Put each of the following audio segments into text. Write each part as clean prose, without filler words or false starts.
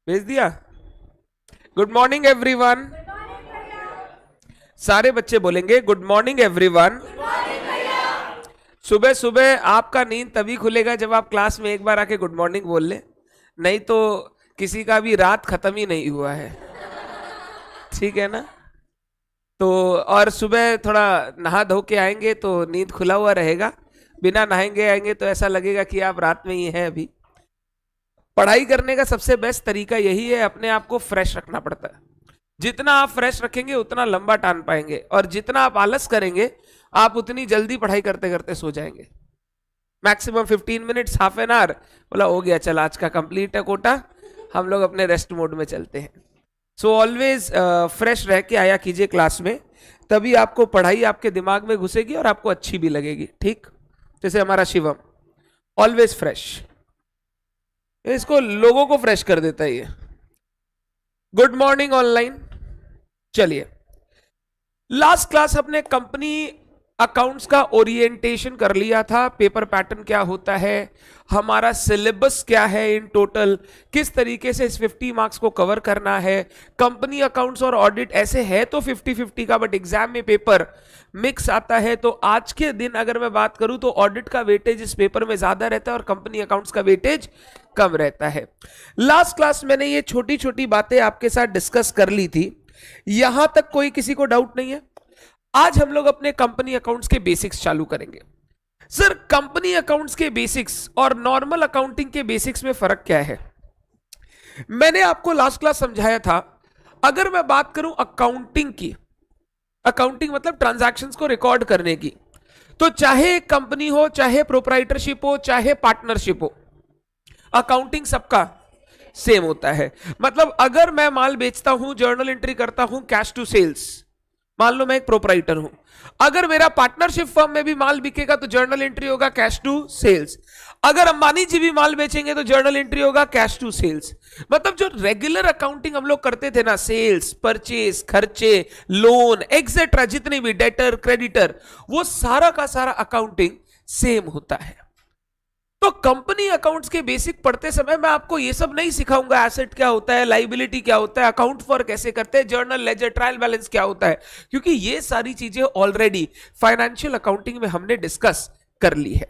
भेज दिया। Good morning everyone. सारे बच्चे बोलेंगे गुड मॉर्निंग एवरीवन। सुबह सुबह आपका नींद तभी खुलेगा जब आप क्लास में एक बार आके गुड मॉर्निंग बोल ले, नहीं तो किसी का भी रात खत्म ही नहीं हुआ है। ठीक है ना? तो और सुबह थोड़ा नहा धो के आएंगे तो नींद खुला हुआ रहेगा। बिना नहाएंगे आएंगे तो ऐसा लगेगा कि आप रात में ही हैं अभी। पढ़ाई करने का सबसे बेस्ट तरीका यही है, अपने आप को फ्रेश रखना पड़ता है। जितना आप फ्रेश रखेंगे उतना लंबा टान पाएंगे, और जितना आप आलस करेंगे आप उतनी जल्दी पढ़ाई करते करते सो जाएंगे। Maximum 15 minutes, half an hour, बोला हो गया, चल आज का कंप्लीट है कोटा, हम लोग अपने रेस्ट मोड में चलते हैं। सो ऑलवेज फ्रेश रह के आया कीजिए क्लास में, तभी आपको पढ़ाई आपके दिमाग में घुसेगी और आपको अच्छी भी लगेगी। ठीक, जैसे हमारा शिवम ऑलवेज फ्रेश, इसको लोगों को फ्रेश कर देता है ये। Good morning online. चलिए, लास्ट क्लास अपने कंपनी अकाउंट्स का ओरिएंटेशन कर लिया था। पेपर पैटर्न क्या होता है, हमारा सिलेबस क्या है इन टोटल, किस तरीके से इस 50 मार्क्स को कवर करना है। कंपनी अकाउंट्स और ऑडिट ऐसे है तो 50-50 का, बट एग्जाम में पेपर मिक्स आता है। तो आज के दिन अगर मैं बात करूं तो ऑडिट का वेटेज इस पेपर में ज्यादा रहता है और कंपनी अकाउंट्स का वेटेज कम रहता है। लास्ट क्लास मैंने ये छोटी छोटी बातें आपके साथ डिस्कस कर ली थी। यहां तक कोई किसी को डाउट नहीं है? आज हम लोग अपने कंपनी अकाउंट्स के बेसिक्स चालू करेंगे। सर, कंपनी अकाउंट्स के बेसिक्स और नॉर्मल अकाउंटिंग के बेसिक्स में फर्क क्या है? मैंने आपको लास्ट क्लास समझाया था, अगर मैं बात करूं अकाउंटिंग की, अकाउंटिंग मतलब ट्रांजैक्शंस को रिकॉर्ड करने की, तो चाहे एक कंपनी हो, चाहे प्रोप्राइटरशिप हो, चाहे पार्टनरशिप हो, अकाउंटिंग सबका सेम होता है। मतलब अगर मैं माल बेचता हूं, जर्नल एंट्री करता हूं कैश टू सेल्स, मान लो मैं एक प्रोपराइटर हूं, अगर मेरा पार्टनरशिप फर्म में भी माल बिकेगा तो जर्नल एंट्री होगा कैश टू सेल्स। अगर अंबानी जी भी माल बेचेंगे तो जर्नल एंट्री होगा कैश टू सेल्स। मतलब जो रेगुलर अकाउंटिंग हम लोग करते थे ना, सेल्स, परचेज, खर्चे, लोन एक्सेट्रा, जितने भी डेटर, क्रेडिटर, वो सारा का सारा अकाउंटिंग सेम होता है। तो कंपनी अकाउंट्स के बेसिक पढ़ते समय मैं आपको ये सब नहीं सिखाऊंगा, एसेट क्या होता है, लाइबिलिटी क्या होता है, अकाउंट फॉर कैसे करते हैं, जर्नल लेजर, ट्रायल बैलेंस क्या होता है, क्योंकि ये सारी चीजें ऑलरेडी फाइनेंशियल अकाउंटिंग में हमने डिस्कस कर ली है।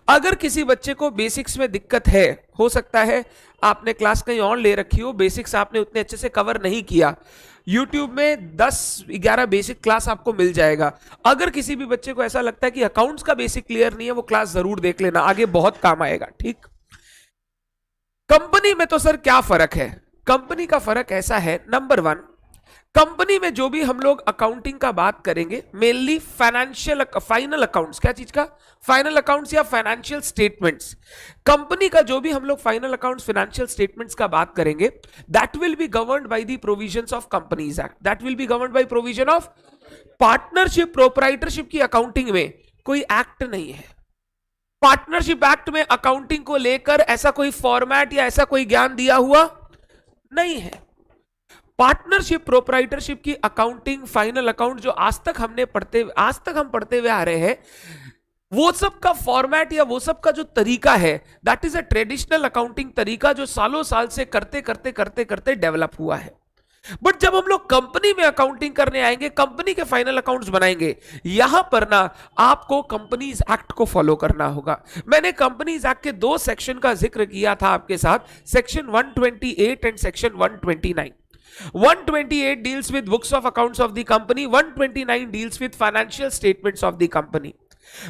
अगर किसी बच्चे को बेसिक्स में दिक्कत है, हो सकता है आपने क्लास कहीं और ले रखी हो, बेसिक्स आपने उतने अच्छे से कवर नहीं किया, YouTube में 10-11 बेसिक क्लास आपको मिल जाएगा। अगर किसी भी बच्चे को ऐसा लगता है कि अकाउंट्स का बेसिक क्लियर नहीं है, वो क्लास जरूर देख लेना, आगे बहुत काम आएगा। ठीक, कंपनी में तो सर क्या फर्क है? कंपनी का फर्क ऐसा है, नंबर 1, कंपनी में जो भी हम लोग अकाउंटिंग का बात करेंगे, मेनली फाइनेंशियल, फाइनल अकाउंट्स, क्या चीज का? फाइनल अकाउंट्स या फाइनेंशियल स्टेटमेंट्स। कंपनी का जो भी हम लोग फाइनल अकाउंट्स, फाइनेंशियल स्टेटमेंट्स का बात करेंगे, that will B governed by the provisions of companies act, that will B governed by provision of partnership, proprietorship की अकाउंटिंग में कोई एक्ट नहीं है। पार्टनरशिप एक्ट में अकाउंटिंग को लेकर ऐसा कोई फॉर्मेट या ऐसा कोई ज्ञान दिया हुआ नहीं है। पार्टनरशिप, प्रोप्राइटरशिप की अकाउंटिंग, फाइनल अकाउंट जो आज तक हम पढ़ते हुए आ रहे हैं, वो सब का फॉर्मेट या वो सब का जो तरीका है, that is a traditional accounting तरीका जो सालों साल से करते करते करते करते डेवलप हुआ है। बट जब हम लोग कंपनी में अकाउंटिंग करने आएंगे, कंपनी के फाइनल अकाउंट्स बनाएंगे, यहां पर ना आपको कंपनीज एक्ट को फॉलो करना होगा। मैंने कंपनीज एक्ट के 2 सेक्शन का जिक्र किया था आपके साथ, section 128 and section 129। 128 deals with books of accounts of the company, 129 deals with financial statements of the company।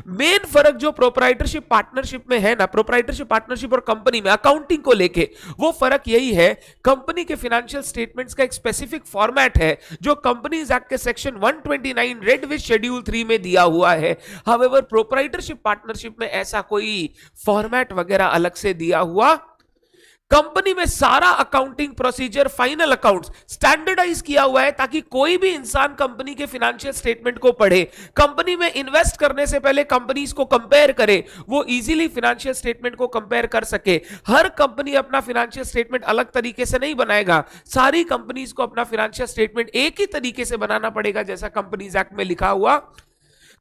Main फर्क जो प्रोप्राइटरशिप पार्टनरशिप में है ना, प्रोप्राइटरशिप पार्टनरशिप और कंपनी में अकाउंटिंग को लेके, वो फर्क यही है, कंपनी के फाइनेंशियल स्टेटमेंट्स का एक स्पेसिफिक फॉर्मेट है जो कंपनीज एक्ट के सेक्शन 129 रेड विथ शेड्यूल 3 में दिया हुआ है। हाउएवर प्रोप्राइटरशिप पार्टनरशिप में ऐसा कोई फॉर्मेट वगैरह अलग से दिया हुआ, कंपनी में सारा accounting procedure, final accounts standardise किया हुआ है ताकि कोई भी इंसान कंपनी के फाइनेंशियल स्टेटमेंट को पढ़े, कंपनी में इन्वेस्ट करने से पहले कंपनीज को कंपेयर करे, वो इजीली फाइनेंशियल स्टेटमेंट को कंपेयर कर सके। हर कंपनी अपना फाइनेंशियल स्टेटमेंट अलग तरीके से नहीं बनाएगा, सारी कंपनीज को अपना फाइनेंशियल स्टेटमेंट एक ही तरीके से बनाना पड़ेगा जैसा कंपनीज एक्ट में लिखा हुआ।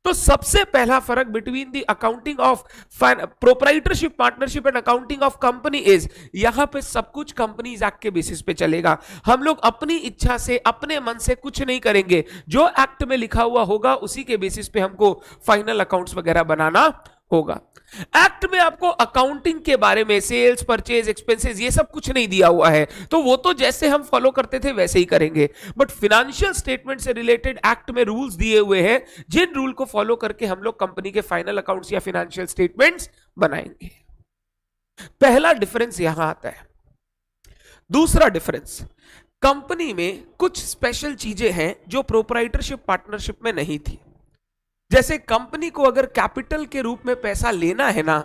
तो सबसे पहला फर्क between the accounting of proprietorship partnership and accounting of company is, यहां पे सब कुछ कंपनीज एक्ट के बेसिस पे चलेगा। हम लोग अपनी इच्छा से अपने मन से कुछ नहीं करेंगे, जो एक्ट में लिखा हुआ होगा उसी के बेसिस पे हमको फाइनल अकाउंट्स वगैरह बनाना होगा। एक्ट में आपको अकाउंटिंग के बारे में सेल्स परचेज एक्सपेंसेस ये सब कुछ नहीं दिया हुआ है, तो वो तो जैसे हम फॉलो करते थे वैसे ही करेंगे। बट फाइनेंशियल स्टेटमेंट से रिलेटेड एक्ट में रूल्स दिए हुए हैं, जिन रूल को फॉलो करके हम लोग कंपनी के फाइनल अकाउंट्स या फाइनेंशियल स्टेटमेंट्स बनाएंगे। पहला डिफरेंस यहां आता है। दूसरा डिफरेंस, कंपनी में कुछ स्पेशल चीजें हैं जो प्रोप्राइटरशिप पार्टनरशिप में नहीं थी। जैसे कंपनी को अगर कैपिटल के रूप में पैसा लेना है ना,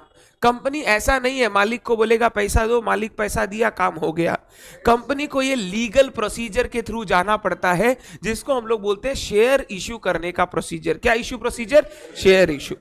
कंपनी ऐसा नहीं है मालिक को बोलेगा पैसा दो, मालिक पैसा दिया, काम हो गया। कंपनी को ये लीगल प्रोसीजर के थ्रू जाना पड़ता है, जिसको हम लोग बोलते हैं शेयर इश्यू करने का प्रोसीजर। क्या issue procedure? Share issue.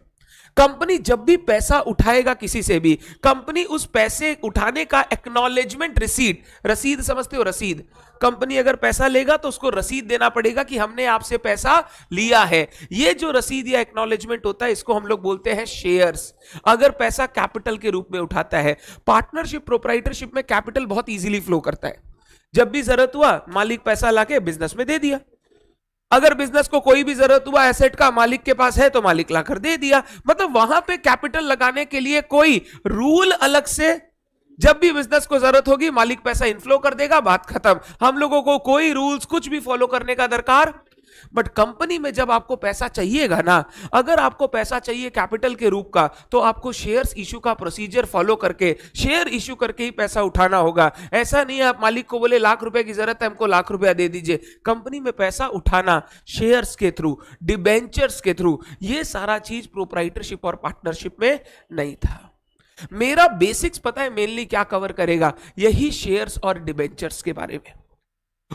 Company जब भी पैसा उठाएगा किसी से भी, कंपनी उस पैसे उठाने का एक्नॉलेजमेंट रिसीट, रसीद समझते हो? रसीद। कंपनी अगर पैसा लेगा तो उसको रसीद देना पड़ेगा कि हमने आपसे पैसा लिया है। ये जो रसीद या एक्नॉलेजमेंट होता है, इसको हम लोग बोलते हैं शेयर्स। अगर पैसा कैपिटल के रूप में उठाता है, पार्टनरशिप प्रोप्राइटरशिप में कैपिटल बहुत इजीली फ्लो करता है। जब भी जरूरत हुआ मालिक पैसा लाके बिजनेस में दे दिया। अगर बिजनेस को कोई भी जरूरत हुआ एसेट का, मालिक के पास है तो मालिक लाकर दे दिया। मतलब वहां पे कैपिटल लगाने के लिए कोई रूल अलग से, जब भी बिजनेस को जरूरत होगी मालिक पैसा इनफ्लो कर देगा, बात खत्म। हम लोगों को कोई रूल्स कुछ भी फॉलो करने का दरकार। बट कंपनी में जब आपको पैसा चाहिएगा ना, अगर आपको पैसा चाहिए कैपिटल के रूप का, तो आपको शेयर्स इशू का प्रोसीजर फॉलो करके, शेयर इशू करके ही पैसा उठाना होगा। ऐसा नहीं है आप मालिक को बोले लाख रुपए की जरूरत है, हमको लाख रुपया दे दीजिए। कंपनी में पैसा उठाना शेयर्स के थ्रू, डिबेंचर्स के थ्रू, ये सारा चीज प्रोप्राइटरशिप और पार्टनरशिप में नहीं था। मेरा बेसिक्स पता है मेनली क्या कवर करेगा? यही शेयर्स और डिबेंचर्स के बारे में।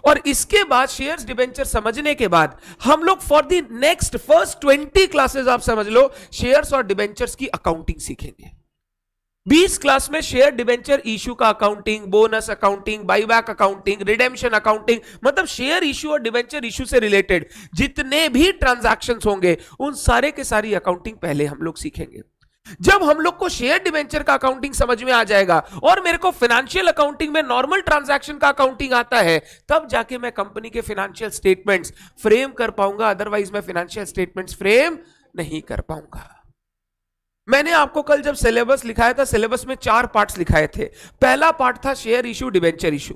और इसके बाद शेयर्स डिबेंचर समझने के बाद हम लोग for the next first 20 classes, आप समझ लो, शेयर्स और डिबेंचर्स की अकाउंटिंग सीखेंगे। 20 क्लास में शेयर डिबेंचर इशू का accounting, bonus accounting, buyback accounting, redemption accounting, मतलब शेयर इशू और डिबेंचर इशू से रिलेटेड जितने भी ट्रांजैक्शंस होंगे उन सारे के सारी अकाउंटिंग पहले हम लोग सीखेंगे। जब हम लोग को शेयर डिबेंचर का अकाउंटिंग समझ में आ जाएगा और मेरे को फाइनेंशियल अकाउंटिंग में नॉर्मल ट्रांजैक्शन का अकाउंटिंग आता है, तब जाके मैं कंपनी के फाइनेंशियल स्टेटमेंट्स फ्रेम कर पाऊंगा। अदरवाइज मैं फाइनेंशियल स्टेटमेंट्स फ्रेम नहीं कर पाऊंगा। मैंने आपको कल जब सिलेबस लिखाया था, सिलेबस में 4 पार्ट्स लिखाए थे। पहला पार्ट था शेयर इशू डिबेंचर इशू,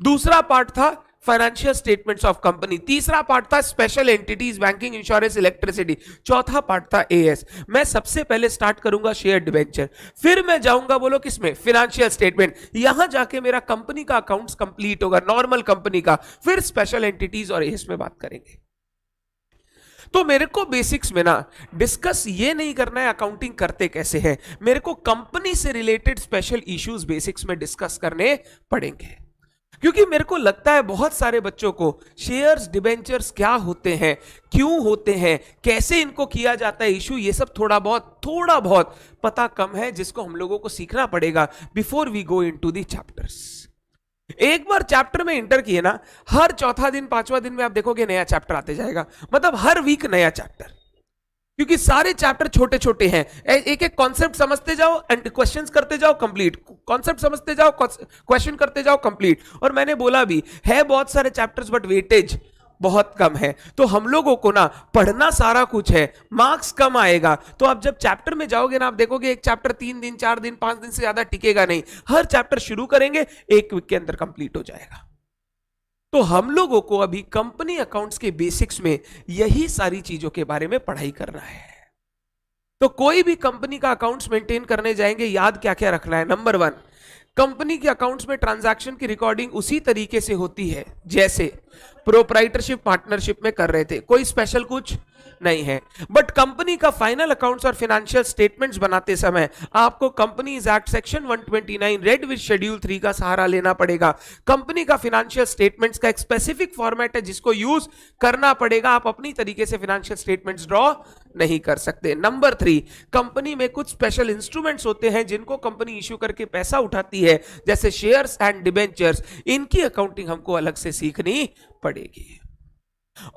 दूसरा पार्ट था फाइनेंशियल स्टेटमेंट्स ऑफ कंपनी, तीसरा पार्ट था special entities, banking, insurance, electricity, चौथा पार्ट था एएस। मैं सबसे पहले स्टार्ट करूंगा शेयर डिबेंचर, फिर मैं जाऊंगा बोलो किसमें? Financial statement. यहां जाके मेरा कंपनी का अकाउंट्स कंप्लीट होगा, नॉर्मल कंपनी का। फिर स्पेशल एंटिटीज और एएस में बात करेंगे। तो मेरे को बेसिक्स में ना डिस्कस ये नहीं करना है अकाउंटिंग करते कैसे हैं, मेरे को कंपनी से रिलेटेड स्पेशल इश्यूज बेसिक्स में डिस्कस करने पड़ेंगे। क्योंकि मेरे को लगता है बहुत सारे बच्चों को शेयर्स डिबेंचर्स क्या होते हैं, क्यों होते हैं, कैसे इनको किया जाता है इशू, ये सब थोड़ा बहुत पता कम है, जिसको हम लोगों को सीखना पड़ेगा before we go into the chapters. एक बार चैप्टर में इंटर किए ना, हर चौथा दिन 5वां दिन में आप देखोगे नया चैप्टर आते जाएगा। मतलब हर वीक नया चैप्टर, क्योंकि सारे चैप्टर छोटे छोटे हैं। एक एक कॉन्सेप्ट समझते जाओ एंड क्वेश्चंस करते जाओ, कंप्लीट। कॉन्सेप्ट समझते जाओ, क्वेश्चन करते जाओ, कंप्लीट। और मैंने बोला भी है बहुत सारे चैप्टर्स बट वेटेज बहुत कम है। तो हम लोगों को ना पढ़ना सारा कुछ है, मार्क्स कम आएगा। तो आप जब चैप्टर में जाओगे ना, आप देखोगे एक चैप्टर 3 दिन 4 दिन 5 दिन से ज्यादा टिकेगा नहीं। हर चैप्टर शुरू करेंगे, एक वीक के अंदर कंप्लीट हो जाएगा। तो हम लोगों को अभी कंपनी अकाउंट्स के बेसिक्स में यही सारी चीजों के बारे में पढ़ाई करना है। तो कोई भी कंपनी का अकाउंट्स मेंटेन करने जाएंगे, याद क्या क्या रखना है? नंबर 1, कंपनी के अकाउंट्स में ट्रांजैक्शन की रिकॉर्डिंग उसी तरीके से होती है जैसे प्रोप्राइटरशिप पार्टनरशिप में कर रहे थे, कोई स्पेशल कुछ नहीं है। बट कंपनी का फाइनल अकाउंट्स और फाइनेंशियल स्टेटमेंट्स बनाते समय आपको companies act section 129 read with schedule 3 का सहारा लेना पड़ेगा। कंपनी का फाइनेंशियल स्टेटमेंट्स का एक स्पेसिफिक फॉर्मेट है जिसको यूज करना पड़ेगा। आप अपनी तरीके से फाइनेंशियल स्टेटमेंट्स ड्रॉ नहीं कर सकते। नंबर 3, कंपनी में कुछ स्पेशल इंस्ट्रूमेंट्स होते हैं जिनको कंपनी इश्यू करके पैसा उठाती है, जैसे शेयर्स एंड डिबेंचर्स। इनकी अकाउंटिंग हमको अलग से सीखनी पड़ेगी।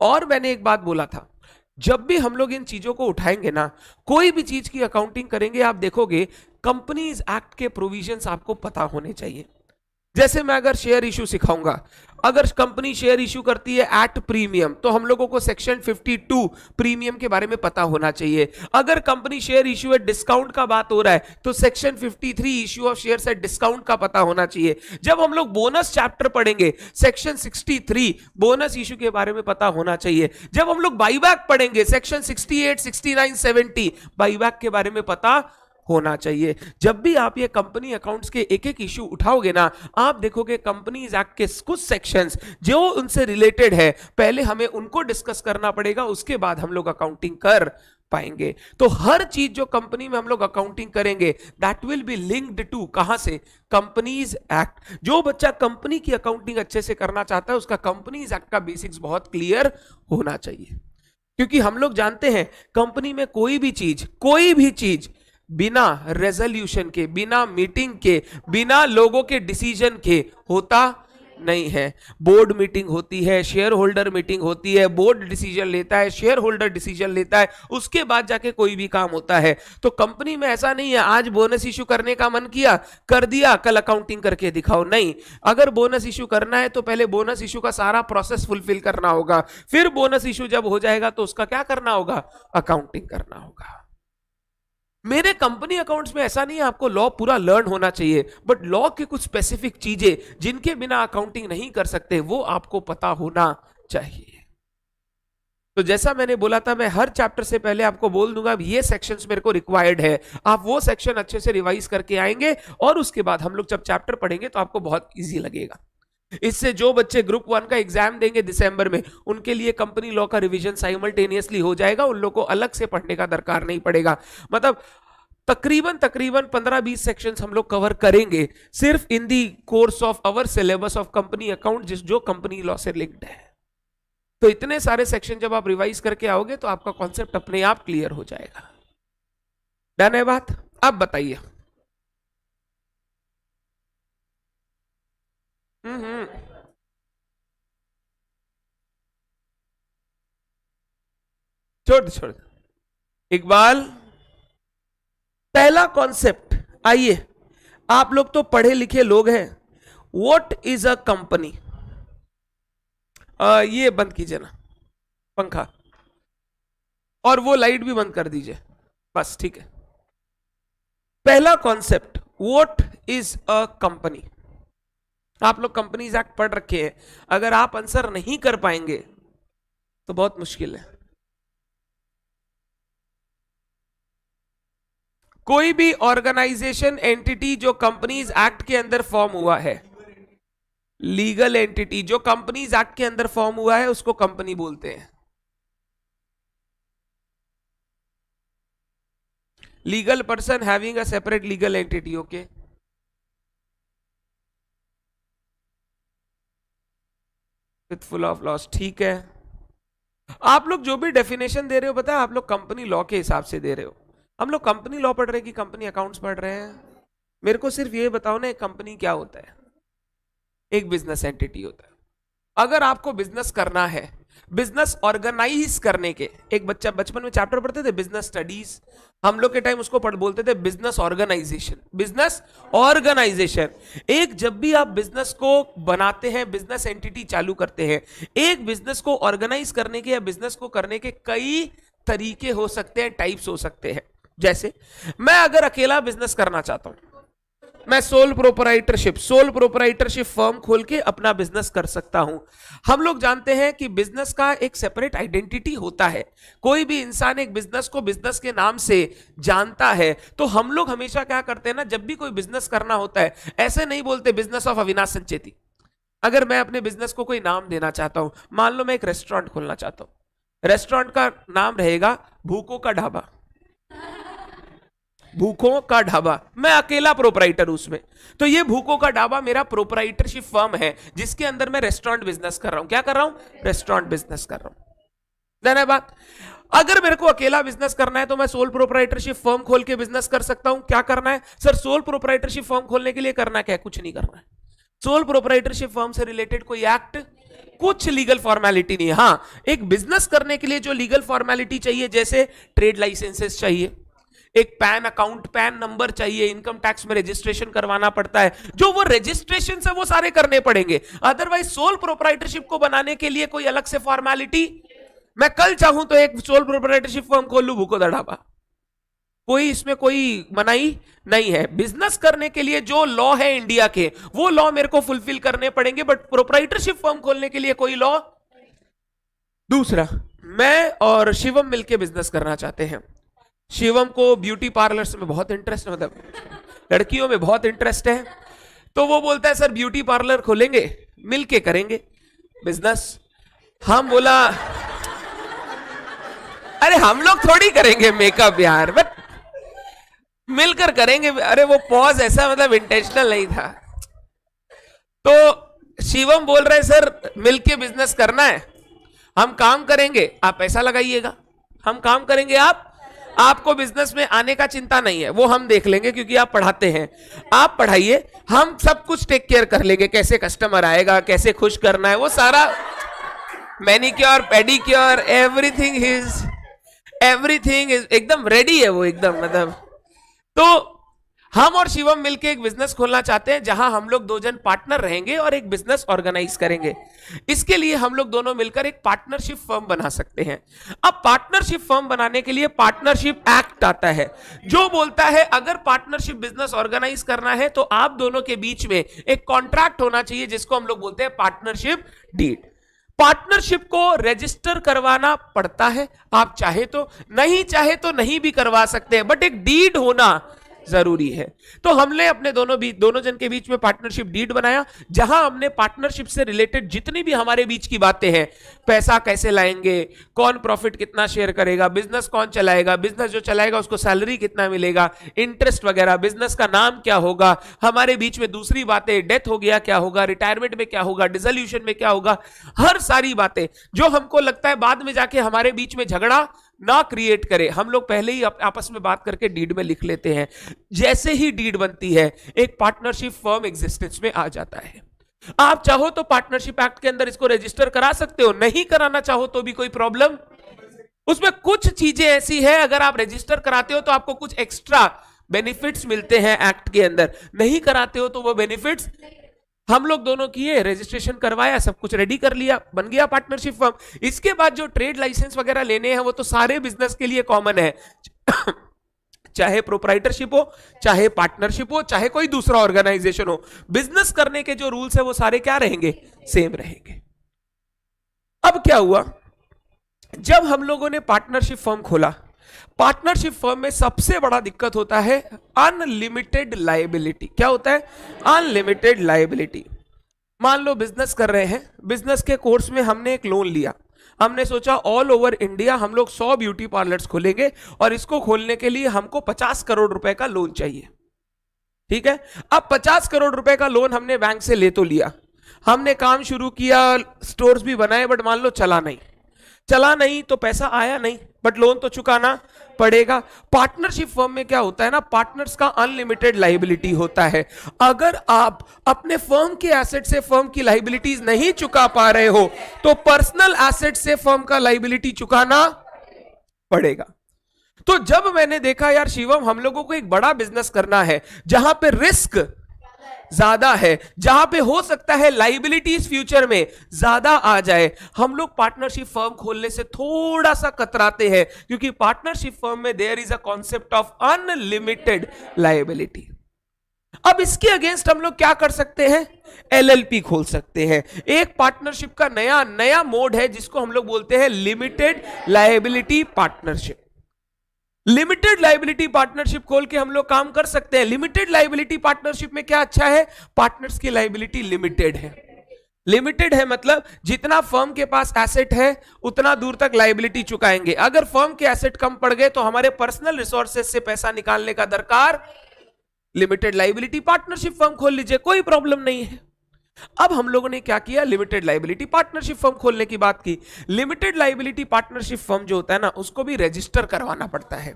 और मैंने एक बात बोला था, जब भी हम लोग इन चीजों को उठाएंगे ना, कोई भी चीज की अकाउंटिंग करेंगे, आप देखोगे कंपनीज एक्ट के प्रोविजंस आपको पता होने चाहिए। जैसे मैं अगर शेयर इशू सिखाऊंगा, अगर कंपनी शेयर इशू करती है एट प्रीमियम, तो हम लोगों को सेक्शन 52 प्रीमियम के बारे में पता होना चाहिए। अगर company share issue at discount का बात हो रहा है, तो section 53 issue of shares at discount का पता होना चाहिए। जब हम लोग बोनस चैप्टर पढ़ेंगे, सेक्शन 63 बोनस इशू के बारे में पता होना चाहिए। जब हम लोग बाईबैक पढ़ेंगे, सेक्शन 68, 69, 70 बाईबैक के बारे में पता होना चाहिए। जब भी आप ये कंपनी अकाउंट्स के एक एक इशू उठाओगे ना, आप देखोगे कंपनीज एक्ट के कुछ सेक्शंस जो उनसे रिलेटेड है, पहले हमें उनको डिस्कस करना पड़ेगा, उसके बाद हम लोग अकाउंटिंग कर पाएंगे। तो हर चीज जो कंपनी में हम लोग अकाउंटिंग करेंगे, that will be linked to, कहां से, कंपनीज एक्ट। जो बच्चा कंपनी की अकाउंटिंग अच्छे से करना चाहता है, उसका कंपनीज एक्ट का बेसिक्स बहुत क्लियर होना चाहिए। क्योंकि हम लोग जानते हैं कंपनी में कोई भी चीज बिना रेजोल्यूशन के, बिना मीटिंग के, बिना लोगों के डिसीजन के होता नहीं है। बोर्ड मीटिंग होती है, शेयर होल्डर मीटिंग होती है, बोर्ड डिसीजन लेता है, शेयर होल्डर डिसीजन लेता है, उसके बाद जाके कोई भी काम होता है। तो कंपनी में ऐसा नहीं है आज बोनस इशू करने का मन किया, कर दिया, कल अकाउंटिंग करके दिखाओ, नहीं। अगर बोनस इशू करना है तो पहले बोनस इशू का सारा प्रोसेस फुलफिल करना होगा, फिर बोनस इशू जब हो जाएगा तो उसका क्या करना होगा, अकाउंटिंग करना होगा। मेरे कंपनी अकाउंट्स में ऐसा नहीं है आपको लॉ पूरा लर्न होना चाहिए, बट लॉ की कुछ स्पेसिफिक चीजें जिनके बिना अकाउंटिंग नहीं कर सकते, वो आपको पता होना चाहिए। तो जैसा मैंने बोला था, मैं हर चैप्टर से पहले आपको बोल दूंगा ये सेक्शंस मेरे को रिक्वायर्ड है, आप वो सेक्शन अच्छे से रिवाइज करके आएंगे, और उसके बाद हम लोग जब चैप्टर पढ़ेंगे तो आपको बहुत ईजी लगेगा। इससे जो बच्चे ग्रुप 1 का एग्जाम देंगे दिसंबर में, उनके लिए कंपनी लॉ का रिवीजन साइमल्टेनियसली हो जाएगा, उन लोगों को अलग से पढ़ने का दरकार नहीं पड़ेगा। मतलब तकरीबन 15-20 सेक्शंस हम लोग कवर करेंगे सिर्फ in the course of our syllabus of company account, जो कंपनी लॉ से लिंक्ड है। तो इतने सारे सेक्शन जब आप रिवाइज करके आओगे तो आपका कॉन्सेप्ट अपने आप क्लियर हो जाएगा। डन है बात? अब बताइए। छोड़ इकबाल, पहला कॉन्सेप्ट, आइए, आप लोग तो पढ़े लिखे लोग हैं, व्हाट इज अ कंपनी। ये बंद कीजिए ना पंखा, और वो लाइट भी बंद कर दीजिए, बस ठीक है। पहला concept, what is a company. आप लोग कंपनीज एक्ट पढ़ रखे हैं, अगर आप आंसर नहीं कर पाएंगे तो बहुत मुश्किल है। कोई भी ऑर्गेनाइजेशन एंटिटी जो कंपनीज एक्ट के अंदर फॉर्म हुआ है, लीगल एंटिटी जो कंपनीज एक्ट के अंदर फॉर्म हुआ है, उसको कंपनी बोलते हैं। Legal person having a separate legal entity, okay. With full of loss, ठीक है। आप लोग जो भी डेफिनेशन दे रहे हो, पता है आप लोग कंपनी लॉ के हिसाब से दे रहे हो। हम लोग कंपनी लॉ पढ़ रहे हैं कि कंपनी अकाउंट्स पढ़ रहे हैं? मेरे को सिर्फ ये बताओ ना, एक कंपनी क्या होता है? एक बिजनेस एंटिटी होता है। अगर आपको बिजनेस करना है, बिजनेस ऑर्गेनाइज करने के, एक बच्चा बचपन में चैप्टर पढ़ते थे बिजनेस स्टडीज, हम लोग के टाइम उसको बोलते थे बिजनेस ऑर्गेनाइजेशन। बिजनेस ऑर्गेनाइजेशन, एक जब भी आप बिजनेस को बनाते हैं, बिजनेस एंटिटी चालू करते हैं, एक बिजनेस को ऑर्गेनाइज करने के या बिजनेस को करने के कई तरीके हो सकते हैं, टाइप्स हो सकते हैं। जैसे मैं अगर अकेला बिजनेस करना चाहता हूं, मैं सोल प्रोपराइटरशिप फर्म खोल के अपना बिजनेस कर सकता हूं। हम लोग जानते हैं कि बिजनेस का एक सेपरेट आइडेंटिटी होता है। कोई भी इंसान एक बिजनेस को बिजनेस के नाम से जानता है। तो हम लोग हमेशा क्या करते हैं ना, जब भी कोई बिजनेस करना होता है, ऐसे नहीं बोलते बिजनेस ऑफ अविनाश संचेती। अगर मैं अपने बिजनेस को कोई नाम देना चाहता हूं, मान लो मैं एक रेस्टोरेंट खोलना चाहता हूं, रेस्टोरेंट का नाम रहेगा भूखों का ढाबा। भूखों का ढाबा, मैं अकेला प्रोपराइटर उसमें। तो ये भूखों का ढाबा मेरा प्रोपराइटरशिप फर्म है, जिसके अंदर मैं रेस्टोरेंट बिजनेस कर रहा हूं। क्या कर रहा हूं? रेस्टोरेंट बिजनेस कर रहा हूं। जाना है बात? अगर मेरे को अकेला बिजनेस करना है तो मैं सोल प्रोपराइटरशिप फर्म खोल के बिजनेस कर सकता हूं। क्या करना है सर? सोल प्रोपराइटरशिप फर्म खोलने के लिए करना क्या है? कुछ नहीं करना है। सोल प्रोपराइटरशिप फर्म से रिलेटेड कोई एक्ट कुछ लीगल फॉर्मेलिटी नहीं है। हाँ, एक बिजनेस करने के लिए जो लीगल फॉर्मेलिटी चाहिए, जैसे ट्रेड लाइसेंसेस चाहिए, एक पैन अकाउंट, पैन नंबर चाहिए, इनकम टैक्स में रजिस्ट्रेशन करवाना पड़ता है, जो वो रजिस्ट्रेशन से वो सारे करने पड़ेंगे। अदरवाइज सोल प्रोप्राइटरशिप को बनाने के लिए कोई अलग से फॉर्मेलिटी, मैं कल चाहूं तो एक सोल प्रोप्राइटरशिप फर्म खोल लूं, भूखो दड़ापा, कोई इसमें कोई मनाही नहीं है। बिजनेस करने के लिए जो लॉ है इंडिया के, वो लॉ मेरे को फुलफिल करने पड़ेंगे, बट प्रोप्राइटरशिप फर्म खोलने के लिए कोई लॉ। दूसरा, मैं और शिवम मिलके बिजनेस करना चाहते हैं। शिवम को ब्यूटी पार्लर्स में बहुत इंटरेस्ट है, मतलब लड़कियों में बहुत इंटरेस्ट है, तो वो बोलता है सर ब्यूटी पार्लर खोलेंगे, मिलके करेंगे बिजनेस। हम बोला अरे हम लोग थोड़ी करेंगे मेकअप यार, बट मिलकर करेंगे। अरे वो पॉज ऐसा मतलब इंटेंशनल नहीं था। तो शिवम बोल रहे सर मिलके बिजनेस करना है, हम काम करेंगे, आप पैसा लगाइएगा, हम काम करेंगे, आपको बिजनेस में आने का चिंता नहीं है, वो हम देख लेंगे क्योंकि आप पढ़ाते हैं, आप पढ़ाइए, हम सब कुछ टेक केयर कर लेंगे, कैसे कस्टमर आएगा, कैसे खुश करना है, वो सारा मैनिक्योर पेडिक्योर एवरीथिंग इज एकदम रेडी है वो, एकदम मतलब। तो हम और शिवम मिलके एक बिजनेस खोलना चाहते हैं जहां हम लोग दो जन पार्टनर रहेंगे और एक बिजनेस ऑर्गेनाइज करेंगे। इसके लिए हम लोग दोनों मिलकर एक पार्टनरशिप फर्म बना सकते हैं। अब पार्टनरशिप फर्म बनाने के लिए पार्टनरशिप एक्ट आता है, जो बोलता है अगर पार्टनरशिप बिजनेस ऑर्गेनाइज करना है तो आप दोनों के बीच में एक कॉन्ट्रैक्ट होना चाहिए, जिसको हम लोग बोलते हैं पार्टनरशिप डीड। पार्टनरशिप को रजिस्टर करवाना पड़ता है, आप चाहे तो, नहीं चाहे तो नहीं भी करवा सकते हैं, बट एक डीड होना जरूरी है। तो हमने अपने दोनों जन के बीच में पार्टनरशिप डीड बनाया, जहां हमने पार्टनरशिप से रिलेटेड जितनी भी हमारे बीच की बातें हैं, पैसा कैसे लाएंगे, कौन प्रॉफिट कितना शेयर करेगा, बिजनेस कौन चलाएगा, बिजनेस जो चलाएगा उसको सैलरी कितना मिलेगा, इंटरेस्ट वगैरह, बिजनेस का नाम क्या होगा, हमारे बीच में दूसरी बातें, डेथ हो गया क्या होगा, रिटायरमेंट में क्या होगा, डिसोल्यूशन में क्या होगा, हर सारी बातें जो हमको लगता है बाद में जाके हमारे बीच में झगड़ा ना क्रिएट करे, हम लोग पहले ही आपस में बात करके डीड में लिख लेते हैं। जैसे ही डीड बनती है, एक पार्टनरशिप फर्म एग्जिस्टेंस में आ जाता है। आप चाहो तो पार्टनरशिप एक्ट के अंदर इसको रजिस्टर करा सकते हो, नहीं कराना चाहो तो भी कोई प्रॉब्लम। उसमें कुछ चीजें ऐसी है, अगर आप रजिस्टर कराते हो तो आपको कुछ एक्स्ट्रा बेनिफिट्स मिलते हैं एक्ट के अंदर, नहीं कराते हो तो वो बेनिफिट्स हम लोग दोनों किए, रजिस्ट्रेशन करवाया, सब कुछ रेडी कर लिया, बन गया पार्टनरशिप फर्म। इसके बाद जो ट्रेड लाइसेंस वगैरह लेने हैं वो तो सारे बिजनेस के लिए कॉमन है, चाहे प्रोप्राइटरशिप हो, चाहे पार्टनरशिप हो, चाहे कोई दूसरा ऑर्गेनाइजेशन हो, बिजनेस करने के जो रूल्स है वो सारे क्या रहेंगे, सेम रहेंगे। अब क्या हुआ, जब हम लोगों ने पार्टनरशिप फर्म खोला, पार्टनरशिप फर्म में सबसे बड़ा दिक्कत होता है अनलिमिटेड लायबिलिटी। क्या होता है? Unlimited liability. मान लो बिजनेस कर रहे हैं, बिजनेस के कोर्स में हमने एक लोन लिया, हमने सोचा ऑल ओवर इंडिया हम लोग 100 ब्यूटी पार्लर्स खोलेंगे और इसको खोलने के लिए हमको 50 करोड़ रुपए का लोन चाहिए। ठीक है, अब 50 करोड़ रुपए का लोन हमने बैंक से ले तो लिया, हमने काम शुरू किया, स्टोर्स भी बनाए, बट मान लो चला नहीं तो पैसा आया नहीं, बट लोन तो चुकाना पड़ेगा। पार्टनरशिप फर्म में क्या होता है ना, पार्टनर्स का अनलिमिटेड लायबिलिटी होता है। अगर आप अपने फर्म के एसेट से फर्म की लायबिलिटीज नहीं चुका पा रहे हो तो पर्सनल एसेट से फर्म का लायबिलिटी चुकाना पड़ेगा। तो जब मैंने देखा यार शिवम, हम लोगों को एक बड़ा बिजनेस करना है जहां पे रिस्क ज्यादा है, जहां पे हो सकता है लायबिलिटीज फ्यूचर में ज्यादा आ जाए, हम लोग पार्टनरशिप फर्म खोलने से थोड़ा सा कतराते हैं, क्योंकि पार्टनरशिप फर्म में there is a concept of unlimited liability. अब इसके अगेंस्ट हम लोग क्या कर सकते हैं, एलएलपी खोल सकते हैं। एक पार्टनरशिप का नया मोड है जिसको हम लोग बोलते हैं limited liability partnership. Limited liability partnership खोल के हम लोग काम कर सकते हैं। लिमिटेड लायबिलिटी पार्टनरशिप में क्या अच्छा है, पार्टनर्स की लायबिलिटी लिमिटेड है। लिमिटेड है मतलब जितना फर्म के पास एसेट है उतना दूर तक लायबिलिटी चुकाएंगे। अगर फर्म के एसेट कम पड़ गए तो हमारे पर्सनल रिसोर्सेस से पैसा निकालने का दरकार, लिमिटेड लायबिलिटी पार्टनरशिप फर्म खोल लीजिए, कोई प्रॉब्लम नहीं है। अब हम लोगों ने क्या किया, लिमिटेड लाइबिलिटी पार्टनरशिप फर्म खोलने की बात की। लिमिटेड लाइबिलिटी पार्टनरशिप फर्म जो होता है ना, उसको भी रजिस्टर करवाना पड़ता है।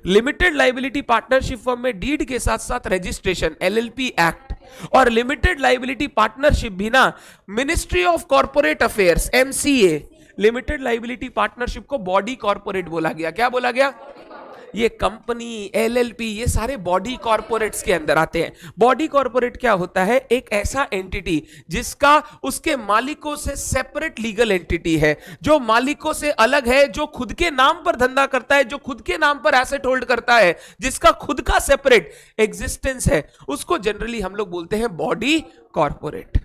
लिमिटेड लाइबिलिटी पार्टनरशिप फर्म में डीड के साथ साथ रजिस्ट्रेशन, एलएलपी एक्ट, और लिमिटेड लाइबिलिटी पार्टनरशिप भी ना ministry of corporate affairs, MCA, limited liability partnership को बॉडी कॉर्पोरेट बोला गया। क्या बोला गया? ये कंपनी, एलएलपी, ये सारे बॉडी कॉर्पोरेट्स के अंदर आते हैं। बॉडी कॉर्पोरेट क्या होता है? एक ऐसा एंटिटी जिसका उसके मालिकों से सेपरेट लीगल एंटिटी है, जो मालिकों से अलग है, जो खुद के नाम पर धंधा करता है, जो खुद के नाम पर एसेट होल्ड करता है, जिसका खुद का सेपरेट एग्जिस्टेंस है, उसको जनरली हम लोग बोलते हैं बॉडी कॉर्पोरेट।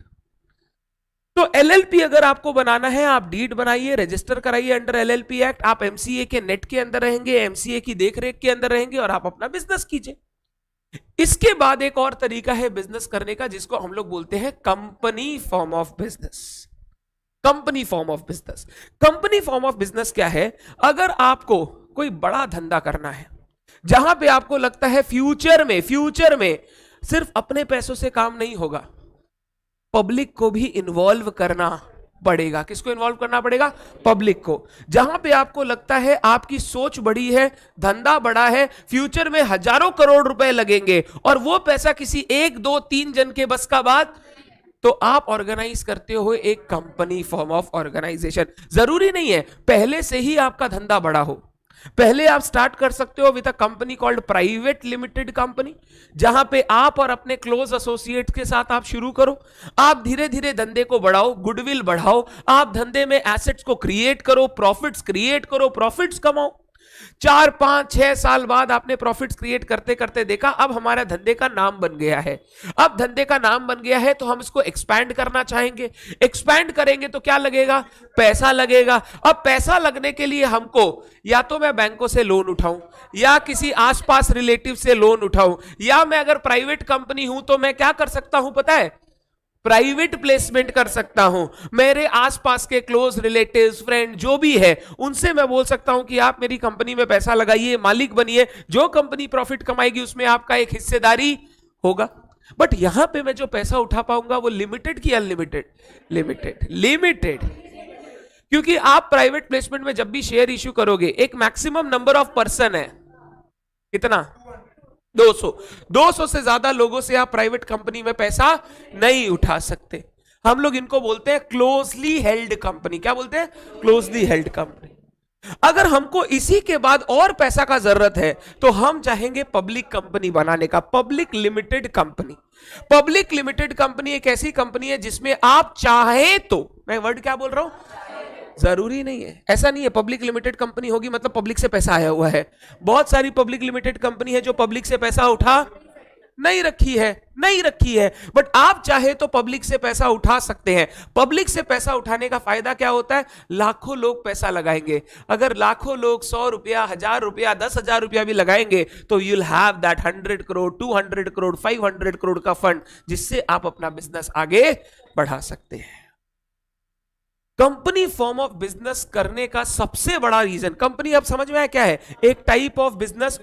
तो एलएलपी अगर आपको बनाना है, आप डीड बनाइए, रजिस्टर कराइए अंडर एलएलपी एक्ट, आप एमसीए के नेट के अंदर रहेंगे, एमसीए की देखरेख के अंदर रहेंगे और आप अपना बिजनेस कीजिए। इसके बाद एक और तरीका है बिजनेस करने का, जिसको हम लोग बोलते हैं company form of business. Company form of business, company form of business क्या है? अगर आपको कोई बड़ा धंधा करना है, जहां पे आपको लगता है फ्यूचर में सिर्फ अपने पैसों से काम नहीं होगा, पब्लिक को भी इन्वॉल्व करना पड़ेगा। किसको इन्वॉल्व करना पड़ेगा? पब्लिक को। जहां पे आपको लगता है आपकी सोच बड़ी है, धंधा बड़ा है, फ्यूचर में हजारों करोड़ रुपए लगेंगे और वो पैसा किसी 1 2 3 जन के बस का बात, तो आप ऑर्गेनाइज करते हो एक कंपनी फॉर्म ऑफ ऑर्गेनाइजेशन। जरूरी नहीं है पहले से ही आपका धंधा बड़ा हो, पहले आप स्टार्ट कर सकते हो with a company called private limited company, जहां पे आप और अपने क्लोज एसोसिएट्स के साथ आप शुरू करो। आप धीरे धीरे धंधे को बढ़ाओ, गुडविल बढ़ाओ, आप धंधे में एसेट्स को क्रिएट करो, प्रॉफिट्स कमाओ। 4 5 6 साल बाद आपने प्रॉफिट्स क्रिएट करते करते देखा अब हमारा धंधे का नाम बन गया है। अब धंधे का नाम बन गया है तो हम इसको एक्सपैंड करना चाहेंगे। एक्सपैंड करेंगे तो क्या लगेगा? पैसा लगेगा। अब पैसा लगने के लिए हमको या तो मैं बैंकों से लोन उठाऊं, या किसी आसपास रिलेटिव से लोन उठाऊं, या मैं अगर प्राइवेट कंपनी हूं तो मैं क्या कर सकता हूं पता है? प्राइवेट प्लेसमेंट कर सकता हूं। मेरे आसपास के क्लोज रिलेटिव्स, फ्रेंड जो भी है, उनसे मैं बोल सकता हूं कि आप मेरी कंपनी में पैसा लगाइए, मालिक बनिए, जो कंपनी प्रॉफिट कमाएगी उसमें आपका एक हिस्सेदारी होगा। बट यहां पे मैं जो पैसा उठा पाऊंगा वो लिमिटेड की अनलिमिटेड? लिमिटेड। क्योंकि आप प्राइवेट प्लेसमेंट में जब भी शेयर इश्यू करोगे, एक मैक्सिमम नंबर ऑफ पर्सन है, कितना? 200 से ज्यादा लोगों से आप प्राइवेट कंपनी में पैसा नहीं उठा सकते। हम लोग इनको बोलते हैं क्लोजली हेल्ड कंपनी। क्या बोलते हैं? Closely held company. अगर हमको इसी के बाद और पैसा का जरूरत है तो हम चाहेंगे पब्लिक कंपनी बनाने का, public limited company. Public limited company एक ऐसी कंपनी है जिसमें आप चाहे तो, मैं वर्ड क्या बोल रहा हूं, जरूरी नहीं है, ऐसा नहीं है पब्लिक लिमिटेड कंपनी होगी मतलब पब्लिक से पैसा आया हुआ है। बहुत सारी पब्लिक लिमिटेड कंपनी है जो पब्लिक से पैसा उठा नहीं रखी है, बट आप चाहे तो पब्लिक से पैसा उठा सकते हैं। पब्लिक से पैसा उठाने का फायदा क्या होता है? लाखों लोग पैसा लगाएंगे। अगर लाखों लोग 100 रुपया, 1000 रुपया, 10,000 रुपया भी लगाएंगे तो you will have that 100 crore, 200 crore, 500 crore का फंड, जिससे आप अपना बिजनेस आगे बढ़ा सकते हैं। कंपनी फॉर्म ऑफ बिजनेस करने का सबसे बड़ा रीजन, कंपनी अब समझ में आया क्या है? एक type of business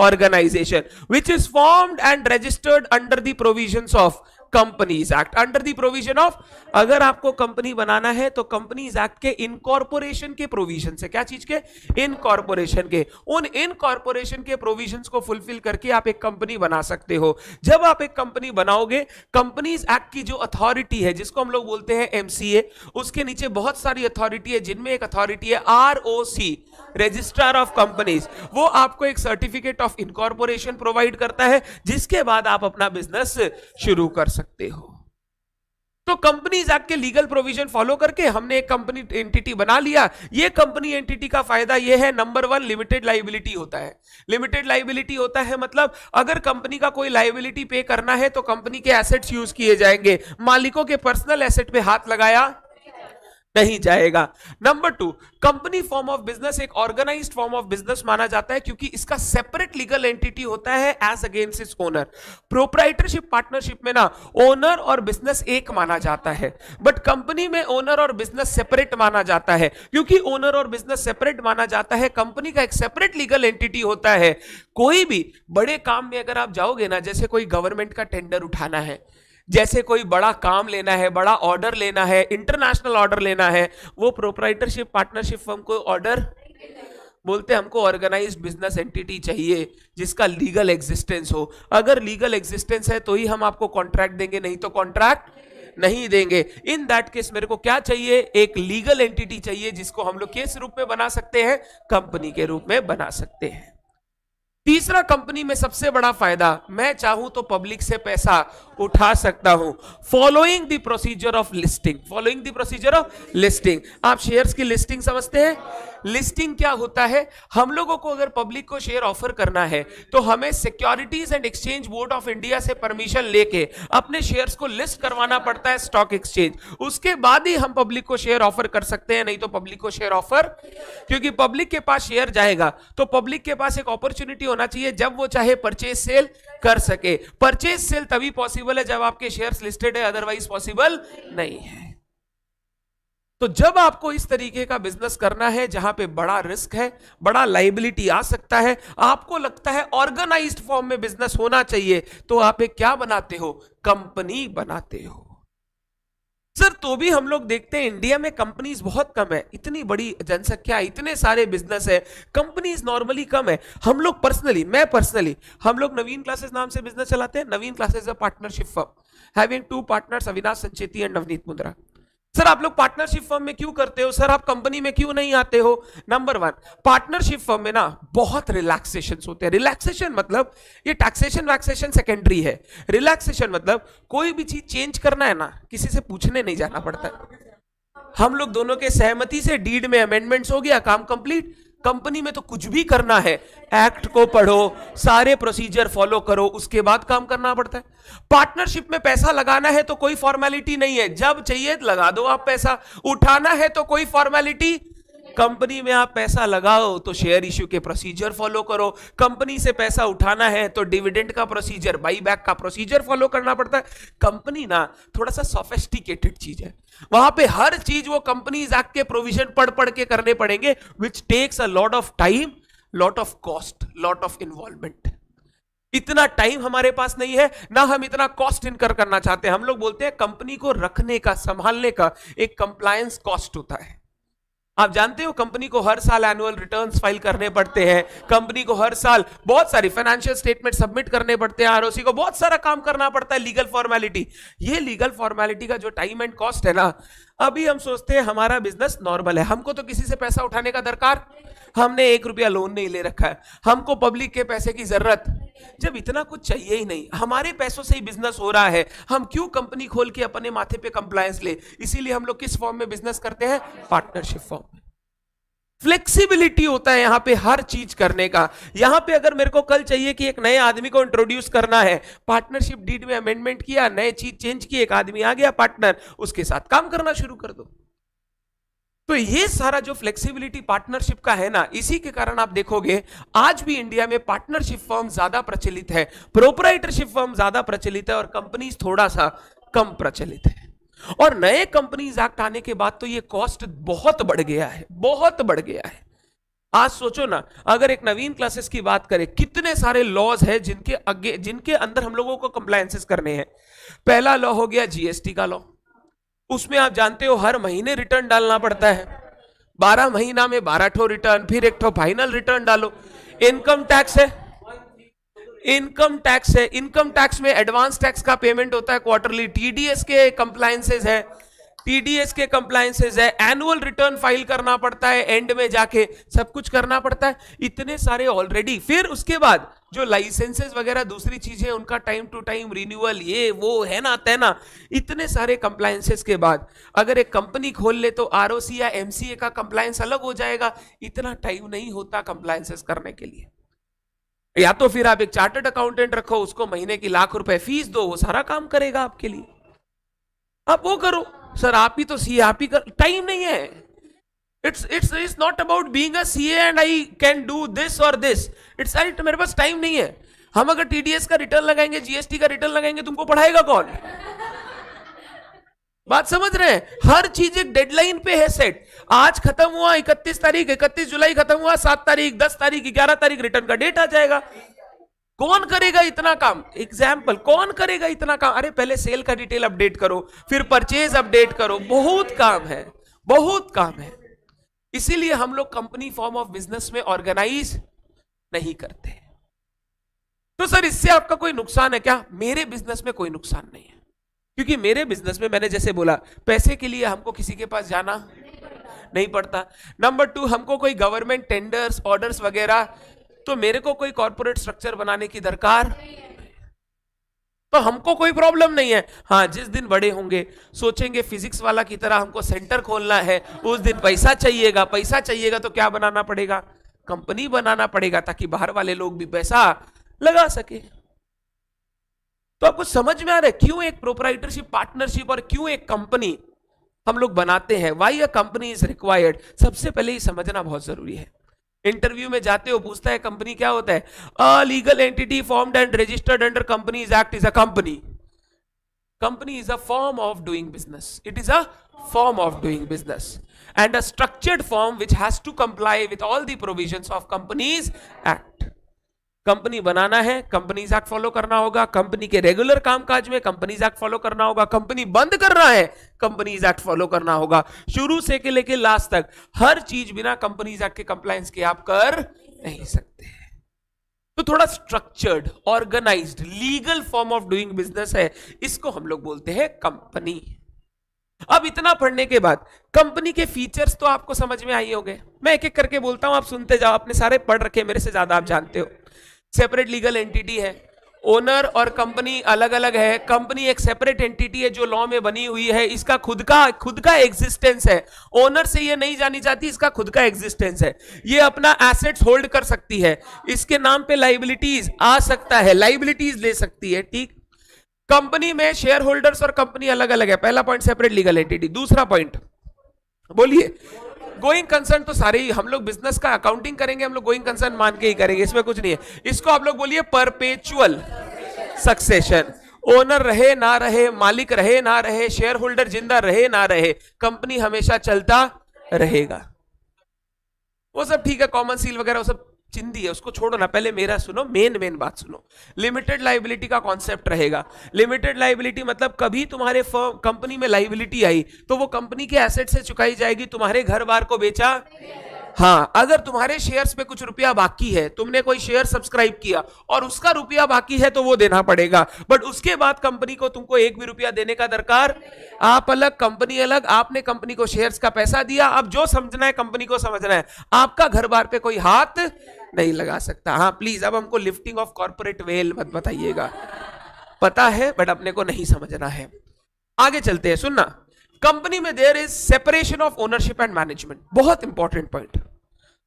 organisation which is formed and registered under the provisions of companies act. Under the provision of, अगर आपको कंपनी बनाना है तो कंपनीज एक्ट के इनकॉर्पोरेशन के प्रोविजन से, क्या चीज के? इनकॉर्पोरेशन के। उन इनकॉर्पोरेशन के प्रोविजंस को फुलफिल करके आप एक कंपनी बना सकते हो। जब आप एक कंपनी बनाओगे, कंपनीज एक्ट की जो अथॉरिटी है, जिसको हम लोग बोलते हैं एमसीए, उसके नीचे बहुत सारी अथॉरिटी है, जिनमें एक अथॉरिटी है आरओसी, रजिस्ट्रार ऑफ कंपनीज। वो आपको एक सर्टिफिकेट ऑफ इनकॉर्पोरेशन प्रोवाइड करता है, जिसके बाद आप अपना बिजनेस शुरू कर सकते हो। तो कंपनीज एक्ट के लीगल प्रोविजन फॉलो करके हमने एक कंपनी एंटिटी बना लिया। ये कंपनी एंटिटी का फायदा ये है, नंबर 1 लिमिटेड लाइबिलिटी होता है। लिमिटेड लाइबिलिटी होता है मतलब अगर कंपनी का कोई लाइबिलिटी पे करना है तो कंपनी के एसेट्स यूज किए जाएंगे, मालिकों के पर्सनल एसेट पे हाथ लगाया नहीं जाएगा। Number two, company form of business एक ऑर्गेनाइज्ड फॉर्म ऑफ बिजनेस माना जाता है क्योंकि इसका सेपरेट लीगल एंटिटी होता है as against its owner. Proprietorship partnership में ना ओनर और बिजनेस एक माना जाता है, बट कंपनी में ओनर और बिजनेस सेपरेट माना जाता है। क्योंकि ओनर और बिजनेस सेपरेट माना जाता है, कंपनी का एक सेपरेट लीगल एंटिटी होता है। कोई भी बड़े काम में अगर आप जाओगे ना, जैसे कोई गवर्नमेंट का टेंडर उठाना है, जैसे कोई बड़ा काम लेना है, बड़ा ऑर्डर लेना है, इंटरनेशनल ऑर्डर लेना है, वो प्रोप्राइटरशिप पार्टनरशिप फर्म को ऑर्डर बोलते हैं। हमको ऑर्गेनाइज्ड बिजनेस एंटिटी चाहिए जिसका लीगल एग्जिस्टेंस हो। अगर लीगल एग्जिस्टेंस है तो ही हम आपको कॉन्ट्रैक्ट देंगे, नहीं तो कॉन्ट्रैक्ट नहीं देंगे। इन दैट केस मेरे को क्या चाहिए? एक लीगल एंटिटी चाहिए जिसको हम लोग किस रूप में बना सकते हैं? कंपनी के रूप में बना सकते हैं। तीसरा, कंपनी में सबसे बड़ा फायदा, मैं चाहूं तो पब्लिक से पैसा उठा सकता हूं following the procedure of listing. Following the procedure of listing, आप शेयर्स की लिस्टिंग समझते हैं? लिस्टिंग क्या होता है? हम लोगों को अगर पब्लिक को शेयर ऑफर करना है तो हमें securities and exchange board of India से परमिशन लेके अपने शेयर्स को लिस्ट करवाना पड़ता है स्टॉक एक्सचेंज। उसके बाद ही हम पब्लिक को शेयर ऑफर कर सकते हैं, नहीं तो पब्लिक को शेयर ऑफर, क्योंकि पब्लिक के पास शेयर जाएगा तो पब्लिक के पास एक अपॉर्चुनिटी होना चाहिए जब वो चाहे परचेज सेल कर सके। परचेज सेल तभी पॉसिबल है जब आपके शेयर्स लिस्टेड है, अदरवाइज पॉसिबल नहीं है। तो जब आपको इस तरीके का बिजनेस करना है जहां पे बड़ा रिस्क है, बड़ा लाइबिलिटी आ सकता है, आपको लगता है ऑर्गेनाइज्ड फॉर्म में बिजनेस होना चाहिए, तो आप एक क्या बनाते हो? कंपनी बनाते हो। सर तो भी हम लोग देखते हैं इंडिया में कंपनीज बहुत कम है, इतनी बड़ी जनसंख्या, इतने सारे बिजनेस है, कंपनीज नॉर्मली कम है। हम लोग पर्सनली, मैं पर्सनली, हम लोग नवीन क्लासेस नाम से बिजनेस चलाते हैं। Naveen classes a partnership firm having 2 partners, Avinash Sancheti and Navneet Mundra. Sir आप लोग पार्टनरशिप फर्म में क्यों करते हो? सर आप कंपनी में क्यों नहीं आते हो? नंबर 1, पार्टनरशिप फर्म में ना बहुत रिलैक्सेशन होते हैं। रिलैक्सेशन मतलब ये टैक्सेशन वैक्सेशन सेकेंडरी है। रिलैक्सेशन मतलब कोई भी चीज चेंज करना है ना, किसी से पूछने नहीं जाना पड़ता है। हम लोग दोनों के सहमति से डीड में अमेंडमेंट्स हो गया, काम कंप्लीट। कंपनी में तो कुछ भी करना है, एक्ट को पढ़ो, सारे प्रोसीजर फॉलो करो, उसके बाद काम करना पड़ता है। पार्टनरशिप में पैसा लगाना है तो कोई फॉर्मेलिटी नहीं है, जब चाहिए लगा दो आप पैसा। उठाना है तो कोई फॉर्मेलिटी, कंपनी में आप पैसा लगाओ तो शेयर इश्यू के प्रोसीजर फॉलो करो। कंपनी से पैसा उठाना है तो डिविडेंड का प्रोसीजर, बाई बैक का प्रोसीजर फॉलो करना पड़ता है। कंपनी ना थोड़ा सा सोफिस्टिकेटेड चीज है, वहां पे हर चीज वो कंपनीज एक्ट के प्रोविजन पढ़ पढ़ के करने पड़ेंगे, which takes a lot of time, lot of cost, lot of involvement. इतना टाइम हमारे पास नहीं है, ना हम इतना कॉस्ट इनकर करना चाहते हैं। हम लोग बोलते हैं कंपनी को रखने का, संभालने का एक कंप्लायंस कॉस्ट होता है। आप जानते हो कंपनी को हर साल एनुअल रिटर्न्स फाइल करने पड़ते हैं, कंपनी को हर साल बहुत सारी फाइनेंशियल स्टेटमेंट सबमिट करने पड़ते हैं, आरओसी को बहुत सारा काम करना पड़ता है, लीगल फॉर्मेलिटी। ये लीगल फॉर्मेलिटी का जो टाइम एंड कॉस्ट है ना, अभी हम सोचते हैं हमारा बिजनेस नॉर्मल है, हमको तो किसी से पैसा उठाने का दरकार, हमने 1 रुपया लोन नहीं ले रखा है, हमको पब्लिक के पैसे की जरूरत, जब इतना कुछ चाहिए ही नहीं, हमारे पैसों से ही बिजनेस हो रहा है, हम क्यों कंपनी खोल के अपने माथे पे कंप्लायंस ले? इसीलिए हम लोग किस फॉर्म में बिजनेस करते हैं? पार्टनरशिप फॉर्म में। फ्लेक्सिबिलिटी होता है यहां पे हर चीज करने का। यहां पे अगर मेरे को कल चाहिए कि एक नए आदमी को इंट्रोड्यूस करना है, पार्टनरशिप डीड में अमेंडमेंट किया, नए चीज चेंज की, एक आदमी आ गया पार्टनर, उसके साथ काम करना शुरू कर दो। तो ये सारा जो फ्लेक्सिबिलिटी पार्टनरशिप का है ना, इसी के कारण आप देखोगे आज भी इंडिया में पार्टनरशिप फर्म ज्यादा प्रचलित है, प्रोप्राइटरशिप फर्म ज्यादा प्रचलित है और कंपनीज थोड़ा सा कम प्रचलित है। और नए कंपनीज एक्ट आने के बाद तो ये कॉस्ट बहुत बढ़ गया है, बहुत बढ़ गया है। आज सोचो ना, अगर एक नवीन क्लासेस की बात करें, कितने सारे लॉज है जिनके अंदर हम लोगों को कंप्लायंसेस करने हैं। पहला लॉ हो गया जीएसटी का लॉ, उसमें आप जानते हो हर महीने रिटर्न डालना पड़ता है, 12 महीना में 12 ठो रिटर्न, फिर एक ठो फाइनल रिटर्न डालो। इनकम टैक्स है, इनकम टैक्स है, इनकम टैक्स में एडवांस टैक्स का पेमेंट होता है क्वार्टरली, टीडीएस के कंप्लायंसेस है, टीडीएस के कंप्लायंसेस है, एनुअल रिटर्न फाइल करना पड़ता है, एंड में जाके सब कुछ करना पड़ता है, इतने सारे ऑलरेडी। फिर उसके बाद जो लाइसेंसेस वगैरह दूसरी चीजें उनका टाइम टू टाइम रिन्यूअल, ये वो है ना तेना, इतने सारे कंप्लायंसेस के बाद अगर एक कंपनी खोल ले तो आरओसी या एमसीए का कंप्लायंस अलग हो जाएगा, इतना टाइम नहीं होता कंप्लायंसेस करने के लिए। या तो फिर आप एक चार्टर्ड अकाउंटेंट रखो, उसको महीने की लाख रुपए फीस दो, वो सारा काम करेगा आपके लिए, आप वो करो। सर आप ही तो सीए, आप ही कर, टाइम नहीं है। It's not about being a CA and I can do this और दिस, इट्स राइट, मेरे पास टाइम नहीं है। हम अगर टीडीएस का रिटर्न लगाएंगे, जीएसटी का रिटर्न लगाएंगे, तुमको पढ़ाएगा कौन? बात समझ रहे हैं? हर चीज एक डेडलाइन पे है सेट। आज खत्म हुआ 31 तारीख, 31 जुलाई खत्म हुआ, 7 तारीख, 10 तारीख, 11 तारीख रिटर्न का डेट आ जाएगा। कौन करेगा इतना काम? एग्जाम्पल, कौन करेगा इतना काम? अरे पहले सेल का डिटेल अपडेट करो, फिर परचेज अपडेट करो, बहुत काम है, बहुत काम है। इसीलिए हम लोग कंपनी फॉर्म ऑफ बिजनेस में ऑर्गेनाइज नहीं करते। तो सर इससे आपका कोई नुकसान है क्या? मेरे बिजनेस में कोई नुकसान नहीं है, क्योंकि मेरे बिजनेस में मैंने जैसे बोला, पैसे के लिए हमको किसी के पास जाना नहीं पड़ता। नंबर 2, हमको कोई गवर्नमेंट टेंडर्स, ऑर्डर्स वगैरह, तो मेरे को कोई कॉर्पोरेट स्ट्रक्चर बनाने की दरकार, तो हमको कोई प्रॉब्लम नहीं है। हाँ, जिस दिन बड़े होंगे, सोचेंगे फिजिक्स वाला की तरह हमको सेंटर खोलना है, उस दिन पैसा चाहिएगा। पैसा चाहिएगा तो क्या बनाना पड़ेगा? कंपनी बनाना पड़ेगा, ताकि बाहर वाले लोग भी पैसा लगा सके। तो आपको समझ में आ रहा है क्यों एक प्रोप्राइटरशिप, पार्टनरशिप और क्यों एक कंपनी हम लोग बनाते हैं? Why a company is required. सबसे पहले ही समझना बहुत जरूरी है। इंटरव्यू में जाते हो, पूछता है कंपनी क्या होता है? A legal entity formed and registered under companies act is a company. Company is a form of doing business, it is a form of doing business and a structured form which has to comply with all the provisions of companies act. Company बनाना है, companies act follow करना होगा। Company के regular कामकाज में companies act follow करना होगा। Company बंद कर रहा है, कंपनीज एक्ट फॉलो करना होगा। शुरू से के लेके लास्ट तक हर चीज बिना कंपनीज एक्ट के कंप्लायंस के आप कर नहीं सकते। तो थोड़ा structured, organised, legal form of doing business है, इसको हम लोग बोलते हैं कंपनी। अब इतना पढ़ने के बाद कंपनी के फीचर्स तो आपको समझ में आई होंगे। मैं एक एक करके बोलता हूं, आप सुनते जाओ। आपने सारे पढ़ रखे, मेरे से ज्यादा आप जानते हो। सेपरेट लीगल एंटिटी है, ओनर और कंपनी अलग अलग है। कंपनी एक सेपरेट एंटिटी है जो लॉ में बनी हुई है, इसका खुद का एग्जिस्टेंस है। ओनर से ये नहीं जानी जाती, इसका खुद का एग्जिस्टेंस है। ये अपना एसेट्स होल्ड कर सकती है, इसके नाम पे लाइबिलिटीज आ सकता है, लाइबिलिटीज ले सकती है। ठीक, कंपनी में शेयर होल्डर्स और कंपनी अलग अलग है। पहला पॉइंट सेपरेट लीगल एंटिटी। दूसरा पॉइंट बोलिए, गोइंग कंसर्न। तो सारे ही हम लोग बिजनेस का अकाउंटिंग करेंगे, हम लोग गोइंग कंसर्न मान के ही करेंगे, इसमें कुछ नहीं है। इसको आप लोग बोलिए परपेचुअल सक्सेशन। ओनर रहे ना रहे, मालिक रहे ना रहे, शेयर होल्डर जिंदा रहे ना रहे, कंपनी हमेशा चलता रहेगा। वो सब ठीक है, कॉमन सील वगैरह वो सब चिंदी है, उसको छोड़ो ना। पहले मेरा सुनो, मेन बात सुनो। लिमिटेड लाइबिलिटी का कॉन्सेप्ट रहेगा। लिमिटेड लाइबिलिटी मतलब कभी तुम्हारे फर्म कंपनी में लाइबिलिटी आई तो वो कंपनी के एसेट से चुकाई जाएगी। तुम्हारे घर बार को बेचा, हाँ, अगर तुम्हारे शेयर्स पे कुछ रुपया बाकी है, तुमने कोई शेयर सब्सक्राइब किया और उसका रुपया बाकी है, तो वो देना पड़ेगा। बट उसके बाद कंपनी को तुमको एक भी रुपया देने का दरकार, आप अलग कंपनी अलग। आपने कंपनी को शेयर्स का पैसा दिया, अब जो समझना है कंपनी को समझना है, आपका घर बार पे कोई हाथ नहीं लगा सकता। हाँ प्लीज, अब हमको लिफ्टिंग ऑफ कॉर्पोरेट वेल मत बताइएगा, पता है बट अपने को नहीं समझना है। आगे चलते हैं, सुनना। कंपनी में there is separation of ownership and management. बहुत इंपॉर्टेंट पॉइंट,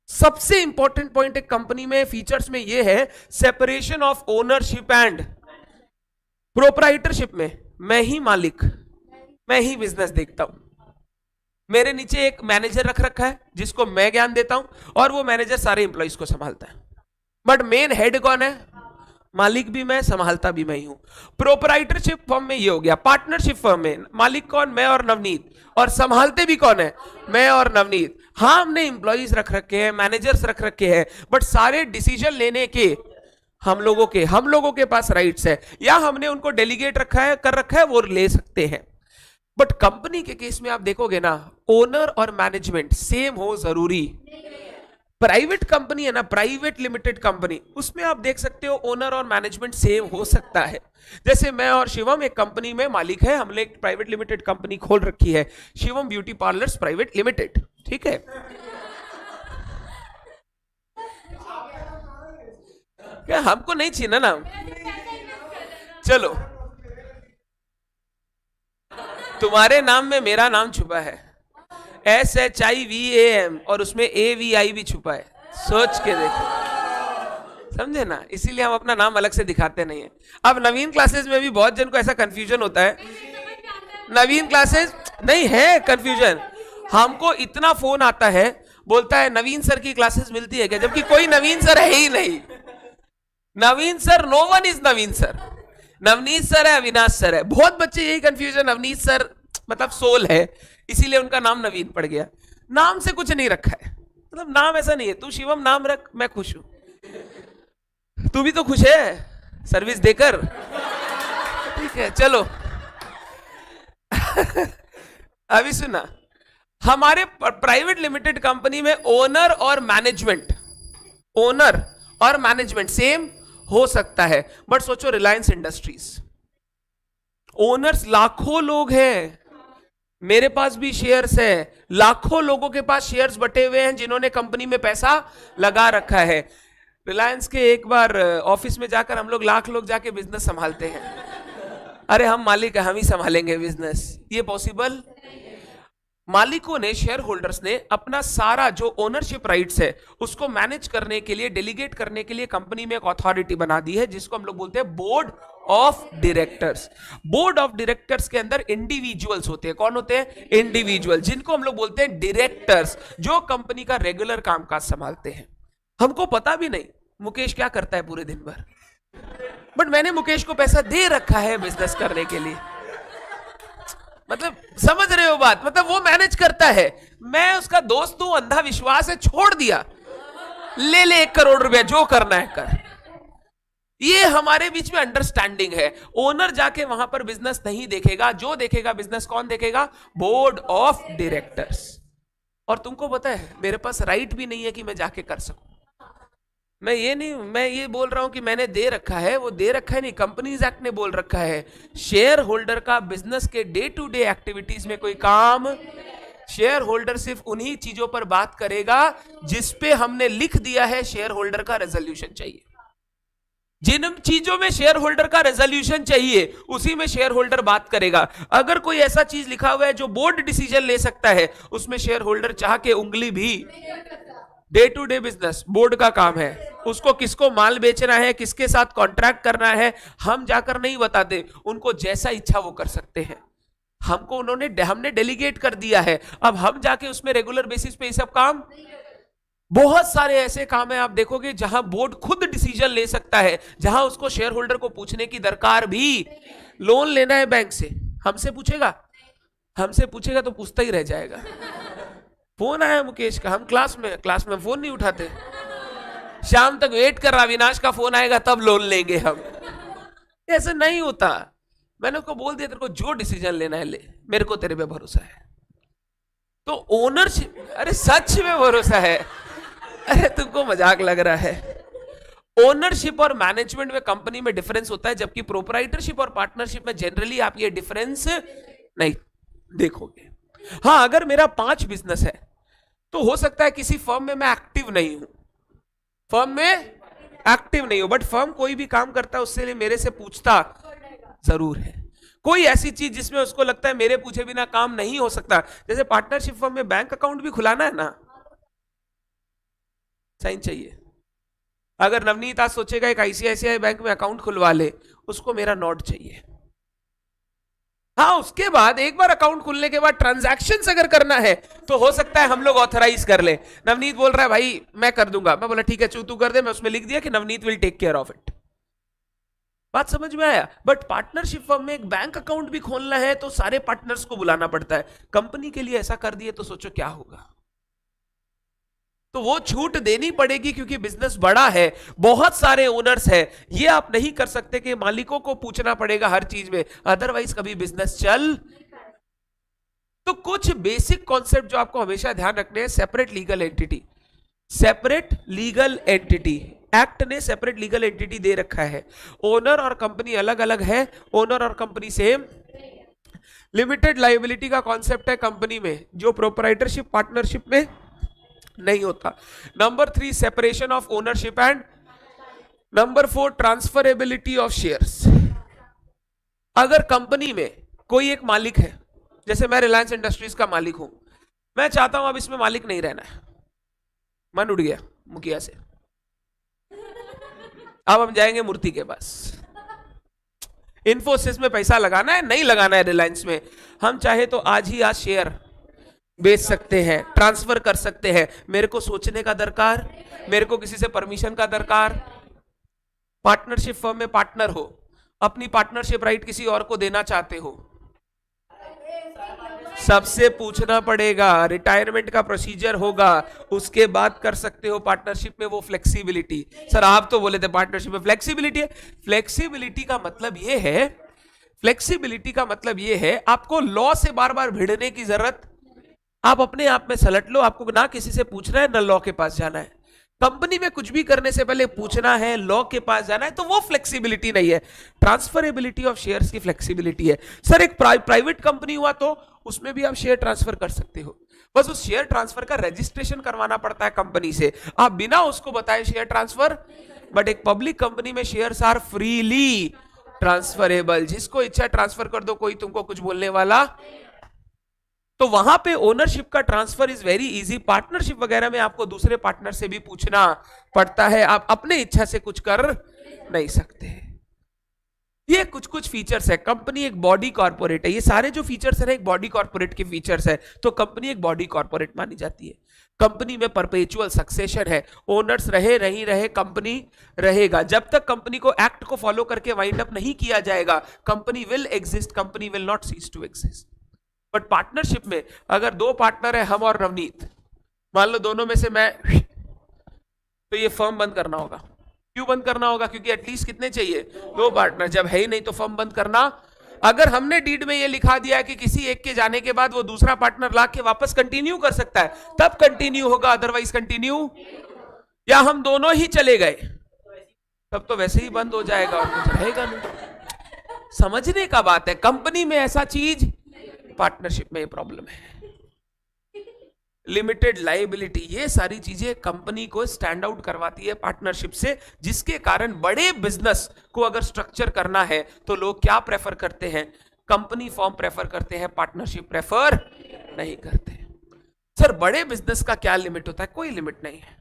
सबसे इंपॉर्टेंट पॉइंट एक कंपनी में फीचर्स में यह है separation of ownership and proprietorship में मैं ही मालिक, मैं ही बिजनेस देखता हूं। मेरे नीचे एक मैनेजर रख रखा है जिसको मैं ज्ञान देता हूं और वो मैनेजर सारे इंप्लॉइज को संभालता है। बट मेन हेड कौन है? मालिक भी मैं, संभालता भी मैं ही हूं। प्रोप्राइटरशिप फर्म में ये हो गया। पार्टनरशिप फर्म में मालिक कौन? मैं और नवनीत, और संभालते भी कौन है? मैं और नवनीत। हाँ, हमने इंप्लॉइज रख रखे हैं, मैनेजर्स रख रखे हैं, बट सारे डिसीजन लेने के हम लोगों के पास राइट्स है, या हमने उनको डेलीगेट रखा है, कर रखा है, वो ले सकते हैं। बट कंपनी के केस में आप देखोगे ना, ओनर और मैनेजमेंट सेम हो जरूरी। प्राइवेट कंपनी है ना, प्राइवेट लिमिटेड कंपनी, उसमें आप देख सकते हो ओनर और मैनेजमेंट सेम हो सकता है। जैसे मैं और शिवम एक कंपनी में मालिक है, हमने एक प्राइवेट लिमिटेड कंपनी खोल रखी है, Shivam beauty parlours private limited, ठीक है। क्या हमको नहीं छीना ना? चलो, तुम्हारे नाम में मेरा नाम छुपा है, SHIVAM, और उसमें AVI भी छुपा है, सोच के देखो, समझे ना? इसीलिए हम अपना नाम अलग से दिखाते नहीं है। अब नवीन क्लासेस में भी बहुत जन को ऐसा कंफ्यूजन होता है। नवीन क्लासेस नहीं है कंफ्यूजन। हमको इतना फोन आता है, बोलता है नवीन सर की क्लासेस मिलती है क्या, जबकि कोई नवीन सर है ही नहीं। Naveen sir, no one is Naveen sir. Navneet sir है, अविनाश सर है। बहुत बच्चे यही कंफ्यूजन, नवनीत सर मतलब सोल है, इसीलिए उनका नाम नवीन पड़ गया। नाम से कुछ नहीं रखा है, मतलब नाम ऐसा नहीं है, तू शिवम नाम रख, मैं खुश हूं। तू भी तो खुश है सर्विस देकर, ठीक है चलो। अभी सुना, हमारे प्राइवेट लिमिटेड कंपनी में ओनर और मैनेजमेंट, ओनर और मैनेजमेंट सेम हो सकता है, बट सोचो रिलायंस इंडस्ट्रीज, ओनर्स लाखों लोग हैं, मेरे पास भी शेयर्स है, लाखों लोगों के पास शेयर्स बटे हुए हैं जिन्होंने कंपनी में पैसा लगा रखा है। रिलायंस के एक बार ऑफिस में जाकर हम लोग लाख लोग जाके बिजनेस संभालते हैं, अरे हम मालिक है, हम ही संभालेंगे बिजनेस, ये पॉसिबल। मालिकों ने, शेयर होल्डर्स ने अपना सारा जो ओनरशिप राइट्स है उसको मैनेज करने के लिए, डेलीगेट करने के लिए कंपनी में एक अथॉरिटी बना दी है जिसको हम लोग बोलते हैं board of directors. Board of directors के अंदर इंडिविजुअल्स होते हैं। कौन होते हैं? इंडिविजुअल, जिनको हम लोग बोलते हैं डायरेक्टर्स, जो कंपनी का रेगुलर कामकाज संभालते हैं। हमको पता भी नहीं मुकेश क्या करता है पूरे दिन भर, बट मैंने मुकेश को पैसा दे रखा है बिजनेस करने के लिए। मतलब समझ रहे हो बात, मतलब वो मैनेज करता है, मैं उसका दोस्त हूं, अंधा विश्वास है, छोड़ दिया, ले ले 1 करोड़ रुपया, जो करना है कर। ये हमारे बीच में अंडरस्टैंडिंग है। ओनर जाके वहां पर बिजनेस नहीं देखेगा, जो देखेगा बिजनेस कौन देखेगा? Board of directors. और तुमको पता है मेरे पास राइट भी नहीं है कि मैं जाके कर सकूं। मैं ये बोल रहा हूं कि मैंने दे रखा है, वो दे रखा है नहीं, कंपनीज एक्ट ने बोल रखा है शेयर होल्डर का बिजनेस के डे टू डे एक्टिविटीज में कोई काम, शेयर होल्डर सिर्फ उन्हीं चीजों पर बात करेगा जिस पे हमने लिख दिया है शेयर होल्डर का रेजोल्यूशन चाहिए। जिन चीजों में शेयर होल्डर का रेजोल्यूशन चाहिए उसी में शेयर होल्डर बात करेगा। अगर कोई ऐसा चीज लिखा हुआ है जो बोर्ड डिसीजन ले सकता है, उसमें शेयर होल्डर चाह के उंगली भी, day to day business board का काम है, उसको किसको माल बेचना है, किसके साथ कॉन्ट्रैक्ट करना है, हम जाकर नहीं बताते, उनको जैसा इच्छा वो कर सकते हैं। हमको हमने डेलीगेट कर दिया है, अब हम जाके उसमें रेगुलर बेसिस पे ये सब काम, बहुत सारे ऐसे काम है आप देखोगे जहां बोर्ड खुद डिसीजन ले सकता है, जहां उसको शेयर होल्डर को पूछने की दरकार भी। लोन लेना है बैंक से, हमसे पूछेगा? हमसे पूछेगा तो पूछता ही रह जाएगा। फोन आया मुकेश का, हम क्लास में फोन नहीं उठाते, शाम तक वेट कर रहा, अविनाश का फोन आएगा तब लोन लेंगे हम। ऐसा नहीं होता। मैंने उसको बोल दिया तेरे को जो डिसीजन लेना है ले, मेरे को तेरे पे भरोसा है। तो ओनरशिप, अरे सच में भरोसा है, अरे तुमको मजाक लग रहा है। ओनरशिप और मैनेजमेंट में कंपनी में डिफरेंस होता है, जबकि प्रोप्राइटरशिप और पार्टनरशिप में जनरली आप ये डिफरेंस नहीं देखोगे। हाँ, अगर मेरा 5 बिजनेस है तो हो सकता है किसी फर्म में मैं एक्टिव नहीं हूं, बट फर्म कोई भी काम करता है उससे मेरे से पूछता जरूर है। कोई ऐसी चीज जिसमें उसको लगता है मेरे पूछे बिना काम नहीं हो सकता, जैसे पार्टनरशिप फर्म में बैंक अकाउंट भी खुलाना है ना, साइन चाहिए। अगर नवनीत आज सोचेगा एक आईसीआईसीआई बैंक में अकाउंट खुलवा ले, उसको मेरा नोट चाहिए। हाँ, उसके बाद एक बार अकाउंट खुलने के बाद ट्रांजैक्शंस अगर करना है तो हो सकता है हम लोग ऑथराइज कर ले। नवनीत बोल रहा है भाई मैं कर दूंगा, मैं बोला ठीक है तू कर दे, मैं उसमें लिख दिया कि Navneet will take care of it. बात समझ में आया? बट पार्टनरशिप फर्म में एक बैंक अकाउंट भी खोलना है तो सारे पार्टनर्स को बुलाना पड़ता है। कंपनी के लिए ऐसा कर दिए तो सोचो क्या होगा। तो वो छूट देनी पड़ेगी क्योंकि बिजनेस बड़ा है, बहुत सारे ओनर्स हैं, ये आप नहीं कर सकते कि मालिकों को पूछना पड़ेगा हर चीज में, अदरवाइज कभी बिजनेस चल। तो कुछ बेसिक कॉन्सेप्ट जो आपको हमेशा ध्यान रखने हैं, separate legal entity, separate legal entity, act ने सेपरेट लीगल एंटिटी दे रखा है। ओनर और कंपनी अलग अलग है, ओनर और कंपनी सेम। लिमिटेड लायबिलिटी का कॉन्सेप्ट है कंपनी में, जो प्रोप्राइटरशिप पार्टनरशिप में नहीं होता। Number 3 separation of ownership and number 4 transferability of shares. अगर कंपनी में कोई एक मालिक है, जैसे मैं रिलायंस इंडस्ट्रीज का मालिक हूं, मैं चाहता हूं अब इसमें मालिक नहीं रहना है, मन उड़ गया मुखिया से, अब हम जाएंगे मूर्ति के पास, इन्फोसिस में पैसा लगाना है, नहीं लगाना है रिलायंस में, हम चाहे तो आज ही आज शेयर बेच सकते हैं, ट्रांसफर कर सकते हैं। मेरे को सोचने का दरकार, मेरे को किसी से परमिशन का दरकार। पार्टनरशिप फर्म में पार्टनर हो, अपनी पार्टनरशिप राइट किसी और को देना चाहते हो, सबसे पूछना पड़ेगा, रिटायरमेंट का प्रोसीजर होगा, उसके बाद कर सकते हो पार्टनरशिप में वो फ्लेक्सिबिलिटी। सर आप तो बोले थे पार्टनरशिप में फ्लेक्सिबिलिटी है। फ्लेक्सिबिलिटी का मतलब ये है, फ्लेक्सिबिलिटी का मतलब ये है आपको लॉ से बार बार भिड़ने की जरूरत, आप अपने आप में सलट लो, आपको ना किसी से पूछना है ना लॉ के पास जाना है। कंपनी में कुछ भी करने से पहले पूछना है, लॉ के पास जाना है, तो वो फ्लेक्सिबिलिटी नहीं है। ट्रांसफरेबिलिटी ऑफ शेयर्स की फ्लेक्सिबिलिटी है। सर एक प्राइवेट कंपनी हुआ तो उसमें भी आप शेयर ट्रांसफर कर सकते हो, बस उस शेयर ट्रांसफर का रजिस्ट्रेशन करवाना पड़ता है कंपनी से, आप बिना उसको बताए शेयर ट्रांसफर। बट एक पब्लिक कंपनी में शेयर्स आर फ्रीली ट्रांसफरेबल, जिसको इच्छा ट्रांसफर कर दो, कोई तुमको कुछ बोलने वाला। तो वहां पे ओनरशिप का transfer is very easy. Partnership वगैरह में आपको दूसरे पार्टनर से भी पूछना पड़ता है, आप अपने इच्छा से कुछ कर नहीं सकते। ये कुछ कुछ फीचर्स है। कंपनी एक बॉडी कॉर्पोरेट है, ये सारे जो फीचर्स है एक बॉडी कॉर्पोरेट के फीचर्स है, तो कंपनी एक बॉडी कॉर्पोरेट मानी जाती है। कंपनी में परपेचुअल सक्सेशन है, ओनर्स रहे नहीं रहे कंपनी रहेगा। जब तक कंपनी को एक्ट को फॉलो करके वाइंड अप नहीं किया जाएगा, company will exist, company will not cease to exist. But partnership में अगर दो पार्टनर है, हम और नवनीत, मान लो दोनों में से मैं, तो ये फर्म बंद करना होगा। क्यों बंद करना होगा? क्योंकि एटलीस्ट कितने चाहिए? दो पार्टनर। जब है ही नहीं तो फर्म बंद करना। अगर हमने डीड में ये लिखा दिया है कि किसी एक के जाने के बाद वो दूसरा पार्टनर ला के वापस कंटिन्यू कर सकता है, तब कंटिन्यू होगा, अदरवाइज कंटिन्यू, या हम दोनों ही चले गए तब तो वैसे ही बंद हो जाएगा और कुछ रहेगा नहीं। समझने का बात है, कंपनी में ऐसा चीज, पार्टनरशिप में ये प्रॉब्लम है। लिमिटेड लायबिलिटी, ये सारी चीजें कंपनी को स्टैंड आउट करवाती है पार्टनरशिप से, जिसके कारण बड़े बिजनेस को अगर स्ट्रक्चर करना है तो लोग क्या प्रेफर करते हैं? कंपनी फॉर्म प्रेफर करते हैं, पार्टनरशिप प्रेफर नहीं करते। सर बड़े बिजनेस का क्या लिमिट होता है? कोई लिमिट नहीं है।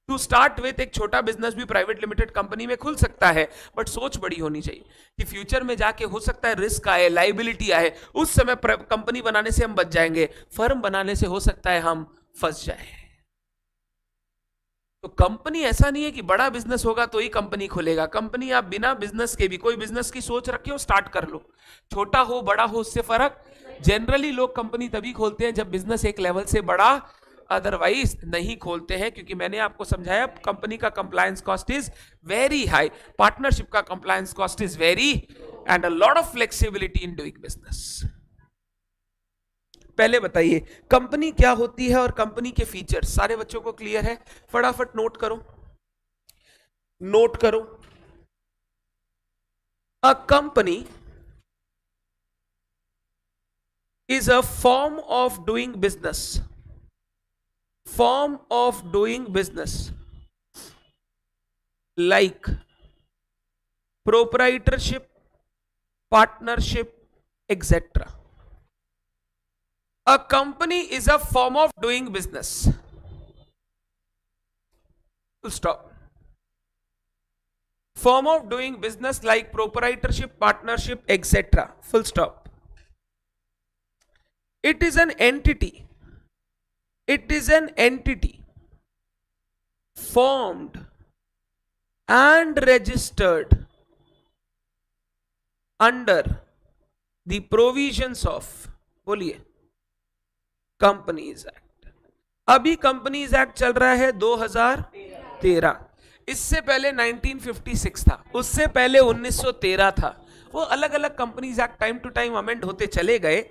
टू स्टार्ट विथ एक छोटा बिजनेस भी प्राइवेट लिमिटेड कंपनी में खुल सकता है, बट सोच बड़ी होनी चाहिए कि फ्यूचर में जाके हो सकता है रिस्क आए, लायबिलिटी आए, उस समय कंपनी बनाने से हम बच जाएंगे, फर्म बनाने से हो सकता है हम फंस जाए। तो कंपनी ऐसा नहीं है कि बड़ा बिजनेस होगा तो ही कंपनी खुलेगा। कंपनी आप बिना बिजनेस के भी, कोई बिजनेस की सोच रखे हो, स्टार्ट कर लो, छोटा हो बड़ा हो उससे फर्क। जनरली लोग कंपनी तभी खोलते हैं जब बिजनेस एक लेवल से बड़ा, अदरवाइज नहीं खोलते हैं, क्योंकि मैंने आपको समझाया कंपनी का compliance cost is very high, partnership का compliance cost is very, and a lot of flexibility in doing business. पहले बताइए कंपनी क्या होती है और कंपनी के फीचर्स। सारे बच्चों को क्लियर है? फटाफट नोट करो, नोट करो। A company is a form of doing business, form of doing business like proprietorship, partnership, etc. A company is a form of doing business. Full stop. Form of doing business like proprietorship, partnership, etc. Full stop. It is an entity. It is an entity formed and registered under the provisions of, बोलिए, companies act. अभी companies act चल रहा है 2013, इससे पहले 1956 था, उससे पहले 1913 था। वो अलग अलग companies act time to time amend होते चले गए।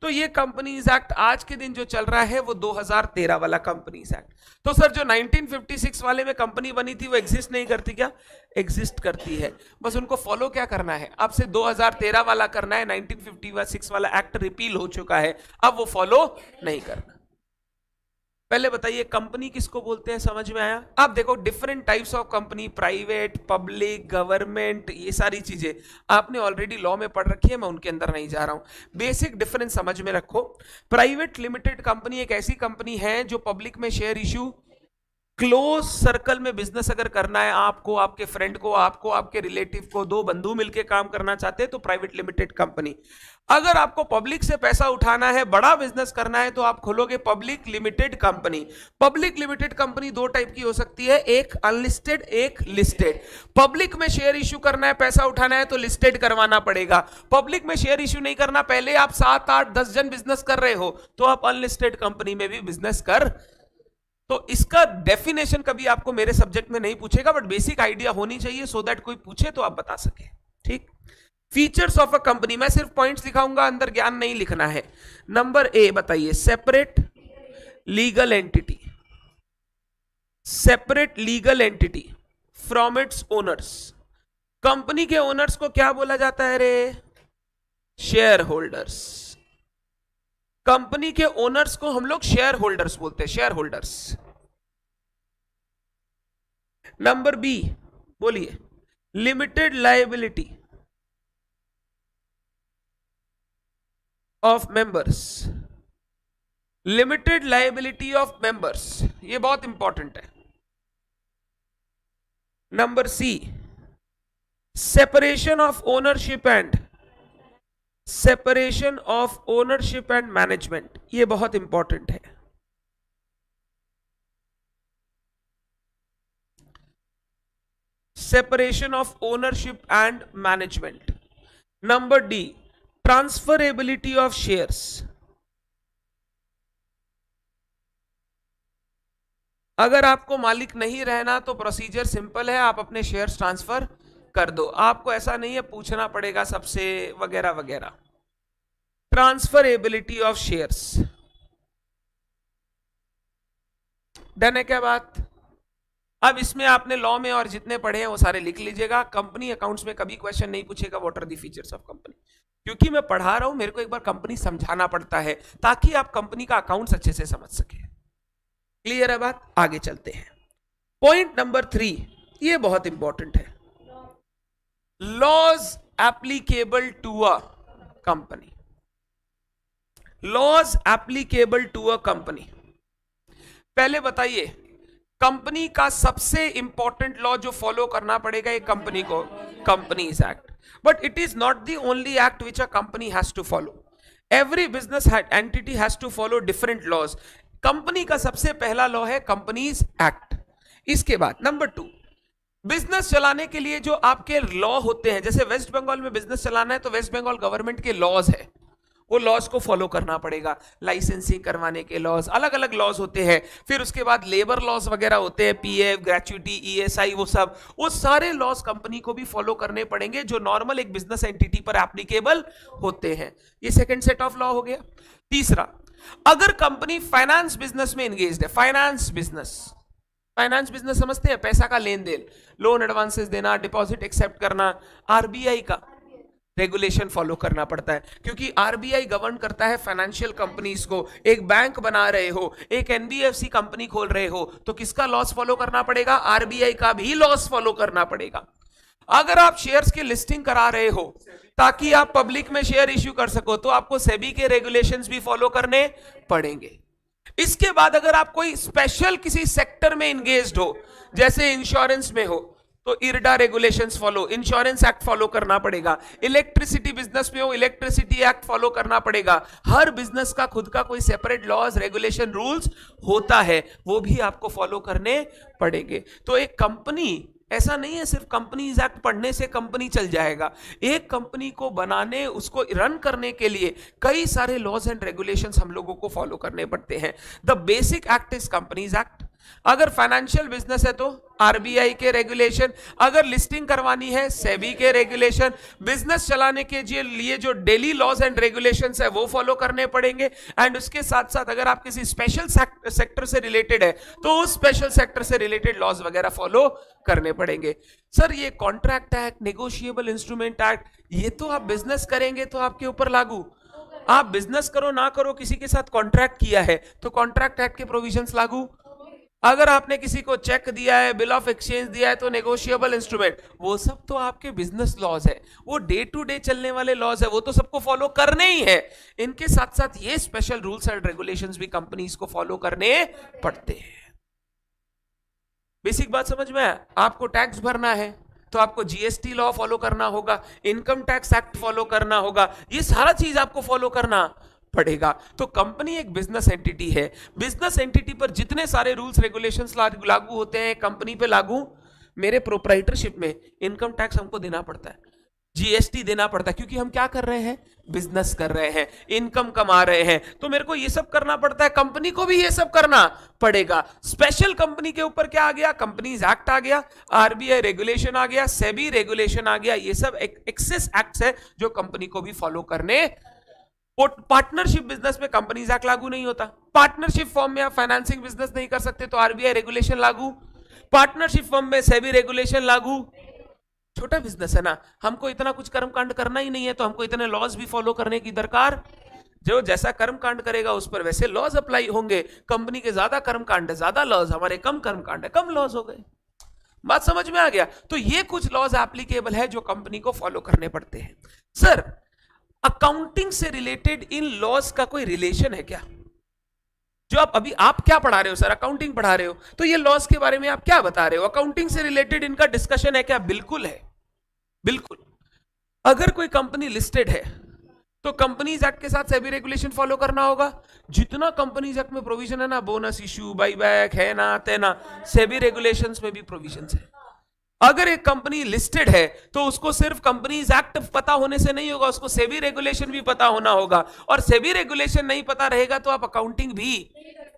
तो ये कंपनीज एक्ट आज के दिन जो चल रहा है वो 2013 वाला कंपनीज एक्ट। तो सर जो 1956 वाले में कंपनी बनी थी वो एग्जिस्ट नहीं करती क्या? एग्जिस्ट करती है, बस उनको फॉलो क्या करना है? अब से 2013 वाला करना है, 1956 वाला एक्ट रिपील हो चुका है, अब वो फॉलो नहीं करना। पहले बताइए कंपनी किसको बोलते हैं, समझ में आया? आप देखो different types of company, private, public, government, ये सारी चीजें आपने ऑलरेडी लॉ में पढ़ रखी है, मैं उनके अंदर नहीं जा रहा हूं। बेसिक डिफरेंस समझ में रखो। प्राइवेट लिमिटेड कंपनी एक ऐसी कंपनी है जो पब्लिक में शेयर इश्यू क्लोज सर्कल में बिजनेस अगर करना है आपको, आपके फ्रेंड को, आपको, आपके रिलेटिव को, दो बंधु मिलकर काम करना चाहते हैं तो प्राइवेट लिमिटेड कंपनी। अगर आपको पब्लिक से पैसा उठाना है, बड़ा बिजनेस करना है, तो आप खोलोगे public limited company. Public limited company दो टाइप की हो सकती है, एक अनलिस्टेड, एक लिस्टेड। पब्लिक में शेयर इश्यू करना है, पैसा उठाना है तो लिस्टेड करवाना पड़ेगा। पब्लिक में शेयर इश्यू नहीं करना, पहले आप 7, 8, 10 जन बिजनेस कर रहे हो तो आप अनलिस्टेड कंपनी में भी बिजनेस कर। तो इसका डेफिनेशन कभी आपको मेरे सब्जेक्ट में नहीं पूछेगा, बट बेसिक आइडिया होनी चाहिए सो दैट कोई पूछे तो आप बता सके। ठीक। फीचर्स ऑफ अ कंपनी, मैं सिर्फ पॉइंट्स दिखाऊंगा, अंदर ज्ञान नहीं लिखना है। नंबर ए बताइए, separate legal entity. Separate legal entity from its owners. Company के ओनर्स को क्या बोला जाता है रे? Shareholders. कंपनी के ओनर्स को हम लोग शेयर होल्डर्स बोलते हैं, शेयर होल्डर्स। नंबर बी बोलिए, limited liability of members. Limited liability of members, ये बहुत इंपॉर्टेंट है। Number C, separation of ownership and management, ये बहुत इंपॉर्टेंट है। Separation of ownership and management. Number D, transferability of shares. अगर आपको मालिक नहीं रहना तो प्रोसीजर सिंपल है, आप अपने शेयर्स ट्रांसफर कर दो, आपको ऐसा नहीं है पूछना पड़ेगा सबसे वगैरह वगैरह। ट्रांसफरेबिलिटी ऑफ शेयर्स, डन है क्या बात? अब इसमें आपने लॉ में और जितने पढ़े हैं वो सारे लिख लीजिएगा। कंपनी अकाउंट्स में कभी क्वेश्चन नहीं पूछेगा what are the features of company, क्योंकि मैं पढ़ा रहा हूं, मेरे को एक बार कंपनी समझाना पड़ता है ताकि आप कंपनी का अकाउंट्स अच्छे से समझ सके। क्लियर है बात? आगे चलते हैं। पॉइंट नंबर 3, ये बहुत इंपॉर्टेंट है, laws applicable to a company. Laws applicable to a company. पहले बताइए, कंपनी का सबसे इंपॉर्टेंट लॉ जो फॉलो करना पड़ेगा एक कंपनी को, companies act. But it is not the only act which a company has to follow. Every business entity has to follow different laws. Company का सबसे पहला लॉ है कंपनीज एक्ट। इसके बाद नंबर 2, बिजनेस चलाने के लिए जो आपके लॉ होते हैं, जैसे वेस्ट बंगाल में बिजनेस चलाना है तो वेस्ट बंगाल गवर्नमेंट के लॉज है, वो लॉज को फॉलो करना पड़ेगा। लाइसेंसिंग करवाने के लॉज, अलग अलग लॉज होते हैं। फिर उसके बाद लेबर लॉज वगैरह होते हैं, पीएफ, ग्रेच्युटी, ईएसआई, वो सारे लॉज कंपनी को भी फॉलो करने पड़ेंगे जो नॉर्मल एक बिजनेस एंटिटी पर एप्लीकेबल होते हैं। ये सेकंड सेट ऑफ लॉ हो गया। तीसरा, अगर कंपनी फाइनेंस बिजनेस में एंगेज्ड है, फाइनेंस बिजनेस समझते हैं, पैसा का लेन देन, लोन एडवांसेस देना, डिपॉजिट एक्सेप्ट करना, आरबीआई का रेगुलेशन फॉलो करना पड़ता है, क्योंकि आरबीआई गवर्न करता है फाइनेंशियल कंपनीज को। एक बैंक बना रहे हो, एक एनबीएफसी कंपनी खोल रहे हो, तो किसका लॉस फॉलो करना पड़ेगा? आरबीआई का भी लॉस फॉलो करना पड़ेगा। अगर आप शेयर्स की लिस्टिंग करा रहे हो ताकि आप पब्लिक में शेयर इश्यू कर सको, तो आपको सेबी के रेगुलेशंस भी फॉलो करने पड़ेंगे। इसके बाद अगर आप कोई स्पेशल किसी सेक्टर में एंगेज्ड हो, जैसे इंश्योरेंस में हो, तो IRDA regulations follow, insurance act follow करना पड़ेगा। इलेक्ट्रिसिटी बिजनेस में हो, इलेक्ट्रिसिटी एक्ट फॉलो करना पड़ेगा। हर बिजनेस का खुद का कोई सेपरेट लॉज, रेगुलेशन, रूल्स होता है, वो भी आपको फॉलो करने पड़ेंगे। तो एक कंपनी ऐसा नहीं है सिर्फ कंपनीज एक्ट पढ़ने से कंपनी चल जाएगा। एक कंपनी को बनाने, उसको रन करने के लिए कई सारे लॉज एंड रेगुलेशंस हम लोगों को फॉलो करने पड़ते हैं। The basic act is companies act. अगर फाइनेंशियल बिजनेस है तो आरबीआई के रेगुलेशन, अगर लिस्टिंग करवानी है सेबी के रेगुलेशन, बिजनेस चलाने के लिए जो डेली लॉज एंड रेगुलेशंस है वो फॉलो करने पड़ेंगे। एंड उसके साथ साथ अगर आप किसी स्पेशल सेक्टर से रिलेटेड है तो उस स्पेशल सेक्टर से रिलेटेड लॉज वगैरह फॉलो करने पड़ेंगे। सर ये contract act, negotiable instrument act, ये तो आप बिजनेस करेंगे तो आपके ऊपर लागू। आप बिजनेस करो ना करो, किसी के साथ कॉन्ट्रैक्ट किया है तो कॉन्ट्रैक्ट एक्ट के प्रोविजंस लागू। अगर आपने किसी को चेक दिया है, बिल ऑफ एक्सचेंज दिया है, तो नेगोशिएबल इंस्ट्रूमेंट, वो सब तो आपके बिजनेस लॉज है, वो डे टू डे चलने वाले लॉज है, वो तो सबको फॉलो करने ही है। इनके साथ साथ ये स्पेशल रूल्स एंड रेगुलेशंस भी कंपनीज को फॉलो करने पड़ते हैं। बेसिक बात समझ में आया? आपको टैक्स भरना है तो आपको जीएसटी लॉ फॉलो करना होगा, इनकम टैक्स एक्ट फॉलो करना होगा, ये सारा चीज आपको फॉलो करना पड़ेगा। तो कंपनी एक बिजनेस एंटिटी है, बिजनेस एंटिटी पर जितने सारे रूल्स रेगुलेशंस लागू होते हैं कंपनी पे लागू। मेरे प्रोप्राइटरशिप में इनकम टैक्स हमको देना पड़ता है, जीएसटी देना पड़ता है, क्योंकि हम क्या कर रहे हैं? बिजनेस कर रहे हैं, इनकम कमा रहे हैं, तो मेरे को ये सब करना पड़ता है, कंपनी को भी ये सब करना पड़ेगा। स्पेशल कंपनी के ऊपर क्या आ गया? कंपनीज एक्ट आ गया, आरबीआई रेगुलेशन आ गया, सेबी रेगुलेशन आ गया, ये सब एक्सेस एक्ट्स है जो कंपनी को भी फॉलो करने। पार्टनरशिप बिजनेस में कंपनीज एक्ट लागू नहीं होता, पार्टनरशिप फॉर्म में आप फाइनेंसिंग बिजनेस नहीं कर सकते तो आरबीआई रेगुलेशन लागू, पार्टनरशिप फॉर्म में सेबी रेगुलेशन लागू। छोटा बिजनेस है ना, हमको इतना कुछ कर्मकांड करना ही नहीं है, तो हमको इतने लॉज भी फॉलो करने की दरकार। जो जैसा कर्मकांड करेगा उस पर वैसे लॉज अप्लाई होंगे। कंपनी के ज्यादा कर्मकांड है ज्यादा लॉज, हमारे कम कर्मकांड है कम लॉज हो गए। बात समझ में आ गया? तो ये कुछ लॉज एप्लीकेबल है जो कंपनी को फॉलो करने पड़ते हैं। सर अकाउंटिंग से रिलेटेड इन लॉज का कोई रिलेशन है क्या? जो आप क्या पढ़ा रहे हो सर? अकाउंटिंग पढ़ा रहे हो, तो ये लॉज के बारे में आप क्या बता रहे हो? अकाउंटिंग से रिलेटेड इनका डिस्कशन है क्या? बिल्कुल है, बिल्कुल। अगर कोई कंपनी लिस्टेड है तो कंपनीज एक्ट के साथ सेबी रेगुलेशन फॉलो करना होगा। जितना कंपनीज एक्ट में प्रोविजन है ना, बोनस इश्यू, बाईबैक है ना तेना, सेबी रेगुलेशंस में भी प्रोविजंस है। अगर एक कंपनी लिस्टेड है तो उसको सिर्फ कंपनीज एक्ट पता होने से नहीं होगा, उसको सेबी रेगुलेशन भी पता होना होगा, और सेबी रेगुलेशन नहीं पता रहेगा तो आप अकाउंटिंग भी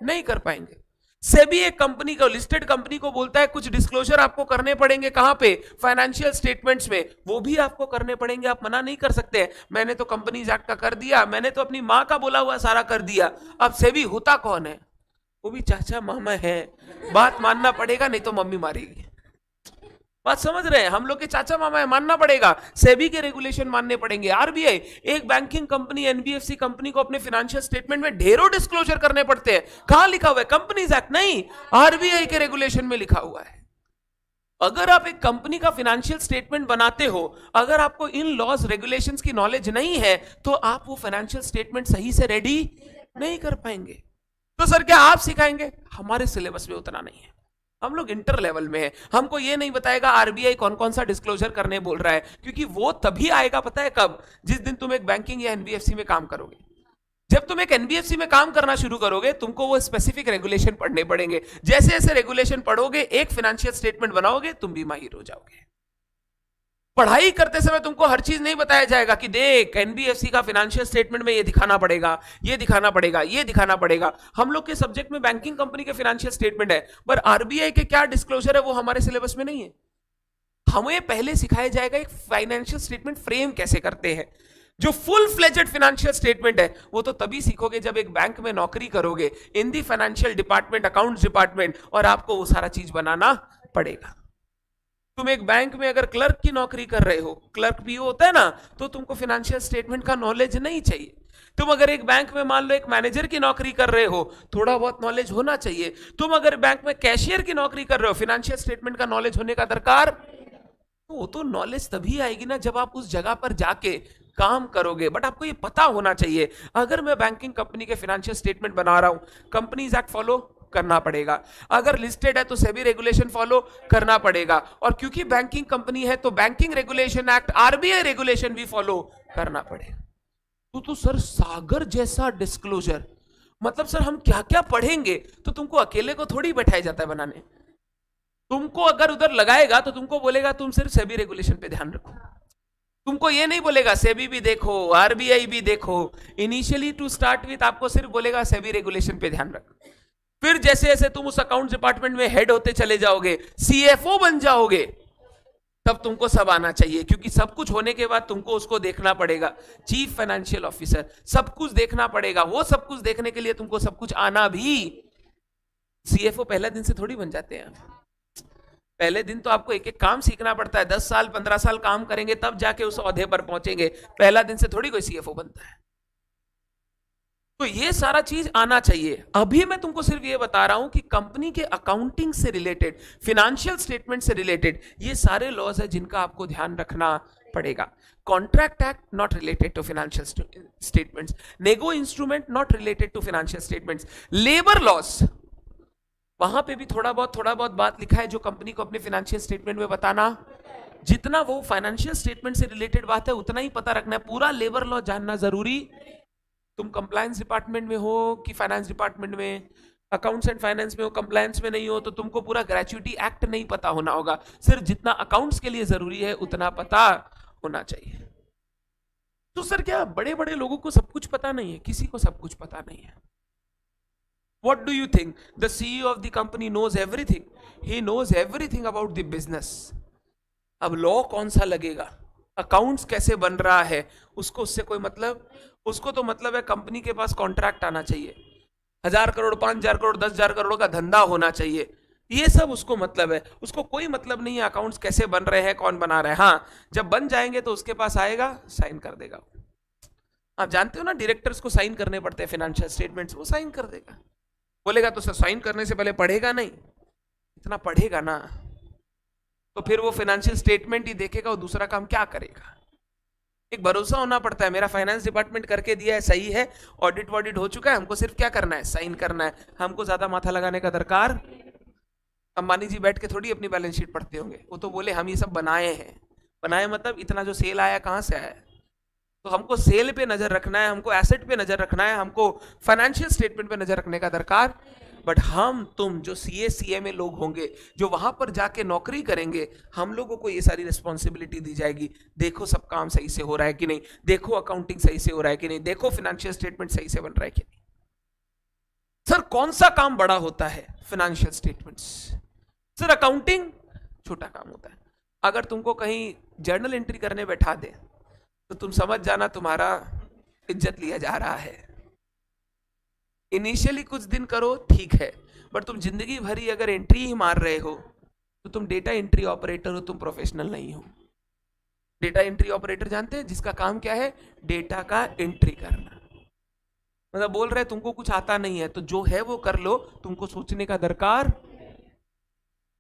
नहीं कर पाएंगे। सेबी एक कंपनी को, लिस्टेड कंपनी को बोलता है कुछ डिस्क्लोजर आपको करने पड़ेंगे, कहां पे? फाइनेंशियल स्टेटमेंट्स में, वो भी आपको करने पड़ेंगे, आप मना नहीं कर सकते। मैंने तो कंपनीज एक्ट का कर दिया, मैंने तो अपनी मां का बोला हुआ सारा कर दिया। अब सेबी होता कौन है? वो भी चाचा मामा है, बात मानना पड़ेगा नहीं तो मम्मी मारेगी। बात समझ रहे हैं? हम लोग के चाचा मामा है, मानना पड़ेगा, सेबी के रेगुलेशन मानने पड़ेंगे। आरबीआई एक बैंकिंग कंपनी, एनबीएफसी कंपनी को अपने फाइनेंशियल स्टेटमेंट में ढेरों डिस्क्लोजर करने पड़ते हैं। कहां लिखा हुआ है? कंपनीज एक्ट नहीं, आरबीआई के रेगुलेशन में लिखा हुआ है। अगर आप एक कंपनी का फाइनेंशियल स्टेटमेंट बनाते हो, अगर आपको इन लॉज रेगुलेशंस की नॉलेज नहीं है तो आप वो फाइनेंशियल स्टेटमेंट सही से रेडी नहीं कर पाएंगे। तो सर क्या आप सिखाएंगे? हमारे सिलेबस में उतना नहीं है, हम लोग इंटर लेवल में है। हमको ये नहीं बताएगा आरबीआई कौन कौन सा डिस्क्लोजर करने बोल रहा है, क्योंकि वो तभी आएगा पता है कब? जिस दिन तुम एक बैंकिंग या एनबीएफसी में काम करोगे। जब तुम एक एनबीएफसी में काम करना शुरू करोगे तुमको वो स्पेसिफिक रेगुलेशन पढ़ने पड़ेंगे। जैसे जैसे रेगुलेशन पढ़ोगे, एक फाइनेंशियल स्टेटमेंट बनाओगे, तुम भी माहिर हो जाओगे। पढ़ाई करते समय तुमको हर चीज नहीं बताया जाएगा कि देख एनबीएफसी का फाइनेंशियल स्टेटमेंट में ये दिखाना पड़ेगा, ये दिखाना पड़ेगा, ये दिखाना पड़ेगा। हम लोग के सब्जेक्ट में बैंकिंग कंपनी के फाइनेंशियल स्टेटमेंट है, पर आरबीआई के क्या डिस्क्लोजर है वो हमारे सिलेबस में नहीं है। हमें पहले सिखाया जाएगा एक फाइनेंशियल स्टेटमेंट फ्रेम कैसे करते हैं। जो फुल फ्लेजेड फाइनेंशियल स्टेटमेंट है वो तो तभी सीखोगे जब एक बैंक में नौकरी करोगे, in the financial department, accounts department, और आपको वो सारा चीज बनाना पड़ेगा। तुम एक बैंक में अगर क्लर्क की नौकरी कर रहे हो, क्लर्क पीओ होता है ना, तो तुमको फाइनेंशियल स्टेटमेंट का नॉलेज नहीं चाहिए। तुम अगर एक बैंक में मान लो एक मैनेजर की नौकरी कर रहे हो, थोड़ा बहुत नॉलेज होना चाहिए। तुम अगर बैंक में कैशियर की नौकरी कर रहे हो, फाइनेंशियल स्टेटमेंट का नॉलेज होने का दरकार, तो वो तो नॉलेज तभी आएगी ना जब आप उस जगह पर जाके काम करोगे। बट आपको ये पता होना चाहिए, अगर मैं बैंकिंग कंपनी के फाइनेंशियल स्टेटमेंट बना रहा हूं, कंपनीज एक्ट फॉलो करना पड़ेगा। अगर लिस्टेड है तो सेबी रेगुलेशन फॉलो करना पड़ेगा, और क्योंकि बैंकिंग कंपनी है तो banking regulation act, RBI regulation भी फॉलो करना पड़ेगा। तो सर सागर जैसा डिस्क्लोजर, मतलब सर हम क्या क्या पढ़ेंगे? तो तुमको अकेले को थोड़ी बैठाया जाता है बनाने। तुमको अगर उधर लगाएगा तो तुमको बोलेगा तुम सिर्फ सेबी रेगुलेशन पे ध्यान रखो। तुमको ये नहीं बोलेगा सेबी भी देखो, आरबीआई भी देखो। इनिशियली टू स्टार्ट विथ आपको सिर्फ बोलेगा सेबी रेगुलेशन पे ध्यान रखो। फिर जैसे जैसे तुम उस अकाउंट डिपार्टमेंट में हेड होते चले जाओगे, सीएफओ बन जाओगे, तब तुमको सब आना चाहिए, क्योंकि सब कुछ होने के बाद तुमको उसको देखना पड़ेगा। चीफ फाइनेंशियल ऑफिसर, सब कुछ देखना पड़ेगा। वो सब कुछ देखने के लिए तुमको सब कुछ आना भी। सीएफओ पहला दिन से थोड़ी बन जाते हैं। पहले दिन तो आपको एक एक काम सीखना पड़ता है। 10 साल 15 साल काम करेंगे तब जाके उस ओहदे पर पहुंचेंगे। पहला दिन से थोड़ी कोई सीएफओ बनता है। तो ये सारा चीज आना चाहिए। अभी मैं तुमको सिर्फ ये बता रहा हूं कि कंपनी के अकाउंटिंग से रिलेटेड, फाइनेंशियल स्टेटमेंट से रिलेटेड ये सारे लॉज है जिनका आपको ध्यान रखना पड़ेगा। Contract act not related to financial statements, nego instrument not related to financial statements, labour laws, वहां पे भी थोड़ा बहुत बात लिखा है जो कंपनी को अपने फाइनेंशियल स्टेटमेंट में बताना। जितना वो फाइनेंशियल स्टेटमेंट से रिलेटेड बात है उतना ही पता रखना है। पूरा लेबर लॉ जानना जरूरी। तुम कंप्लायंस डिपार्टमेंट में हो कि फाइनेंस डिपार्टमेंट में, अकाउंट्स एंड फाइनेंस में हो, कंप्लायंस में नहीं हो तो तुमको पूरा ग्रेच्युटी एक्ट नहीं पता होना होगा। सिर्फ जितना अकाउंट्स के लिए जरूरी है उतना पता होना चाहिए। तो सर क्या बड़े बड़े लोगों को सब कुछ पता नहीं है? किसी को सब कुछ पता नहीं है। What do you think? The CEO of the company knows everything. He knows everything about the business. अब लॉ कौन सा लगेगा, अकाउंट्स कैसे बन रहा है, उसको उससे कोई मतलब? उसको तो मतलब है कंपनी के पास कॉन्ट्रैक्ट आना चाहिए, 1000 करोड़ 5000 करोड़ 10,000 करोड़ का धंधा होना चाहिए, ये सब उसको मतलब है। उसको कोई मतलब नहीं है अकाउंट्स कैसे बन रहे हैं, कौन बना रहा है। हाँ, जब बन जाएंगे तो उसके पास आएगा, साइन कर देगा। आप जानते हो ना डायरेक्टर्स को साइन करने पड़ते हैं फाइनेंशियल स्टेटमेंट्स, वो साइन कर देगा। बोलेगा तो सर साइन करने से पहले पढ़ेगा नहीं? इतना पढ़ेगा ना तो फिर वो फाइनेंशियल स्टेटमेंट ही देखेगा, वो दूसरा काम क्या करेगा? एक भरोसा होना पड़ता है, मेरा फाइनेंस डिपार्टमेंट करके दिया है, सही है, ऑडिट वॉडिट हो चुका है, हमको सिर्फ क्या करना है, साइन करना है। हमको ज्यादा माथा लगाने का दरकार। अंबानी जी बैठ के थोड़ी अपनी बैलेंस शीट पढ़ते होंगे, वो तो बोले हम ये सब बनाए हैं। बनाए मतलब इतना जो सेल आया कहां से आया? तो हमको सेल पे नजर रखना है, हमको एसेट पे नजर रखना है, हमको फाइनेंशियल स्टेटमेंट पे नजर रखने का दरकार। बट हम तुम जो सीए सीएमए लोग होंगे, जो वहां पर जाके नौकरी करेंगे, हम लोगों को ये सारी रिस्पॉन्सिबिलिटी दी जाएगी। देखो सब काम सही से हो रहा है कि नहीं, देखो अकाउंटिंग सही से हो रहा है कि नहीं, देखो फाइनेंशियल स्टेटमेंट सही से बन रहा है कि नहीं। सर कौन सा काम बड़ा होता है? Financial statements. सर अकाउंटिंग छोटा काम होता है। अगर तुमको कहीं जर्नल एंट्री करने बैठा दे तो तुम समझ जाना तुम्हारा इज्जत लिया जा रहा है। इनिशियली कुछ दिन करो ठीक है, बट तुम जिंदगी भर ही अगर एंट्री ही मार रहे हो तो तुम डेटा एंट्री ऑपरेटर हो, तुम प्रोफेशनल नहीं हो। डेटा एंट्री ऑपरेटर जानते हैं जिसका काम क्या है? डेटा का एंट्री करना। मतलब बोल रहे तुमको कुछ आता नहीं है तो जो है वो कर लो, तुमको सोचने का दरकार।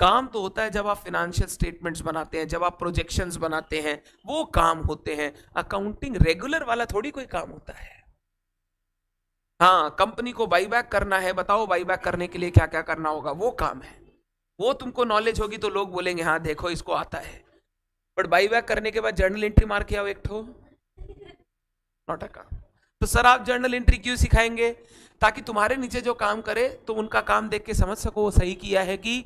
काम तो होता है जब आप फाइनेंशियल स्टेटमेंट्स बनाते हैं, जब आप प्रोजेक्शंस बनाते हैं, वो काम होते हैं। अकाउंटिंग रेगुलर वाला थोड़ी कोई काम होता है। हाँ, कंपनी को बाईबैक करना है, बताओ बाईबैक करने के लिए क्या क्या करना होगा, वो काम है। वो तुमको नॉलेज होगी तो लोग बोलेंगे हाँ देखो इसको आता है। बट बाईबैक करने के बाद जर्नल एंट्री मार के आओ एक ठो, नॉट अ काम। तो सर आप जर्नल एंट्री क्यों सिखाएंगे? ताकि तुम्हारे नीचे जो काम करे तो उनका काम देख के समझ सको वो सही किया है कि।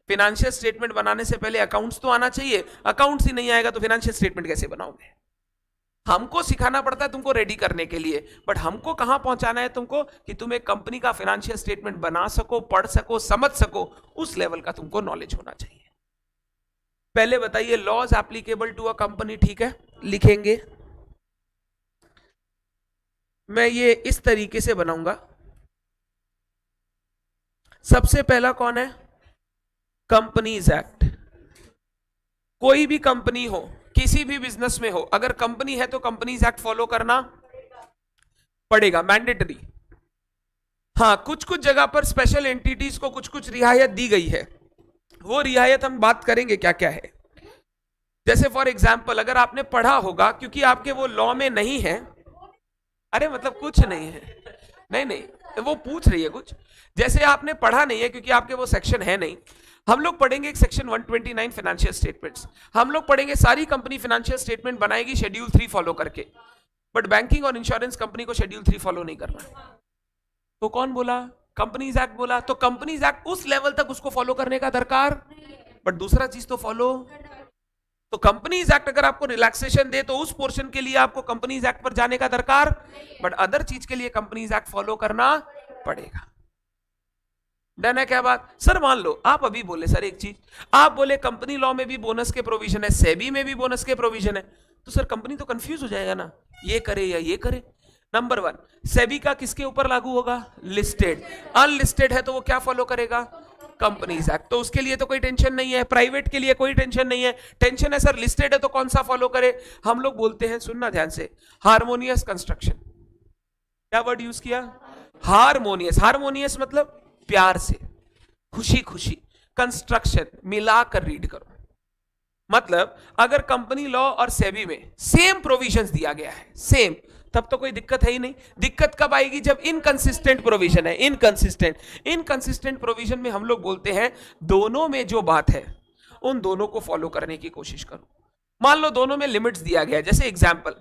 फाइनेंशियल स्टेटमेंट बनाने से पहले अकाउंट्स तो आना चाहिए, अकाउंट्स ही नहीं आएगा तो फाइनेंशियल स्टेटमेंट कैसे बनाओगे? हमको सिखाना पड़ता है तुमको रेडी करने के लिए, बट हमको कहां पहुंचाना है तुमको कि तुम एक कंपनी का फाइनेंशियल स्टेटमेंट बना सको, पढ़ सको, समझ सको, उस लेवल का तुमको नॉलेज होना चाहिए। पहले बताइए laws applicable to a company, ठीक है, लिखेंगे। मैं ये इस तरीके से बनाऊंगा। सबसे पहला कौन है? Companies act. कोई भी कंपनी हो, किसी भी बिजनेस में हो, अगर कंपनी है तो कंपनीज एक्ट फॉलो करना पड़ेगा, मैंडेटरी। हाँ, कुछ कुछ जगह पर स्पेशल एंटिटीज को कुछ कुछ रियायत दी गई है, वो रियायत हम बात करेंगे क्या क्या है। जैसे फॉर एग्जाम्पल अगर आपने पढ़ा होगा, क्योंकि आपके वो लॉ में नहीं है, अरे मतलब कुछ नहीं है, नहीं नहीं वो पूछ रही है कुछ, जैसे आपने पढ़ा नहीं है क्योंकि आपके वो सेक्शन है नहीं। हम लोग पढ़ेंगे एक सेक्शन 129 फाइनेंशियल स्टेटमेंट्स। हम लोग पढ़ेंगे सारी कंपनी फाइनेंशियल स्टेटमेंट बनाएगी शेड्यूल 3 फॉलो करके, बट बैंकिंग और इंश्योरेंस कंपनी को शेड्यूल 3 फॉलो नहीं करना। तो कौन बोला? कंपनीज एक्ट बोला। तो कंपनीज एक्ट उस लेवल तक उसको फॉलो करने का दरकार, बट दूसरा चीज तो फॉलो। तो कंपनीज एक्ट अगर आपको रिलैक्सेशन दे तो उस पोर्शन के लिए आपको कंपनीज एक्ट पर जाने का दरकार, बट अदर चीज के लिए कंपनीज एक्ट फॉलो करना पड़ेगा। डन है क्या बात? सर मान लो आप अभी बोले सर एक चीज, आप बोले कंपनी लॉ में भी बोनस के प्रोविजन है, सेबी में भी बोनस के प्रोविजन है, तो सर कंपनी तो कंफ्यूज हो जाएगा ना, ये करे या ये करे। नंबर 1, सेबी का किसके ऊपर लागू होगा? लिस्टेड। अनलिस्टेड है तो वो क्या फॉलो करेगा? Companies act. तो उसके लिए तो कोई टेंशन नहीं है, प्राइवेट के लिए कोई टेंशन नहीं है। टेंशन है सर लिस्टेड है तो कौन सा फॉलो करे? हम लोग बोलते हैं, सुनना ध्यान से, हार्मोनियस कंस्ट्रक्शन। क्या वर्ड यूज किया? हार्मोनियस। हार्मोनियस मतलब प्यार से, खुशी खुशी। कंस्ट्रक्शन मिलाकर रीड करो। मतलब अगर कंपनी लॉ और सेबी में सेम प्रोविजंस दिया गया है, सेम, तब तो कोई दिक्कत है ही नहीं। दिक्कत कब आएगी? जब इनकंसिस्टेंट प्रोविजन है। इनकंसिस्टेंट प्रोविजन में हम लोग बोलते हैं दोनों में जो बात है उन दोनों को फॉलो करने की कोशिश करो। मान लो दोनों में लिमिट्स दिया गया है, जैसे एग्जांपल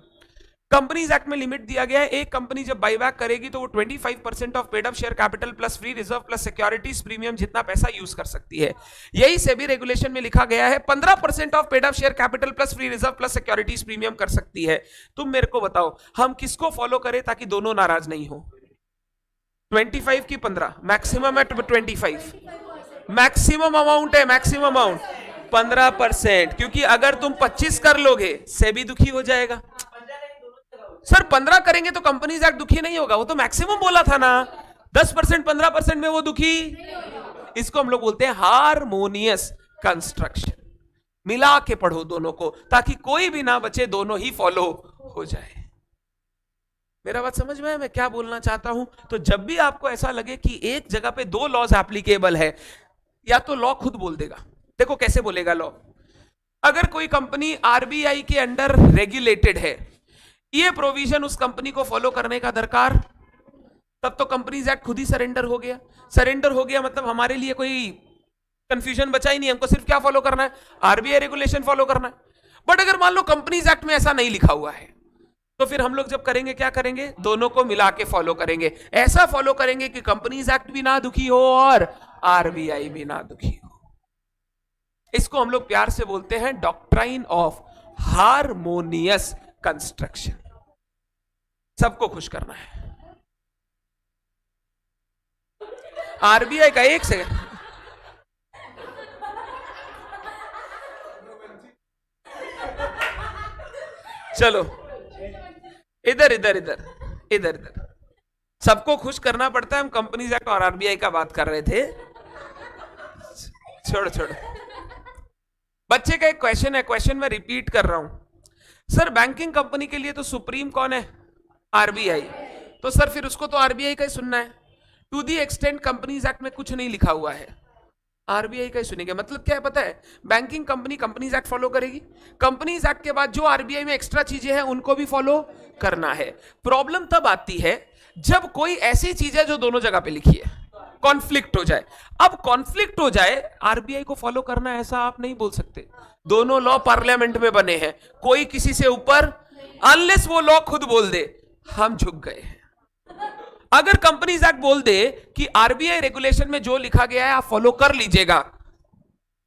कंपनीज एक्ट में लिमिट दिया गया है, एक कंपनी जब बाईबैक करेगी तो वो 25% of paid up share capital plus free reserve plus securities premium जितना पैसा यूज कर सकती है। यही सेबी रेगुलेशन में लिखा गया है 15% of paid up share capital plus free reserve plus securities premium कर सकती है। तुम मेरे को बताओ हम किसको फॉलो करें ताकि दोनों नाराज नहीं हो? 25 की 15, मैक्सिमम है 25, मैक्सिमम अमाउंट है, मैक्सिमम अमाउंट 15%, क्योंकि अगर तुम 25 कर लोगे सेबी दुखी हो जाएगा। सर 15 करेंगे तो कंपनीज एक्ट दुखी नहीं होगा, वो तो मैक्सिमम बोला था ना। 10% 15% में वो दुखी। इसको हम लोग बोलते हैं हार्मोनियस कंस्ट्रक्शन। मिला के पढ़ो दोनों को ताकि कोई भी ना बचे, दोनों ही फॉलो हो जाए। मेरा बात समझ में है मैं क्या बोलना चाहता हूं? तो जब भी आपको ऐसा लगे कि एक जगह पे दो लॉज एप्लीकेबल है, या तो लॉ खुद बोल देगा। देखो कैसे बोलेगा लॉ। अगर कोई कंपनी आरबीआई के अंडर रेगुलेटेड है, ये प्रोविजन उस कंपनी को फॉलो करने का दरकार, तब तो कंपनीज एक्ट खुद ही सरेंडर हो गया। सरेंडर हो गया मतलब हमारे लिए कोई कंफ्यूजन बचा ही नहीं, हमको सिर्फ क्या फॉलो करना है? आरबीआई रेगुलेशन फॉलो करना है। बट अगर मान लो कंपनीज एक्ट में ऐसा नहीं लिखा हुआ है, तो फिर हम लोग जब करेंगे क्या करेंगे? दोनों को मिला के फॉलो करेंगे। ऐसा फॉलो करेंगे कि कंपनीज एक्ट भी ना दुखी हो और आरबीआई भी ना दुखी हो। इसको हम लोग प्यार से बोलते हैं डॉक्ट्राइन ऑफ हार्मोनियस कंस्ट्रक्शन। सबको खुश करना है। आरबीआई का एक सेकंड, चलो इधर इधर इधर इधर इधर, सबको खुश करना पड़ता है। हम कंपनीज एक्ट और आरबीआई का बात कर रहे थे। छोड़ छोड़, बच्चे का एक क्वेश्चन है, क्वेश्चन मैं रिपीट कर रहा हूं। सर बैंकिंग कंपनी के लिए तो सुप्रीम कौन है? आरबीआई। तो सर फिर उसको तो आरबीआई का ही सुनना है। To the extent companies act में कुछ नहीं लिखा हुआ है, आरबीआई का ही सुनेंगे। मतलब क्या है पता है? Banking company companies act follow करेगी, कंपनीज एक्ट के बाद जो आरबीआई में एक्स्ट्रा चीजें हैं उनको भी फॉलो करना है। प्रॉब्लम तब आती है जब कोई ऐसी चीज है जो दोनों जगह पे लिखी है, कॉन्फ्लिक्ट हो जाए। अब कॉन्फ्लिक्ट हो जाए, आरबीआई को फॉलो करना ऐसा आप नहीं बोल सकते। दोनों लॉ पार्लियामेंट में बने हैं, कोई किसी से ऊपर, अनलेस वो लॉ खुद बोल दे हम झुक गए हैं। अगर कंपनीज एक्ट बोल दे कि आरबीआई रेगुलेशन में जो लिखा गया है आप फॉलो कर लीजिएगा,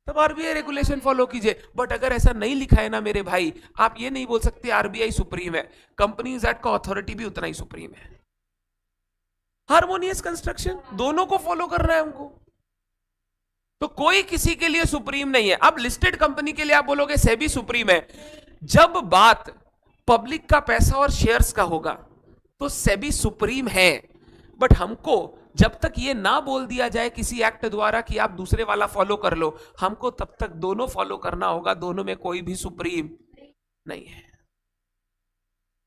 तब आरबीआई रेगुलेशन फॉलो कीजिए। बट अगर ऐसा नहीं लिखा है ना मेरे भाई, आप ये नहीं बोल सकते आरबीआई सुप्रीम है, कंपनीज एक्ट का अथॉरिटी भी उतना ही सुप्रीम है। हार्मोनियस कंस्ट्रक्शन, दोनों को फॉलो करना है हमको, तो कोई किसी के लिए सुप्रीम नहीं है। अब लिस्टेड कंपनी के लिए आप बोलोगे सेबी सुप्रीम है, जब बात पब्लिक का पैसा और शेयर्स का होगा तो सेबी सुप्रीम है। बट हमको जब तक ये ना बोल दिया जाए किसी एक्ट द्वारा कि आप दूसरे वाला फॉलो कर लो, हमको तब तक दोनों फॉलो करना होगा। दोनों में कोई भी सुप्रीम नहीं है।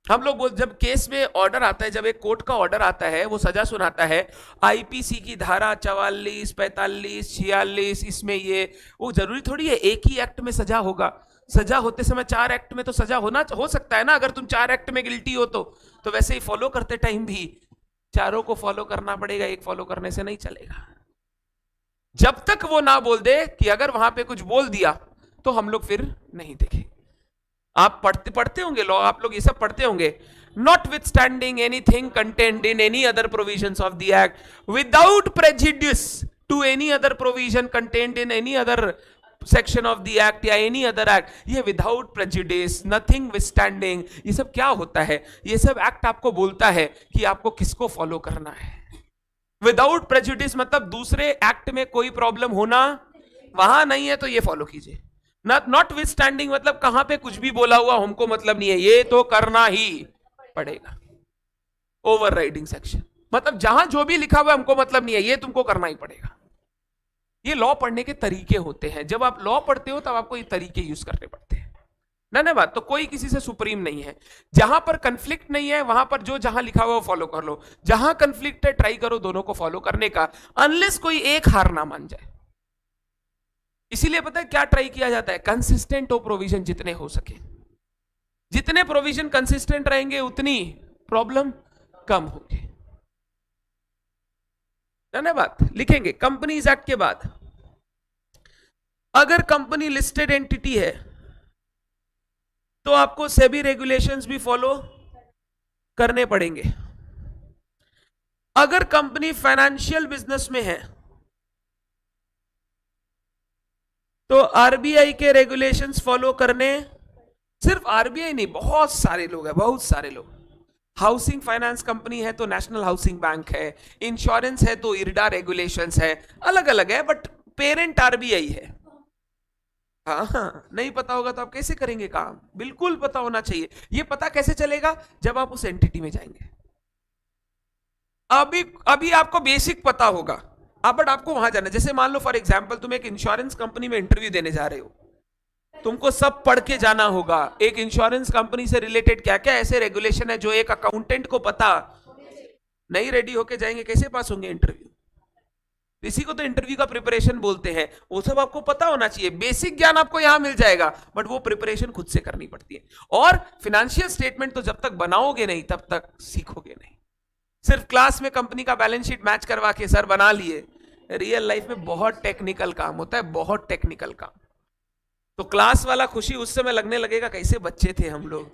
हम लोग जब केस में ऑर्डर आता है, जब एक कोर्ट का ऑर्डर आता है, वो सजा सुनाता है, आईपीसी की धारा 44, 45, 46, इसमें ये वो जरूरी थोड़ी है एक ही एक्ट में सजा होगा। सजा होते समय 4 एक्ट में तो सजा हो सकता है ना। अगर तुम 4 एक्ट में गिल्टी हो तो वैसे ही फॉलो करते टाइम भी चारों को फॉलो करना पड़ेगा, एक फॉलो करने से नहीं चलेगा। जब तक वो ना बोल दे कि अगर वहां पे कुछ बोल दिया तो हम लोग फिर नहीं देखें। आप पढ़ते होंगे लॉ, आप लोग ये सब पढ़ते होंगे। Notwithstanding anything content in any other provisions of the act without prejudice to any other provision content in any other section of the act या एनी अदर एक्ट, ये without prejudice, nothing withstanding, ये सब क्या होता है? ये सब act आपको बोलता है कि आपको किसको फॉलो करना है। विदाउट प्रेजुडिस मतलब दूसरे एक्ट में कोई प्रॉब्लम होना वहां नहीं है तो ये फॉलो कीजिए। नॉट विथ स्टैंडिंग मतलब कहां पे कुछ भी बोला हुआ हमको मतलब नहीं है, ये तो करना ही पड़ेगा। ओवर राइडिंग सेक्शन मतलब जहां जो भी लिखा हुआ हमको मतलब नहीं है, ये तुमको करना ही पड़ेगा। ये लॉ पढ़ने के तरीके होते हैं। जब आप लॉ पढ़ते हो तब आपको ये तरीके यूज करने पड़ते हैं ना बात। तो कोई किसी से सुप्रीम नहीं है। जहां पर कंफ्लिक्ट नहीं है वहां पर जो जहां लिखा हुआ वो फॉलो कर लो, जहां कंफ्लिक्ट है ट्राई करो दोनों को फॉलो करने का, अनलेस कोई एक हार ना मान जाए। इसीलिए पता है क्या ट्राई किया जाता है? कंसिस्टेंट हो प्रोविजन जितने हो सके। जितने प्रोविजन कंसिस्टेंट रहेंगे उतनी प्रॉब्लम कम होगी। ना बात लिखेंगे कंपनीज एक्ट के बाद। अगर कंपनी लिस्टेड एंटिटी है तो आपको सेबी रेगुलेशंस भी फॉलो करने पड़ेंगे। अगर कंपनी फाइनेंशियल बिजनेस में है तो आरबीआई के रेगुलेशंस फॉलो करने, सिर्फ आरबीआई नहीं, बहुत सारे लोग हैं, बहुत सारे लोग। हाउसिंग फाइनेंस कंपनी है तो नेशनल हाउसिंग बैंक है, इंश्योरेंस है तो इरडा रेगुलेशंस है, अलग अलग है, बट पेरेंट आरबीआई है। हाँ, नहीं पता होगा तो आप कैसे करेंगे काम? बिल्कुल पता होना चाहिए। ये पता कैसे चलेगा? जब आप उस एंटिटी में जाएंगे। अभी आपको बेसिक पता होगा, बट आपको वहां जाना। जैसे मान लो फॉर एग्जांपल तुम एक इंश्योरेंस कंपनी में इंटरव्यू देने जा रहे हो, तुमको सब पढ़ के जाना होगा। एक इंश्योरेंस कंपनी से रिलेटेड क्या क्या ऐसे रेगुलेशन है जो एक अकाउंटेंट को पता नहीं। रेडी होके जाएंगे, कैसे पास होंगे इंटरव्यू? इसी को तो इंटरव्यू का प्रिपरेशन बोलते हैं। वो सब आपको पता होना चाहिए। बेसिक ज्ञान आपको यहां मिल जाएगा, बट वो प्रिपरेशन खुद से करनी पड़ती है। और फिनेंशियल स्टेटमेंट तो जब तक बनाओगे नहीं तब तक सीखोगे नहीं। सिर्फ क्लास में कंपनी का बैलेंस शीट मैच करवा के सर बना लिए, रियल लाइफ में बहुत टेक्निकल काम होता है, बहुत टेक्निकल काम। तो क्लास वाला खुशी उस समय लगने लगेगा कैसे बच्चे थे हम लोग,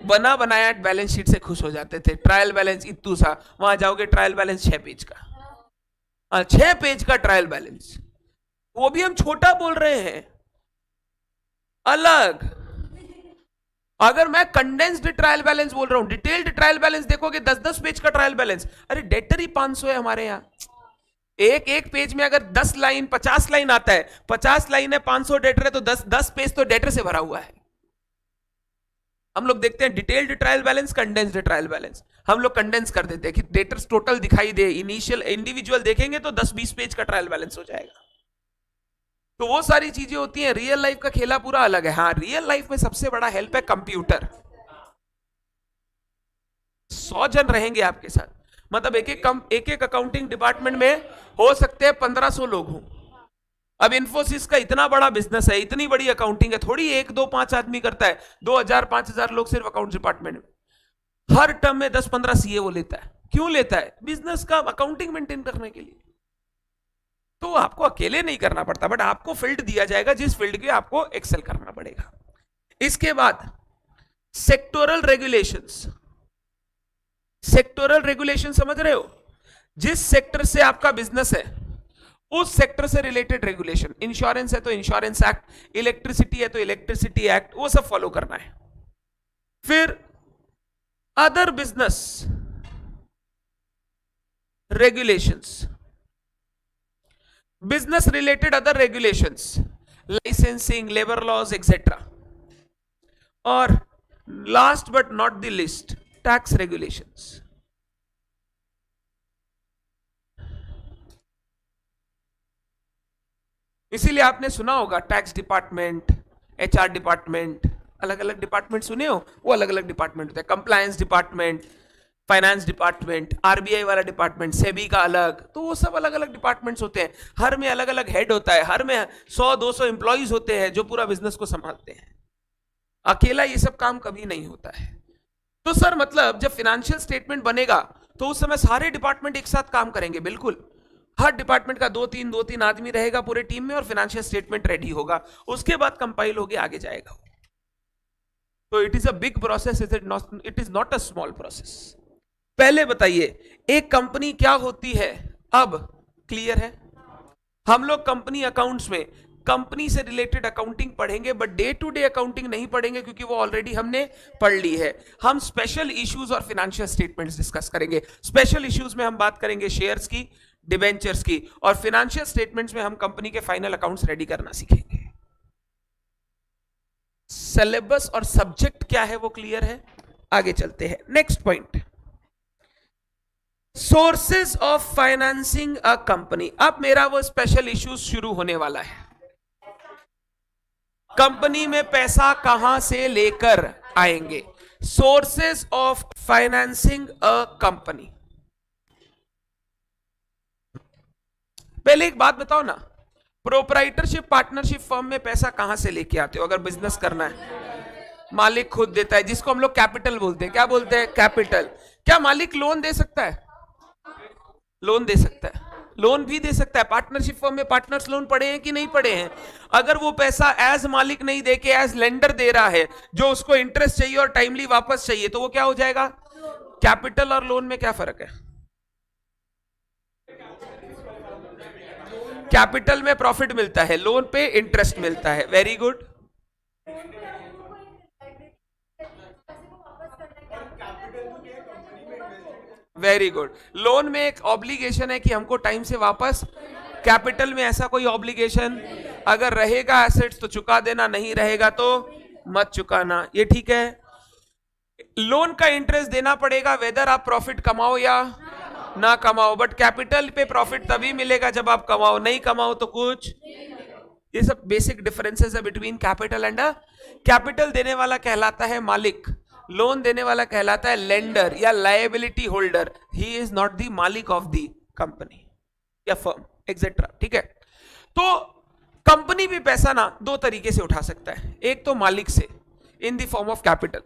बना बनाया बैलेंस शीट से खुश हो जाते थे। ट्रायल बैलेंस इतू सा, वहां जाओगे ट्रायल बैलेंस 6 पेज का, 6 पेज का ट्रायल बैलेंस, वो भी हम छोटा बोल रहे हैं, अलग। अगर मैं कंडेंस्ड ट्रायल बैलेंस बोल रहा हूं, डिटेल्ड ट्रायल बैलेंस देखोगे 10-10 पेज का ट्रायल बैलेंस। अरे डेटर ही 500 है हमारे यहां। एक पेज में अगर 10 लाइन 50 लाइन आता है, 50 लाइन है, 500 डेटर है, तो 10 पेज तो डेटर से भरा हुआ है। हम लोग देखते हैं detailed trial balance, condensed trial balance. हम लोग कंडेंस कर देते हैं कि डेटर्स टोटल दिखाई दे, इनिशियल इंडिविजुअल देखेंगे तो 10-20 पेज का ट्रायल बैलेंस हो जाएगा। तो वो सारी चीजें होती हैं। रियल लाइफ का खेला पूरा अलग है। हाँ, रियल लाइफ में सबसे बड़ा हेल्प है कंप्यूटर। 100 जन रहेंगे आपके साथ, मतलब एक अकाउंटिंग डिपार्टमेंट में हो सकते हैं 1500 लोग हों। अब इन्फोसिस का इतना बड़ा बिजनेस है, इतनी बड़ी अकाउंटिंग है, थोड़ी 1 2 5 आदमी करता है। 2000-5000 लोग सिर्फ अकाउंट डिपार्टमेंट में। हर टर्म में 10-15 सीए वो लेता है। क्यों लेता है? बिजनेस का अकाउंटिंग मेंटेन करने के लिए। तो आपको अकेले नहीं करना पड़ता, बट आपको फील्ड दिया जाएगा जिस फील्ड के आपको एक्सेल करना पड़ेगा। इसके बाद सेक्टोरल रेगुलेशंस। सेक्टोरल रेगुलेशन समझ रहे हो? जिस सेक्टर से आपका बिजनेस है उस सेक्टर से रिलेटेड रेगुलेशन। इंश्योरेंस है तो इंश्योरेंस एक्ट, इलेक्ट्रिसिटी है तो इलेक्ट्रिसिटी एक्ट, वो सब फॉलो करना है। फिर other business regulations, business related other regulations, licensing, labour laws etcetera. और last but not the list, tax regulations. इसीलिए आपने सुना होगा टैक्स डिपार्टमेंट, एचआर डिपार्टमेंट, अलग अलग डिपार्टमेंट सुने हो, वो अलग अलग डिपार्टमेंट होते हैं। Compliance department, finance department, RBI वाला डिपार्टमेंट, सेबी का अलग, तो वो सब अलग अलग डिपार्टमेंट्स होते हैं। हर में अलग अलग हेड होता है, हर में 100-200 एम्प्लॉइज होते हैं जो पूरा बिजनेस को संभालते हैं। अकेला ये सब काम कभी नहीं होता है। तो सर मतलब जब फाइनेंशियल स्टेटमेंट बनेगा तो उस समय सारे डिपार्टमेंट एक साथ काम करेंगे? बिल्कुल। हर डिपार्टमेंट का 2-3 आदमी रहेगा पूरे टीम में और फाइनेंशियल स्टेटमेंट रेडी होगा, उसके बाद कंपाइल होके आगे जाएगा। तो it is a big process, it is not a small process. पहले बताइए एक कंपनी क्या होती है, अब क्लियर है? हम लोग कंपनी अकाउंट्स में कंपनी से रिलेटेड अकाउंटिंग पढ़ेंगे, but day to day accounting नहीं पढ़ेंगे क्योंकि वो ऑलरेडी हमने पढ़ ली है। हम स्पेशल इश्यूज और फाइनेंशियल स्टेटमेंट्स डिस्कस करेंगे। स्पेशल इश्यूज में हम बात करेंगे शेयर्स की, डिबेंचर्स की, और फाइनेंशियल स्टेटमेंट्स में हम कंपनी के फाइनल अकाउंट्स रेडी करना सीखेंगे। सिलेबस और सब्जेक्ट क्या है वो क्लियर है? आगे चलते हैं। Next point, sources of financing a company. अब मेरा वो स्पेशल इश्यूज शुरू होने वाला है। कंपनी में पैसा कहां से लेकर आएंगे? Sources of financing a company. पहले एक बात बताओ ना, प्रोप्राइटरशिप पार्टनरशिप फर्म में पैसा कहां से लेके आते हो अगर बिजनेस करना है? मालिक खुद देता है, जिसको हम लोग कैपिटल बोलते हैं। क्या बोलते हैं? कैपिटल। क्या मालिक लोन दे सकता है? लोन दे सकता है, लोन भी दे सकता है। पार्टनरशिप फर्म में पार्टनर्स लोन पड़े हैं कि नहीं पड़े हैं? अगर वो पैसा एज मालिक नहीं देके एज लेंडर दे रहा है, जो उसको इंटरेस्ट चाहिए और टाइमली वापस चाहिए, तो वो क्या हो जाएगा? कैपिटल और लोन में क्या फर्क है? कैपिटल में प्रॉफिट मिलता है, लोन पे इंटरेस्ट मिलता है। Very good. Very good. Loan में एक ऑब्लिगेशन है कि हमको टाइम से वापस, कैपिटल में ऐसा कोई ऑब्लिगेशन, अगर रहेगा एसेट्स तो चुका देना, नहीं रहेगा तो मत चुकाना। ये ठीक है। लोन का इंटरेस्ट देना पड़ेगा वेदर आप प्रॉफिट कमाओ या ना कमाओ, बट कैपिटल पे प्रॉफिट तभी मिलेगा जब आप कमाओ, नहीं कमाओ तो कुछ। ये सब बेसिक डिफरेंसेस है बिटवीन कैपिटल एंड कैपिटल देने वाला कहलाता है मालिक, लोन देने वाला कहलाता है लेंडर या liability holder. He is not the मालिक ऑफ द कंपनी या फर्म एक्सेट्रा। ठीक है। तो कंपनी भी पैसा ना दो तरीके से उठा सकता है, एक तो मालिक से इन द फॉर्म ऑफ कैपिटल,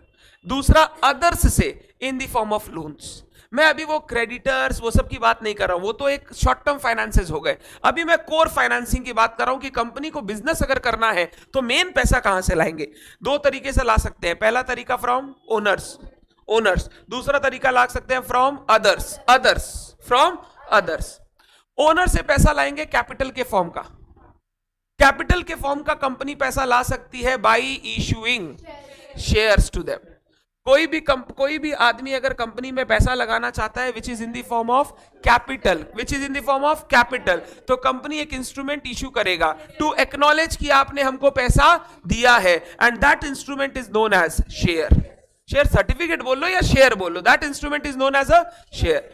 दूसरा अदर्स से इन द फॉर्म ऑफ लोन्स। मैं अभी वो क्रेडिटर्स वो सब की बात नहीं कर रहा हूं, वो तो एक शॉर्ट टर्म फाइनेंसेस हो गए। अभी मैं कोर फाइनेंसिंग की बात कर रहा हूं कि कंपनी को बिजनेस अगर करना है तो मेन पैसा कहां से लाएंगे? दो तरीके से ला सकते हैं। पहला तरीका फ्रॉम ओनर्स, ओनर्स। दूसरा तरीका ला सकते हैं from others, others, from others. Owner से पैसा लाएंगे कैपिटल के फॉर्म का, कैपिटल के फॉर्म का कंपनी पैसा ला सकती है by issuing shares to them. कोई भी आदमी अगर कंपनी में पैसा लगाना चाहता है which is in the form of capital, which is in the form of capital, तो कंपनी एक इंस्ट्रूमेंट इशू करेगा टू एक्नॉलेज कि आपने हमको पैसा दिया है, and that instrument is known as share. Share certificate बोल लो या शेयर बोल लो, that instrument is known as a share.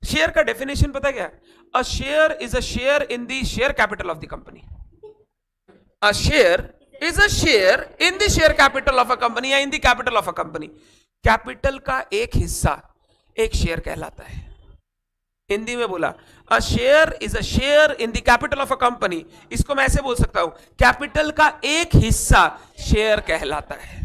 Share का डेफिनेशन पता क्या है? A share is a share in the share capital of the company. A share is a share in the share capital of a company या in the capital of a company। Capital का एक हिस्सा एक share कहलाता है। हिंदी में बोला, a share is a share in the capital of a company। इसको मैं ऐसे बोल सकता हूं, कैपिटल का एक हिस्सा शेयर कहलाता है।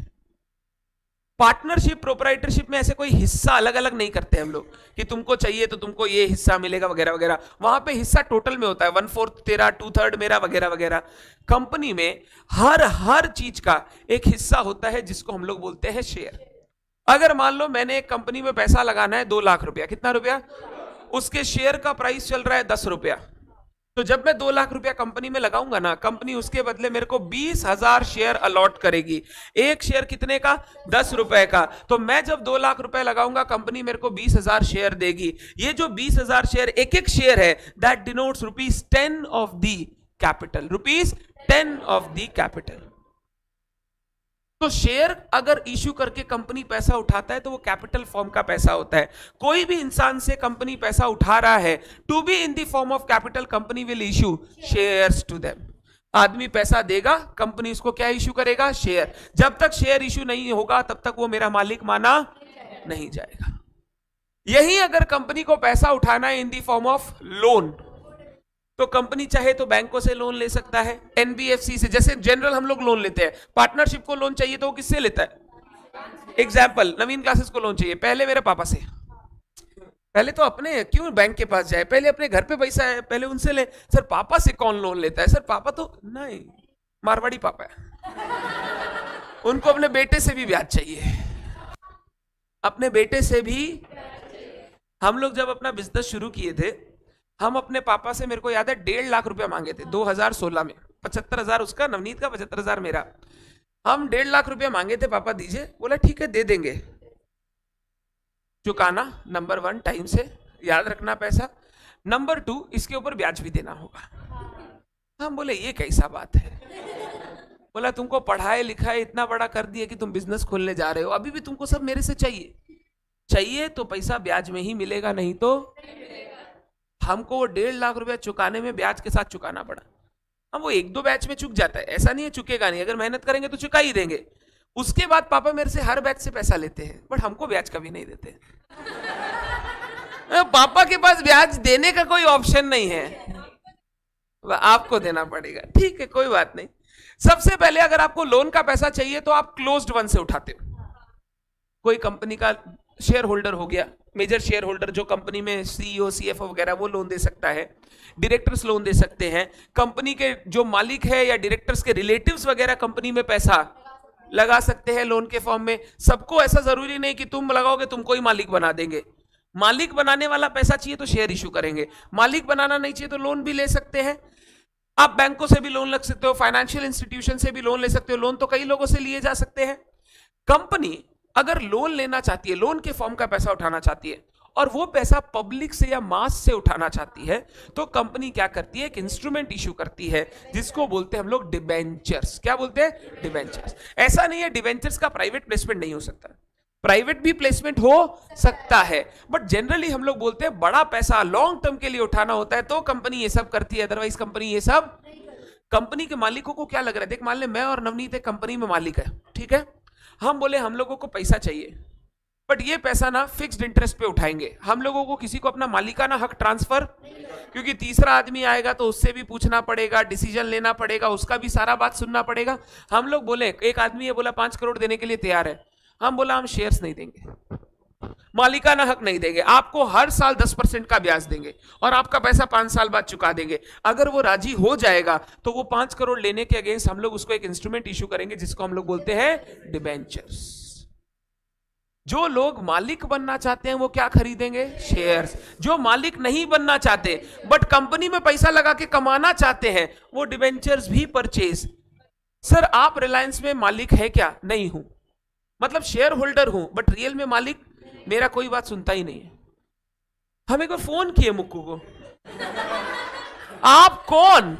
पार्टनरशिप प्रोप्राइटरशिप में ऐसे कोई हिस्सा अलग अलग नहीं करते हम लोग कि तुमको चाहिए तो तुमको ये हिस्सा मिलेगा वगैरह वगैरह। वहां पे हिस्सा टोटल में होता है, 1/4 तेरा, 2/3 मेरा वगैरह वगैरह। कंपनी में हर चीज का एक हिस्सा होता है जिसको हम लोग बोलते हैं शेयर। अगर मान लो मैंने एक कंपनी में पैसा लगाना है 2 लाख रुपया, कितना रुपया? उसके शेयर का प्राइस चल रहा है 10 रुपया। तो जब मैं 2 लाख रुपया कंपनी में लगाऊंगा ना, कंपनी उसके बदले मेरे को 20,000 शेयर अलॉट करेगी। एक शेयर कितने का? 10 रुपए का। तो मैं जब 2 लाख रुपए लगाऊंगा, कंपनी मेरे को 20,000 शेयर देगी। ये जो 20,000 शेयर, एक एक शेयर है, that denotes ₹10 of the capital, ₹10 of the capital. तो शेयर अगर इश्यू करके कंपनी पैसा उठाता है तो वो कैपिटल फॉर्म का पैसा होता है। कोई भी इंसान से कंपनी पैसा उठा रहा है, to be in the form of capital, company will issue shares to them. आदमी पैसा देगा, कंपनी उसको क्या इश्यू करेगा? शेयर। जब तक शेयर इश्यू नहीं होगा तब तक वो मेरा मालिक माना नहीं जाएगा। यही अगर कंपनी को पैसा उठाना है इन द फॉर्म ऑफ लोन, तो कंपनी चाहे तो बैंकों से लोन ले सकता है, एनबीएफसी से। जैसे जनरल हम लोग लोन लेते हैं, पार्टनरशिप को लोन चाहिए तो वो किससे लेता है? एग्जाम्पल, नवीन क्लासेस को लोन चाहिए, पहले मेरे पापा से। पहले तो अपने क्यों बैंक के पास जाए, पहले अपने घर पे पैसा है पहले उनसे ले। सर पापा से कौन लोन लेता है? सर पापा तो नहीं, मारवाड़ी पापा है, उनको अपने बेटे से भी ब्याज चाहिए, अपने बेटे से भी। हम लोग जब अपना बिजनेस शुरू किए थे, हम अपने पापा से, मेरे को याद है, 1.5 लाख रुपया मांगे थे 2016 में। 75,000 उसका, नवनीत का 75,000 मेरा। हम 1.5 लाख रुपया मांगे थे, पापा दीजिए। बोला ठीक है दे देंगे। चुकाना नंबर 1 टाइम से, याद रखना पैसा। नंबर 2, इसके ऊपर ब्याज भी देना होगा। हम बोले ये कैसा बात है? बोला तुमको पढ़ाए लिखाए इतना बड़ा कर दिया कि तुम बिजनेस खोलने जा रहे हो, अभी भी तुमको सब मेरे से चाहिए तो पैसा ब्याज में ही मिलेगा, नहीं तो हमको 1.5 लाख रुपया चुकाने में ब्याज के साथ चुकाना पड़ा। हम वो 1-2 बैच में चुक जाता है, ऐसा नहीं है चुकेगा नहीं, अगर मेहनत करेंगे तो चुका ही देंगे। उसके बाद पापा मेरे से हर बैच से पैसा लेते हैं, बट हमको ब्याज कभी नहीं देते। पापा के पास ब्याज देने का कोई ऑप्शन नहीं है, आपको देना पड़ेगा। ठीक है कोई बात नहीं। सबसे पहले अगर आपको लोन का पैसा चाहिए तो आप क्लोज्ड वन से उठाते हो। कोई कंपनी का शेयर होल्डर हो गया, मेजर शेयर होल्डर जो कंपनी में सीईओ सीएफओ वगैरह, वो लोन दे सकता है। डायरेक्टर्स लोन दे सकते हैं। कंपनी के जो मालिक है या डायरेक्टर्स के रिलेटिव्स वगैरह कंपनी में पैसा लगा सकते हैं लोन के फॉर्म में। सबको ऐसा जरूरी नहीं कि तुम लगाओगे तुमको ही मालिक बना देंगे। मालिक बनाने वाला पैसा चाहिए तो शेयर इशू करेंगे, मालिक बनाना नहीं चाहिए तो लोन भी ले सकते हैं। आप बैंकों से भी लोन लग सकते हो, फाइनेंशियल इंस्टीट्यूशन से भी लोन ले सकते हो। लोन तो कई लोगों से लिए जा सकते हैं। कंपनी अगर लोन लेना चाहती है, लोन के फॉर्म का पैसा उठाना चाहती है और वो पैसा पब्लिक से या मास से उठाना चाहती है, तो कंपनी क्या करती है, एक इंस्ट्रूमेंट इशू करती है जिसको बोलते हैं हम लोग डिबेंचर्स। क्या बोलते हैं? डिबेंचर्स। ऐसा नहीं है डिबेंचर्स का प्राइवेट प्लेसमेंट नहीं हो सकता, प्राइवेट भी प्लेसमेंट हो सकता है, बट जनरली हम लोग बोलते हैं बड़ा पैसा लॉन्ग टर्म के लिए उठाना होता है तो कंपनी ये सब करती है, अदरवाइज कंपनी ये सब। कंपनी के मालिकों को क्या लग रहा है, देख मान ले मैं और नवनीत एक कंपनी में मालिक है, ठीक है। हम बोले हम लोगों को पैसा चाहिए, बट ये पैसा ना फिक्स्ड इंटरेस्ट पे उठाएंगे। हम लोगों को किसी को अपना मालिकाना हक ट्रांसफर, क्योंकि तीसरा आदमी आएगा तो उससे भी पूछना पड़ेगा, डिसीजन लेना पड़ेगा, उसका भी सारा बात सुनना पड़ेगा। हम लोग बोले, एक आदमी ये बोला 5 करोड़ देने के लिए तैयार है, हम बोला हम शेयर्स नहीं देंगे, मालिकाना हक नहीं देंगे, आपको हर साल 10% का ब्याज देंगे और आपका पैसा 5 साल बाद चुका देंगे। अगर वो राजी हो जाएगा तो वो 5 करोड़ लेने के अगेंस्ट हम लोग उसको एक इंस्ट्रूमेंट इशू करेंगे जिसको हम लोग बोलते हैं डिबेंचर्स। जो लोग मालिक बनना चाहते हैं वो क्या खरीदेंगे? शेयर्स। जो मालिक नहीं बनना चाहते बट कंपनी में पैसा लगा के कमाना चाहते हैं वो डिबेंचर्स भी परचेज। सर आप रिलायंस में मालिक है क्या? नहीं हूं, मतलब शेयर होल्डर हूं, बट रियल में मालिक मेरा कोई बात सुनता ही नहीं है। हम एक बार फोन किए मुक्कू को, आप कौन?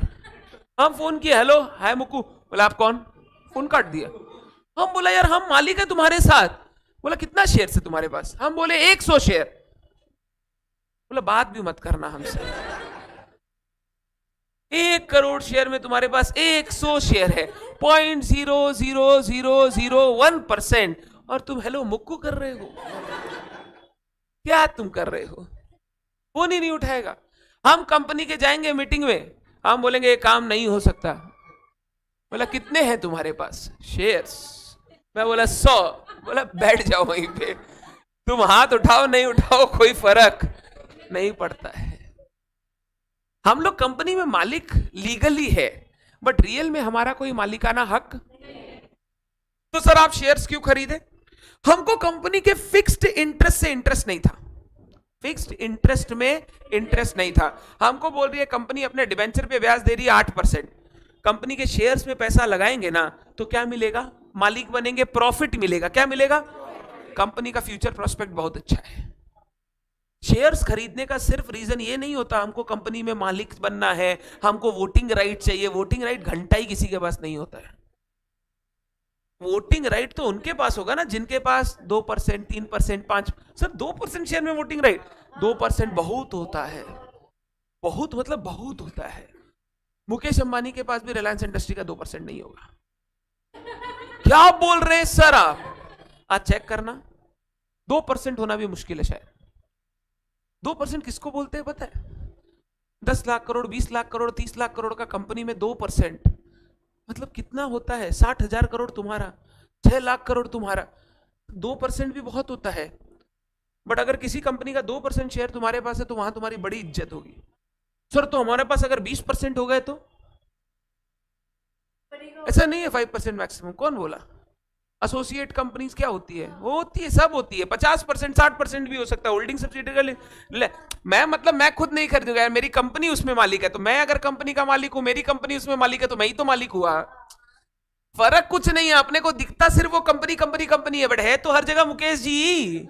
हम फोन किए, हेलो हाय मुक्कू। बोला आप कौन? फोन काट दिया। हम बोला यार हम मालिक है तुम्हारे साथ। बोला कितना शेयर है तुम्हारे पास? हम बोले 100 शेयर। बोला बात भी मत करना हमसे, 1 करोड़ शेयर में तुम्हारे पास 100 शेयर है, 0.00001%, और तुम हेलो मुक्कू कर रहे हो? क्या तुम कर रहे हो? फोन ही नहीं उठाएगा। हम कंपनी के जाएंगे मीटिंग में, हम बोलेंगे ये काम नहीं हो सकता। बोला कितने हैं तुम्हारे पास शेयर्स? मैं बोला 100। बोला बैठ जाओ वहीं पे, तुम हाथ उठाओ नहीं उठाओ कोई फर्क नहीं पड़ता है। हम लोग कंपनी में मालिक लीगली है बट रियल में हमारा कोई मालिकाना हक। तो सर आप शेयर्स क्यों खरीदे? हमको कंपनी के फिक्स्ड इंटरेस्ट से इंटरेस्ट नहीं था, फिक्स्ड इंटरेस्ट में इंटरेस्ट नहीं था। हमको बोल रही है कंपनी अपने डिबेंचर पे ब्याज दे रही है 8%, कंपनी के शेयर्स में पैसा लगाएंगे ना तो क्या मिलेगा? मालिक बनेंगे, प्रॉफिट मिलेगा। क्या मिलेगा? कंपनी का फ्यूचर प्रोस्पेक्ट बहुत अच्छा है। शेयर्स खरीदने का सिर्फ रीजन ये नहीं होता हमको कंपनी में मालिक बनना है, हमको वोटिंग राइट चाहिए। वोटिंग राइट घंटा ही किसी के पास नहीं होता है। वोटिंग राइट तो उनके पास होगा ना जिनके पास 2%, 3%, 5%। सर 2% शेयर में वोटिंग राइट? 2% बहुत होता है, बहुत मतलब बहुत होता है। मुकेश अंबानी के पास भी रिलायंस इंडस्ट्री का 2% नहीं होगा। क्या बोल रहे हैं सर आप? आज चेक करना, 2% होना भी मुश्किल है शायद। 2% किसको बोलते हैं पता है? 10 लाख करोड़, 20 लाख करोड़, 30 लाख करोड़ का कंपनी में 2% मतलब कितना होता है? 60,000 करोड़ तुम्हारा, 6 लाख करोड़ तुम्हारा। 2% भी बहुत होता है। बट अगर किसी कंपनी का 2% शेयर तुम्हारे पास है तो वहां तुम्हारी बड़ी इज्जत होगी। सर तो हमारे पास अगर 20% हो गए तो? ऐसा नहीं है 5% मैक्सिमम। कौन बोला? एसोसिएट कंपनीज क्या होती है? वो होती है, सब होती है। 50%, 60% भी हो सकता है। होल्डिंग सब्सिडियरी मैं मतलब मैं खुद नहीं खरीदूंगा यार, मेरी कंपनी उसमें मालिक है। तो मैं अगर कंपनी का मालिक हूं, मेरी कंपनी उसमें मालिक है, तो मैं ही तो मालिक हुआ। फर्क कुछ नहीं है। अपने को दिखता सिर्फ वो कंपनी कंपनी कंपनी है, बट है तो हर जगह मुकेश जी।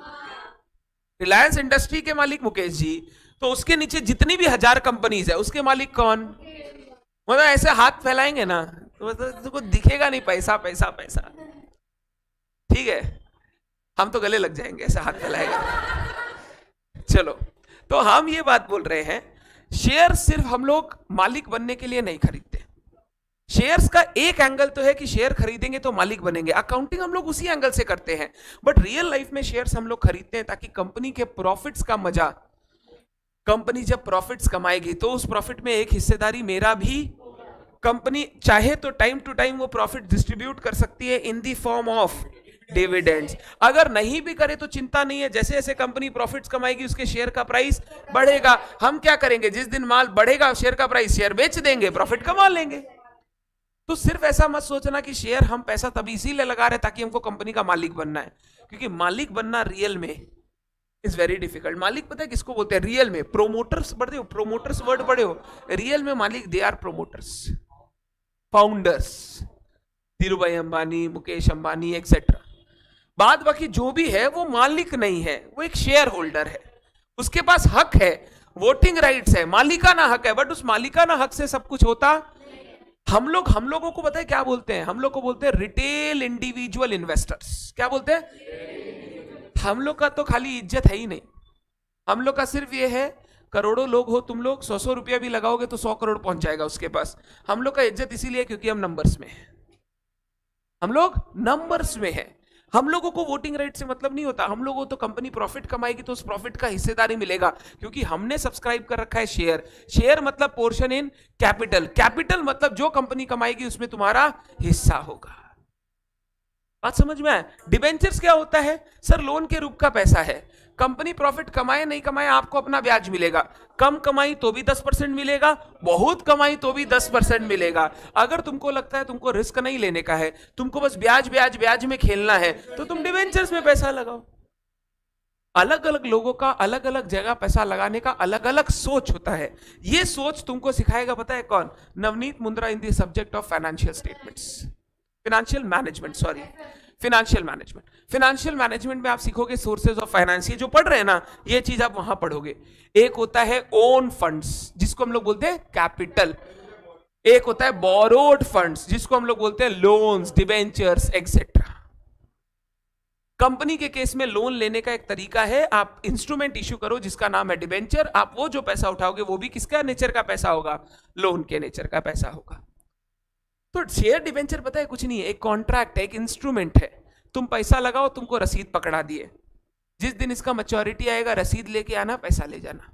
रिलायंस इंडस्ट्री के मालिक मुकेश जी, तो उसके नीचे जितनी भी 1000 कंपनीज है उसके मालिक कौन? मतलब ऐसे हाथ फैलाएंगे ना तो तुमको दिखेगा नहीं पैसा पैसा पैसा। ठीक है, हम तो गले लग जाएंगे ऐसा हाथ फैलाएगा। चलो, तो हम ये बात बोल रहे हैं, शेयर सिर्फ हम लोग मालिक बनने के लिए नहीं खरीदते। शेयर्स का एक एंगल तो है कि शेयर खरीदेंगे तो मालिक बनेंगे, अकाउंटिंग हम लोग उसी एंगल से करते हैं। बट रियल लाइफ में शेयर्स हम लोग खरीदते हैं ताकि कंपनी के प्रॉफिट्स का मजा, कंपनी जब प्रॉफिट्स कमाएगी तो उस प्रॉफिट में एक हिस्सेदारी मेरा भी, कंपनी चाहे तो टाइम टू टाइम वो प्रॉफिट डिस्ट्रीब्यूट कर सकती है इन द फॉर्म ऑफ डिविडेंड्स। अगर नहीं भी करे तो चिंता नहीं है, जैसे जैसे कंपनी प्रॉफिट्स कमाएगी उसके शेयर का प्राइस बढ़ेगा। हम क्या करेंगे, जिस दिन माल बढ़ेगा शेयर का प्राइस, शेयर बेच देंगे, प्रॉफिट कमा लेंगे। तो सिर्फ ऐसा मत सोचना कि शेयर हम पैसा तभी इसीलिए लगा रहे ताकि हमको कंपनी का मालिक बनना है, क्योंकि मालिक बनना रियल में इज वेरी डिफिकल्ट। मालिक पता है किसको बोलते हैं रियल में? प्रोमोटर्स पढ़ते हो, प्रोमोटर्स वर्ड पढ़े हो? रियल में मालिक they are promoters, founders, Dhirubhai Ambani, Mukesh Ambani etcetera. बाद बाकी जो भी है वो मालिक नहीं है, वो एक शेयर होल्डर है, उसके पास हक है, वोटिंग राइट्स है, मालिकाना हक है, बट उस मालिकाना हक से सब कुछ होता। हम लोगों को पता है क्या बोलते हैं? हम लोग को बोलते हैं रिटेल इंडिविजुअल इन्वेस्टर्स। क्या बोलते हैं? हम लोग का तो खाली इज्जत है ही नहीं, हम लोग का सिर्फ ये है, करोड़ों लोग हो तुम लोग, 100 रुपया भी लगाओगे तो 100 करोड़ पहुंच जाएगा उसके पास। हम लोग का इज्जत इसीलिए क्योंकि हम नंबर्स में हैं, हम लोग नंबर्स में हैं। हम लोगों को वोटिंग राइट से मतलब नहीं होता, हम लोगों तो कंपनी प्रॉफिट कमाएगी तो उस प्रॉफिट का हिस्सेदारी मिलेगा, क्योंकि हमने सब्सक्राइब कर रखा है शेयर। शेयर मतलब पोर्शन इन कैपिटल, कैपिटल मतलब जो कंपनी कमाएगी उसमें तुम्हारा हिस्सा होगा। बात समझ में आया? डिबेंचर्स क्या होता है? सर लोन के रूप का पैसा है, कंपनी प्रॉफिट कमाए नहीं कमाए आपको अपना ब्याज मिलेगा। कम कमाई तो भी 10% मिलेगा, बहुत कमाई तो भी 10% मिलेगा। अगर तुमको लगता है तुमको रिस्क नहीं लेने का है, तुमको बस ब्याज ब्याज ब्याज में खेलना है, तो तुम डिबेंचर्स में पैसा लगाओ। अलग अलग लोगों का अलग अलग जगह पैसा लगाने का अलग अलग सोच होता है। यह सोच तुमको सिखाएगा पता है कौन? Navneet Mundra in the subject of financial statements, financial management, sorry financial management. Financial management में आप सीखोगे सोर्सेज ऑफ फाइनेंस, ये जो पढ़ रहे हैं ना ये चीज आप वहां पढ़ोगे। एक होता है ओन फंड्स जिसको हम लोग बोलते हैं कैपिटल, एक होता है बोरोड फंड्स जिसको हम लोग बोलते हैं लोन्स, डिबेंचर्स एक्सेट्रा। कंपनी के केस में लोन लेने का एक तरीका है, आप इंस्ट्रूमेंट इश्यू करो जिसका नाम है डिबेंचर, आप वो जो पैसा उठाओगे वो भी किसका नेचर का पैसा होगा? लोन के नेचर का पैसा होगा। तो शेयर डिबेंचर पता है कुछ नहीं है, एक कॉन्ट्रैक्ट है, एक इंस्ट्रूमेंट है। तुम पैसा लगाओ, तुमको रसीद पकड़ा दिए, जिस दिन इसका मैच्योरिटी आएगा रसीद लेके आना, पैसा ले जाना।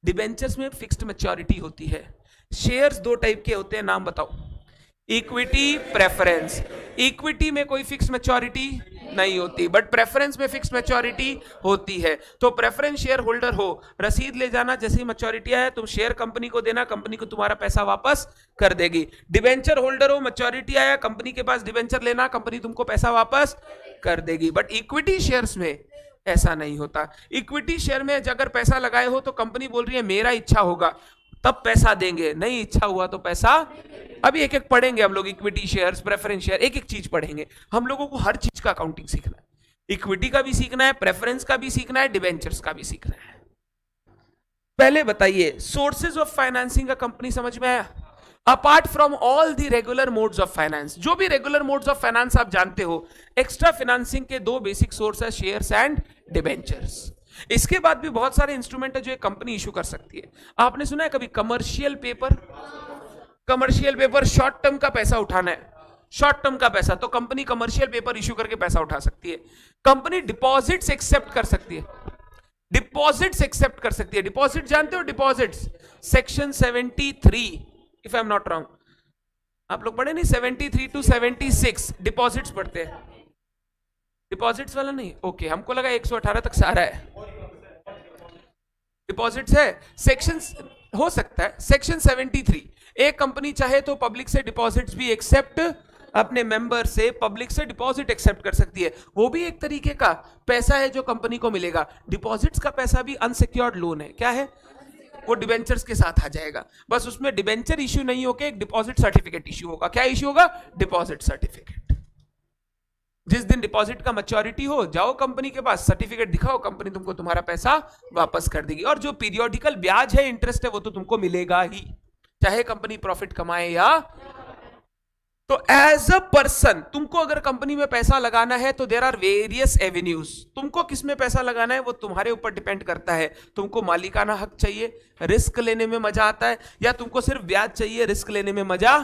डिबेंचर्स में फिक्स्ड मैच्योरिटी होती है। शेयर्स दो टाइप के होते हैं, नाम बताओ? Equity, preference. इक्विटी में कोई फिक्स मैच्योरिटी नहीं होती, बट प्रेफरेंस में फिक्स मैच्योरिटी होती है। तो प्रेफरेंस शेयर होल्डर हो, रसीद ले जाना, जैसे ही मैच्योरिटी आया तुम शेयर कंपनी को देना, कंपनी को तुम्हारा पैसा वापस कर देगी। डिबेंचर होल्डर हो, मैच्योरिटी आया, कंपनी के पास डिबेंचर लेना, कंपनी तुमको पैसा वापस कर देगी। बट इक्विटी शेयर्स में ऐसा नहीं होता। इक्विटी शेयर में अगर पैसा लगाए हो तो कंपनी बोल रही है मेरा इच्छा होगा तब पैसा देंगे, नहीं इच्छा हुआ तो पैसा। अभी एक एक पढ़ेंगे हम लोग, इक्विटी शेयर्स, प्रेफरेंस शेयर, एक एक चीज पढ़ेंगे। हम लोगों को हर चीज का अकाउंटिंग सीखना है, इक्विटी का भी सीखना है, प्रेफरेंस का भी सीखना है, डिबेंचर्स का भी सीखना है। पहले बताइए सोर्सेज ऑफ फाइनेंसिंग का कंपनी समझ में आया? Apart from all the regular modes of finance, जो भी रेगुलर मोड्स ऑफ फाइनेंस आप जानते हो, एक्स्ट्रा फाइनेंसिंग के दो बेसिक सोर्स है, शेयर्स एंड डिबेंचर्स। इसके बाद भी बहुत सारे इंस्ट्रूमेंट है जो एक कंपनी इशू कर सकती है। आपने सुना है कभी commercial paper? Commercial paper short term का पैसा उठाना है, शॉर्ट टर्म का पैसा, तो कंपनी कमर्शियल पेपर इशू करके पैसा उठा सकती है। कंपनी डिपॉजिट्स एक्सेप्ट कर सकती है, डिपॉजिट्स एक्सेप्ट कर सकती है। डिपॉजिट जानते हो? Deposits section 73 if I am not wrong, आप लोग पढ़े नहीं? 73 to 76 डिपॉजिट्स पढ़ते हैं। डिपॉजिट्स वाला नहीं? ओके, हमको लगा 118 तक सारा है। डिपॉजिट्स है, सेक्शन हो सकता है सेक्शन 73। एक कंपनी चाहे तो पब्लिक से डिपॉजिट्स भी एक्सेप्ट, अपने मेंबर से पब्लिक से डिपॉजिट एक्सेप्ट कर सकती है। वो भी एक तरीके का पैसा है जो कंपनी को मिलेगा। डिपॉजिट्स का पैसा भी अनसिक्योर्ड लोन है। क्या है वो? डिबेंचर्स के साथ आ जाएगा, बस उसमें डिबेंचर इश्यू नहीं होकर एक डिपॉजिट सर्टिफिकेट इश्यू होगा। क्या इश्यू होगा? Deposit certificate. जिस दिन डिपॉजिट का मैच्योरिटी हो जाओ कंपनी के पास, सर्टिफिकेट दिखाओ, कंपनी तुमको तुम्हारा पैसा वापस कर देगी। और जो पीरियोडिकल ब्याज है, इंटरेस्ट है, वो तो तुमको मिलेगा ही, चाहे कंपनी प्रॉफिट कमाए या। तो एज अ पर्सन तुमको अगर कंपनी में पैसा लगाना है तो देयर आर वेरियस एवेन्यूज। तुमको किस में पैसा लगाना है वो तुम्हारे ऊपर डिपेंड करता है। तुमको मालिकाना हक चाहिए, रिस्क लेने में मजा आता है, या तुमको सिर्फ ब्याज चाहिए, रिस्क लेने में मजा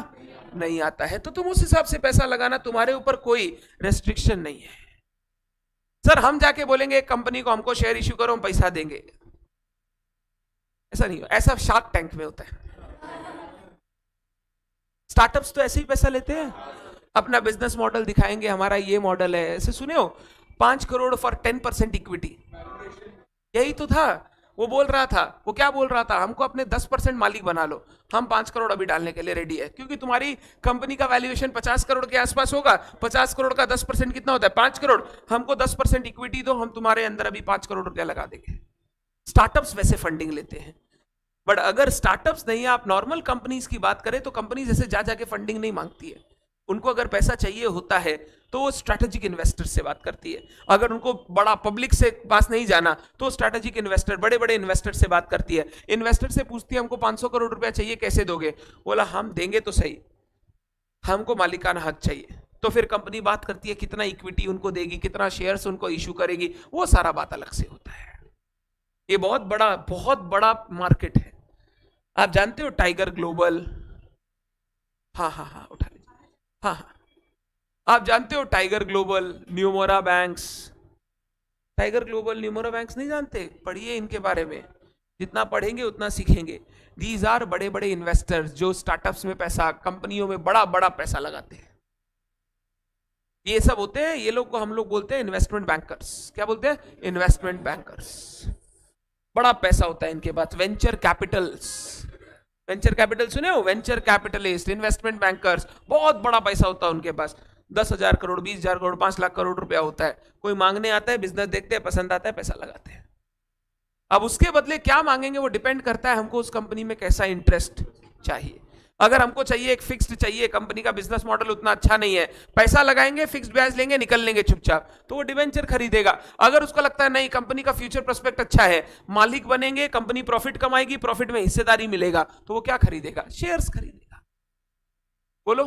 नहीं आता है, तो तुम उस हिसाब से पैसा लगाना, तुम्हारे ऊपर कोई रेस्ट्रिक्शन नहीं है। सर हम जाके बोलेंगे कंपनी को हमको शेयर इश्यू करो, हम पैसा देंगे, ऐसा नहीं, ऐसा शार्क टैंक में होता है। स्टार्टअप्स तो ऐसे ही पैसा लेते हैं, अपना बिजनेस मॉडल दिखाएंगे, हमारा ये मॉडल है, ऐसे सुने हो, 5 करोड़ फॉर 10% इक्विटी, यही तो था। वो बोल रहा था, वो क्या बोल रहा था, हमको अपने 10% मालिक बना लो, हम 5 करोड़ अभी डालने के लिए रेडी है, क्योंकि तुम्हारी कंपनी का वैल्यूएशन 50 करोड़ के आसपास होगा, 50 करोड़ का 10% कितना होता है, 5 करोड़, हमको 10% इक्विटी दो, हम तुम्हारे अंदर अभी 5 करोड़ रुपया लगा देंगे। स्टार्टअप्स वैसे फंडिंग लेते हैं। बट अगर स्टार्टअप्स नहीं है, आप नॉर्मल कंपनीज की बात करें तो कंपनीज ऐसे जा जाके फंडिंग नहीं मांगती है। उनको अगर पैसा चाहिए होता है तो वो स्ट्रैटेजिक इन्वेस्टर से बात करती है। अगर उनको बड़ा पब्लिक से पास नहीं जाना तो स्ट्रैटेजिक इन्वेस्टर, बड़े बड़े इन्वेस्टर से बात करती है। इन्वेस्टर से पूछती है हमको 500 करोड़ रुपया चाहिए, कैसे दोगे? बोला हम देंगे तो सही, हमको मालिकाना हक चाहिए। तो फिर कंपनी बात करती है कितना इक्विटी उनको देगी, कितना शेयर्स उनको इशू करेगी, वो सारा बात अलग से होता है। ये बहुत बड़ा मार्केट है। आप जानते हो टाइगर ग्लोबल, हाँ हाँ हाँ उठा लीजिए, हाँ हाँ, आप जानते हो Tiger Global, Nomura banks. Tiger Global, Nomura banks नहीं जानते? पढ़िए इनके बारे में, जितना पढ़ेंगे उतना सीखेंगे। दीज आर बड़े बड़े इन्वेस्टर्स जो स्टार्टअप्स में पैसा, कंपनियों में बड़ा बड़ा पैसा लगाते हैं। ये सब होते हैं, ये लोग को हम लोग बोलते हैं इन्वेस्टमेंट बैंकर्स। क्या बोलते हैं? Investment bankers. बड़ा पैसा होता है इनके पास। वेंचर कैपिटल्स, वेंचर कैपिटल सुने हो? वेंचर कैपिटलिस्ट, इन्वेस्टमेंट बैंकर्स, बहुत बड़ा पैसा होता है उनके पास। 10,000 करोड़, 20,000 करोड़, 5 लाख करोड़ रुपया होता है। कोई मांगने आता है, बिजनेस देखते हैं, पसंद आता है, पैसा लगाते हैं। अब उसके बदले क्या मांगेंगे वो डिपेंड करता है हमको उस कंपनी में कैसा इंटरेस्ट चाहिए। अगर हमको चाहिए एक फिक्स्ड चाहिए, कंपनी का बिजनेस मॉडल उतना अच्छा नहीं है, पैसा लगाएंगे, फिक्स्ड ब्याज लेंगे, निकल लेंगे चुपचाप, तो वो डिवेंचर खरीदेगा। अगर उसको लगता है नहीं कंपनी का फ्यूचर प्रोस्पेक्ट अच्छा है, मालिक बनेंगे, कंपनी प्रॉफिट कमाएगी, प्रॉफिट में हिस्सेदारी मिलेगा, तो वो क्या खरीदेगा? शेयर्स खरीदेगा। बोलो।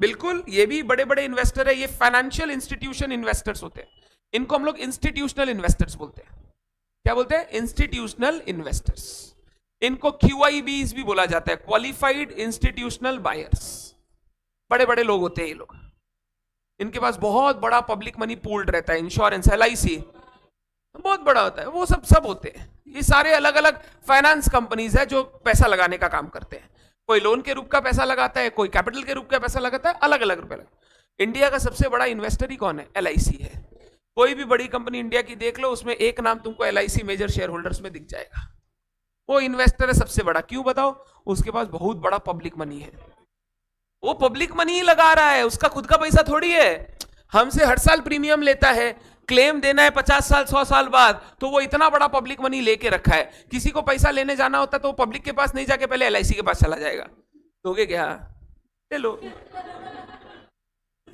बिल्कुल, ये भी बड़े बड़े इन्वेस्टर है, ये फाइनेंशियल इंस्टीट्यूशन इन्वेस्टर्स होते हैं। इनको हम लोग इंस्टीट्यूशनल इन्वेस्टर्स बोलते हैं। क्या बोलते हैं? Institutional investors. इनको QIBs भी बोला जाता है, क्वालिफाइड इंस्टीट्यूशनल बायर्स। बड़े बड़े लोग होते हैं ये लोग, इनके पास बहुत बड़ा पब्लिक मनी पूल्ड रहता है। इंश्योरेंस, LIC बहुत बड़ा होता है। वो सब होते हैं। ये सारे अलग अलग फाइनेंस कंपनीज है जो पैसा लगाने का काम करते हैं। कोई लोन के रूप का पैसा लगाता है, कोई कैपिटल के रूप का पैसा लगाता है, अलग अलग रुपए लगा। इंडिया का सबसे बड़ा इन्वेस्टर ही कौन है? LIC है। कोई भी बड़ी कंपनी इंडिया की देख लो, उसमें एक नाम तुमको LIC मेजर शेयर होल्डर्स में दिख जाएगा। वो इन्वेस्टर है सबसे बड़ा। क्यों बताओ? उसके पास बहुत बड़ा पब्लिक मनी है। वो पब्लिक मनी ही लगा रहा है, उसका खुद का पैसा थोड़ी है। हमसे हर साल प्रीमियम लेता है, क्लेम देना है 50 साल 100 साल बाद, तो वो इतना बड़ा पब्लिक मनी लेके रखा है। किसी को पैसा लेने जाना होता तो वो पब्लिक के पास नहीं जाके पहले LIC के पास चला जाएगा। दोगे क्या? ले लो।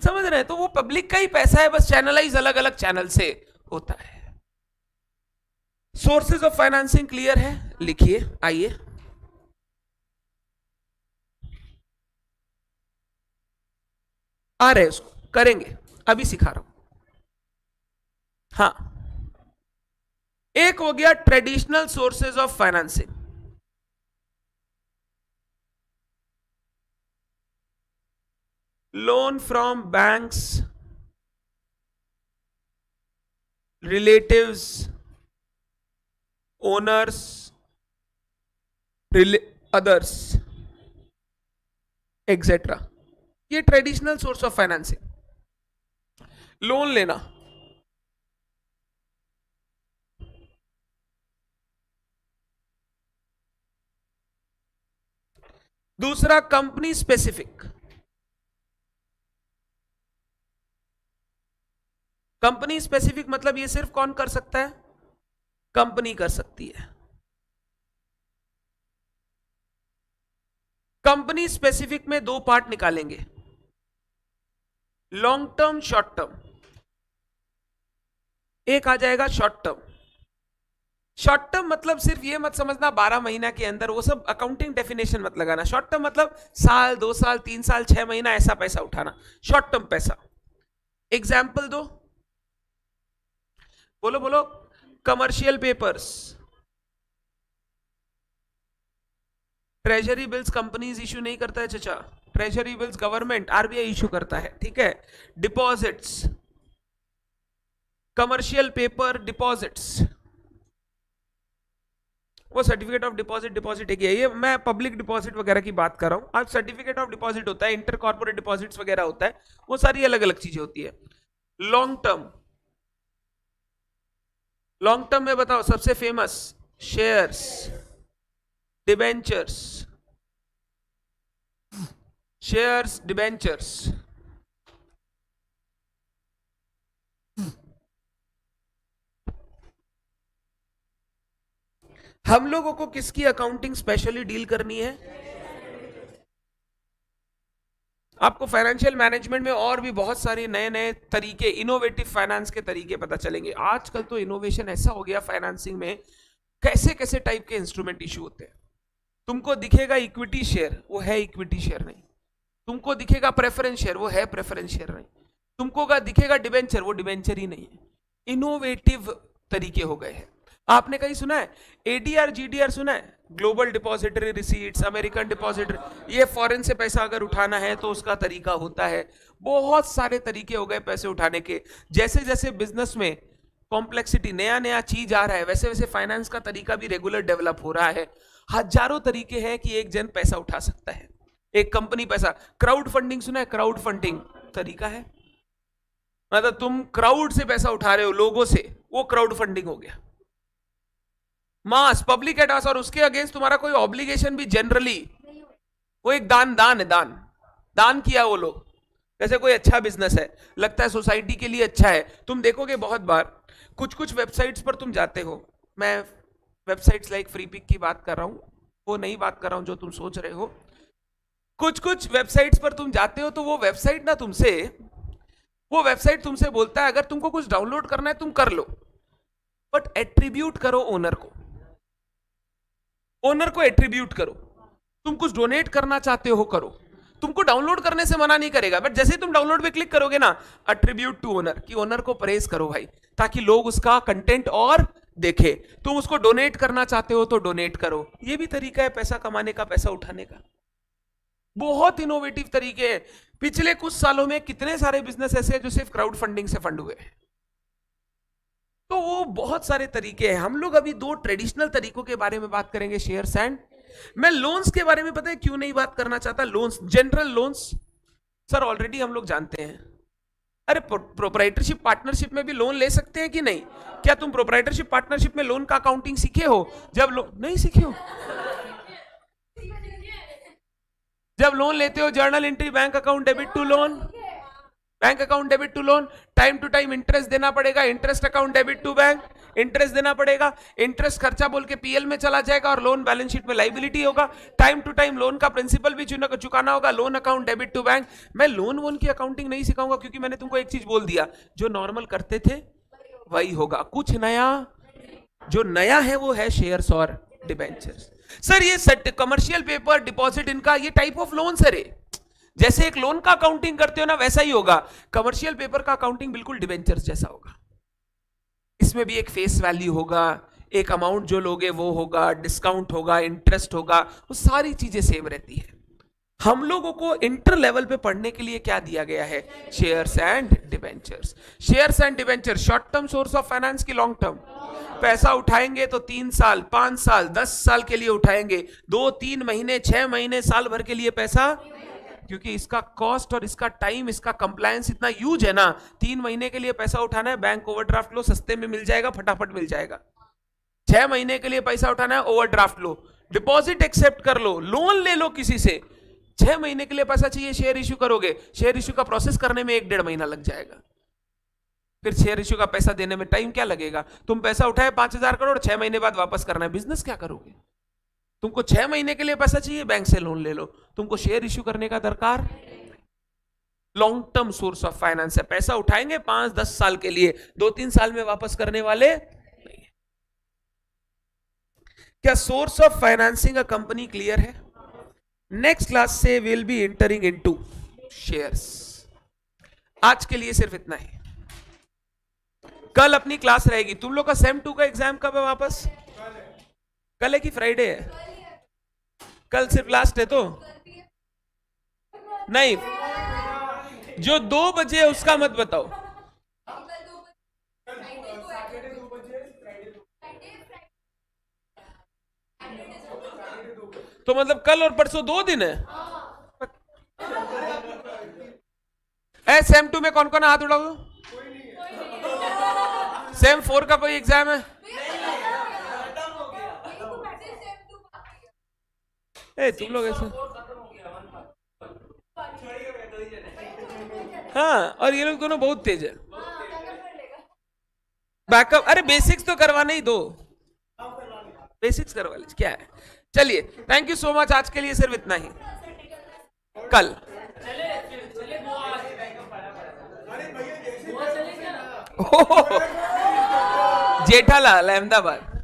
समझ रहे हैं? तो वो पब्लिक का ही पैसा है, बस चैनलाइज अलग अलग चैनल से होता है। सोर्सेज ऑफ फाइनेंसिंग क्लियर है? लिखिए, आइए। आ रहे उसको करेंगे, अभी सिखा रहा हूं। हाँ, एक हो गया traditional sources of financing. Loan from banks, relatives, owners, others, etcetera. ये traditional source of financing. Loan लेना, दूसरा कंपनी स्पेसिफिक। कंपनी स्पेसिफिक मतलब ये सिर्फ कौन कर सकता है? कंपनी कर सकती है। कंपनी स्पेसिफिक में दो पार्ट निकालेंगे, लॉन्ग टर्म, शॉर्ट टर्म। एक आ जाएगा शॉर्ट टर्म। शॉर्ट टर्म मतलब सिर्फ ये मत समझना 12 महीना के अंदर, वो सब अकाउंटिंग डेफिनेशन मत लगाना। शॉर्ट टर्म मतलब साल, 2 साल, 3 साल, 6 महीना ऐसा पैसा उठाना, शॉर्ट टर्म पैसा। एग्जाम्पल दो, बोलो बोलो। Commercial papers, treasury bills companies issue नहीं करता है चचा, treasury bills government, RBI issue करता है, ठीक है। डिपॉजिट्स, कमर्शियल पेपर डिपॉजिट्स, वो सर्टिफिकेट ऑफ डिपॉजिट, डिपॉजिट एक ये मैं पब्लिक डिपॉजिट वगैरह की बात कर रहा हूं। आज सर्टिफिकेट ऑफ डिपॉजिट होता है, इंटर कॉर्पोरेट डिपॉजिट्स वगैरह होता है, वो सारी अलग अलग चीजें होती है। लॉन्ग टर्म, लॉन्ग टर्म में बताओ सबसे famous shares, debentures, shares, debentures. हम लोगों को किसकी अकाउंटिंग स्पेशली डील करनी है? आपको फाइनेंशियल मैनेजमेंट में और भी बहुत सारे नए नए तरीके, इनोवेटिव फाइनेंस के तरीके पता चलेंगे। आजकल तो इनोवेशन ऐसा हो गया फाइनेंसिंग में, कैसे कैसे टाइप के इंस्ट्रूमेंट इशू होते हैं। तुमको दिखेगा इक्विटी शेयर, वो है इक्विटी शेयर नहीं। तुमको दिखेगा प्रेफरेंस शेयर, वो है प्रेफरेंस शेयर नहीं। तुमको दिखेगा डिबेंचर, वो डिबेंचर ही नहीं है। इनोवेटिव तरीके हो गए हैं। आपने कहीं सुना है एडीआर जीडीआर सुना है? Global depository receipts, American depository, ये फॉरेन से पैसा अगर उठाना है तो उसका तरीका होता है। बहुत सारे तरीके हो गए पैसे उठाने के। जैसे जैसे बिजनेस में कॉम्प्लेक्सिटी, नया नया चीज आ रहा है, वैसे वैसे फाइनेंस का तरीका भी रेगुलर डेवलप हो रहा है। हजारों तरीके हैं कि एक जन पैसा उठा सकता है, एक कंपनी पैसा। क्राउड फंडिंग सुना है? क्राउड फंडिंग तरीका है, मतलब तुम क्राउड से पैसा उठा रहे हो, लोगों से, वो क्राउड फंडिंग हो गया। मास पब्लिक एडास, और उसके अगेंस्ट तुम्हारा कोई ऑब्लिगेशन भी जनरली, वो एक दान है, दान किया वो लोग। जैसे कोई अच्छा बिजनेस है, लगता है सोसाइटी के लिए अच्छा है। तुम देखोगे बहुत बार कुछ कुछ वेबसाइट्स पर तुम जाते हो, मैं वेबसाइट्स लाइक फ्री पिक की बात कर रहा हूं, वो नहीं बात कर रहा हूं जो तुम सोच रहे हो। कुछ कुछ वेबसाइट्स पर तुम जाते हो तो वो वेबसाइट तुमसे बोलता है अगर तुमको कुछ डाउनलोड करना है तुम कर लो, बट एट्रीब्यूट करो ओनर को, ओनर को एट्रीब्यूट करो। तुम कुछ डोनेट करना चाहते हो करो, तुमको डाउनलोड करने से मना नहीं करेगा, बट जैसे ही तुम डाउनलोड पे क्लिक करोगे ना, एट्रीब्यूट टू ओनर, कि ओनर को प्रेज करो भाई, ताकि लोग उसका कंटेंट और देखे। तुम उसको डोनेट करना चाहते हो तो डोनेट करो। ये भी तरीका है पैसा कमाने का, पैसा उठाने का। बहुत इनोवेटिव तरीके हैं। पिछले कुछ सालों में कितने सारे बिजनेस ऐसे हैं जो सिर्फ क्राउड फंडिंग से फंड हुए हैं। तो वो बहुत सारे तरीके हैं। हम लोग अभी दो ट्रेडिशनल तरीकों के बारे में बात करेंगे, शेयर्स एंड। मैं लोन्स के बारे में पता है क्यों नहीं बात करना चाहता? Loans, general loans sir already हम लोग जानते हैं। अरे प्रोप्राइटरशिप पार्टनरशिप में भी लोन ले सकते हैं कि नहीं? क्या तुम प्रोप्राइटरशिप पार्टनरशिप में लोन का अकाउंटिंग सीखे हो? जब नहीं सीखे हो, जब लोन लेते हो journal entry, bank account debit to loan, bank account debit to loan, time to time interest देना पड़ेगा, interest account debit to bank, interest देना पड़ेगा। इंटरेस्ट खर्चा बोल के पीएल में चला जाएगा और लोन बैलेंस शीट में लाइबिलिटी होगा। टाइम टू टाइम लोन का प्रिंसिपल भी चुकाना होगा, loan account debit to bank. मैं लोन वोन की अकाउंटिंग नहीं सिखाऊंगा, क्योंकि मैंने तुमको एक चीज बोल दिया, जो नॉर्मल करते थे वही होगा, कुछ नया। जो नया है वो है शेयर्स और डिबेंचर्स। सर ये कमर्शियल पेपर, डिपॉजिट, इनका ये टाइप ऑफ लोन सर है। जैसे एक लोन का अकाउंटिंग करते हो ना, वैसा ही होगा। कमर्शियल पेपर का अकाउंटिंग बिल्कुल डिबेंचर्स जैसा होगा। इसमें भी एक फेस वैल्यू होगा, एक अमाउंट जो लोगे वो होगा, डिस्काउंट होगा, इंटरेस्ट होगा, वो सारी चीजें सेम रहती है। हम लोगों को इंटर लेवल पे पढ़ने के लिए क्या दिया गया है? Shares and debentures. Shares and debenture short term source of finance की लॉन्ग टर्म। पैसा उठाएंगे तो 3 साल, 5 साल, 10 साल के लिए उठाएंगे, 2-3 महीने, 6 महीने, साल भर के लिए पैसा, क्योंकि इसका कॉस्ट और इसका टाइम, इसका कंप्लायंस इतना यूज है ना। 3 महीने के लिए पैसा उठाना है, बैंक ओवरड्राफ्ट लो, सस्ते में मिल जाएगा, फटाफट मिल जाएगा। 6 महीने के लिए पैसा उठाना है, ओवरड्राफ्ट लो, डिपॉजिट एक्सेप्ट कर लो, लोन ले लो किसी से। 6 महीने के लिए पैसा चाहिए, शेयर इश्यू करोगे, शेयर इश्यू का प्रोसेस करने में 1-1.5 महीना लग जाएगा। फिर शेयर इश्यू का पैसा देने में टाइम क्या लगेगा? तुम पैसा उठाए 5,000 करोड़, 6 महीने बाद वापस करना है, बिजनेस क्या करोगे? तुमको 6 महीने के लिए पैसा चाहिए, बैंक से लोन ले लो, तुमको शेयर इश्यू करने का दरकार। Long term source of finance है, पैसा उठाएंगे 5-10 साल के लिए, 2-3 साल में वापस करने वाले नहीं। क्या source of financing a company clear है? नेक्स्ट क्लास से will be entering into shares. आज के लिए सिर्फ इतना ही। कल अपनी क्लास रहेगी। तुम लोग का सेम 2 का एग्जाम कब है वापस? कल है कि फ्राइडे है? कल सिर्फ लास्ट है तो नहीं, जो 2 बजे है उसका मत बताओ। तो मतलब कल और परसों 2 दिन है। सेम 2 में कौन कौन हाथ उठाओ? सेम 4 का कोई एग्जाम है? तुम लोग ऐसे। हाँ, और ये लोग दोनों बहुत तेज है। बैकअप, अरे बेसिक्स तो करवाने ही दो, बेसिक्स करवा लीजिए, क्या है। चलिए, थैंक यू सो मच, आज के लिए सिर्फ इतना ही। कल जेठालाल अहमदाबाद।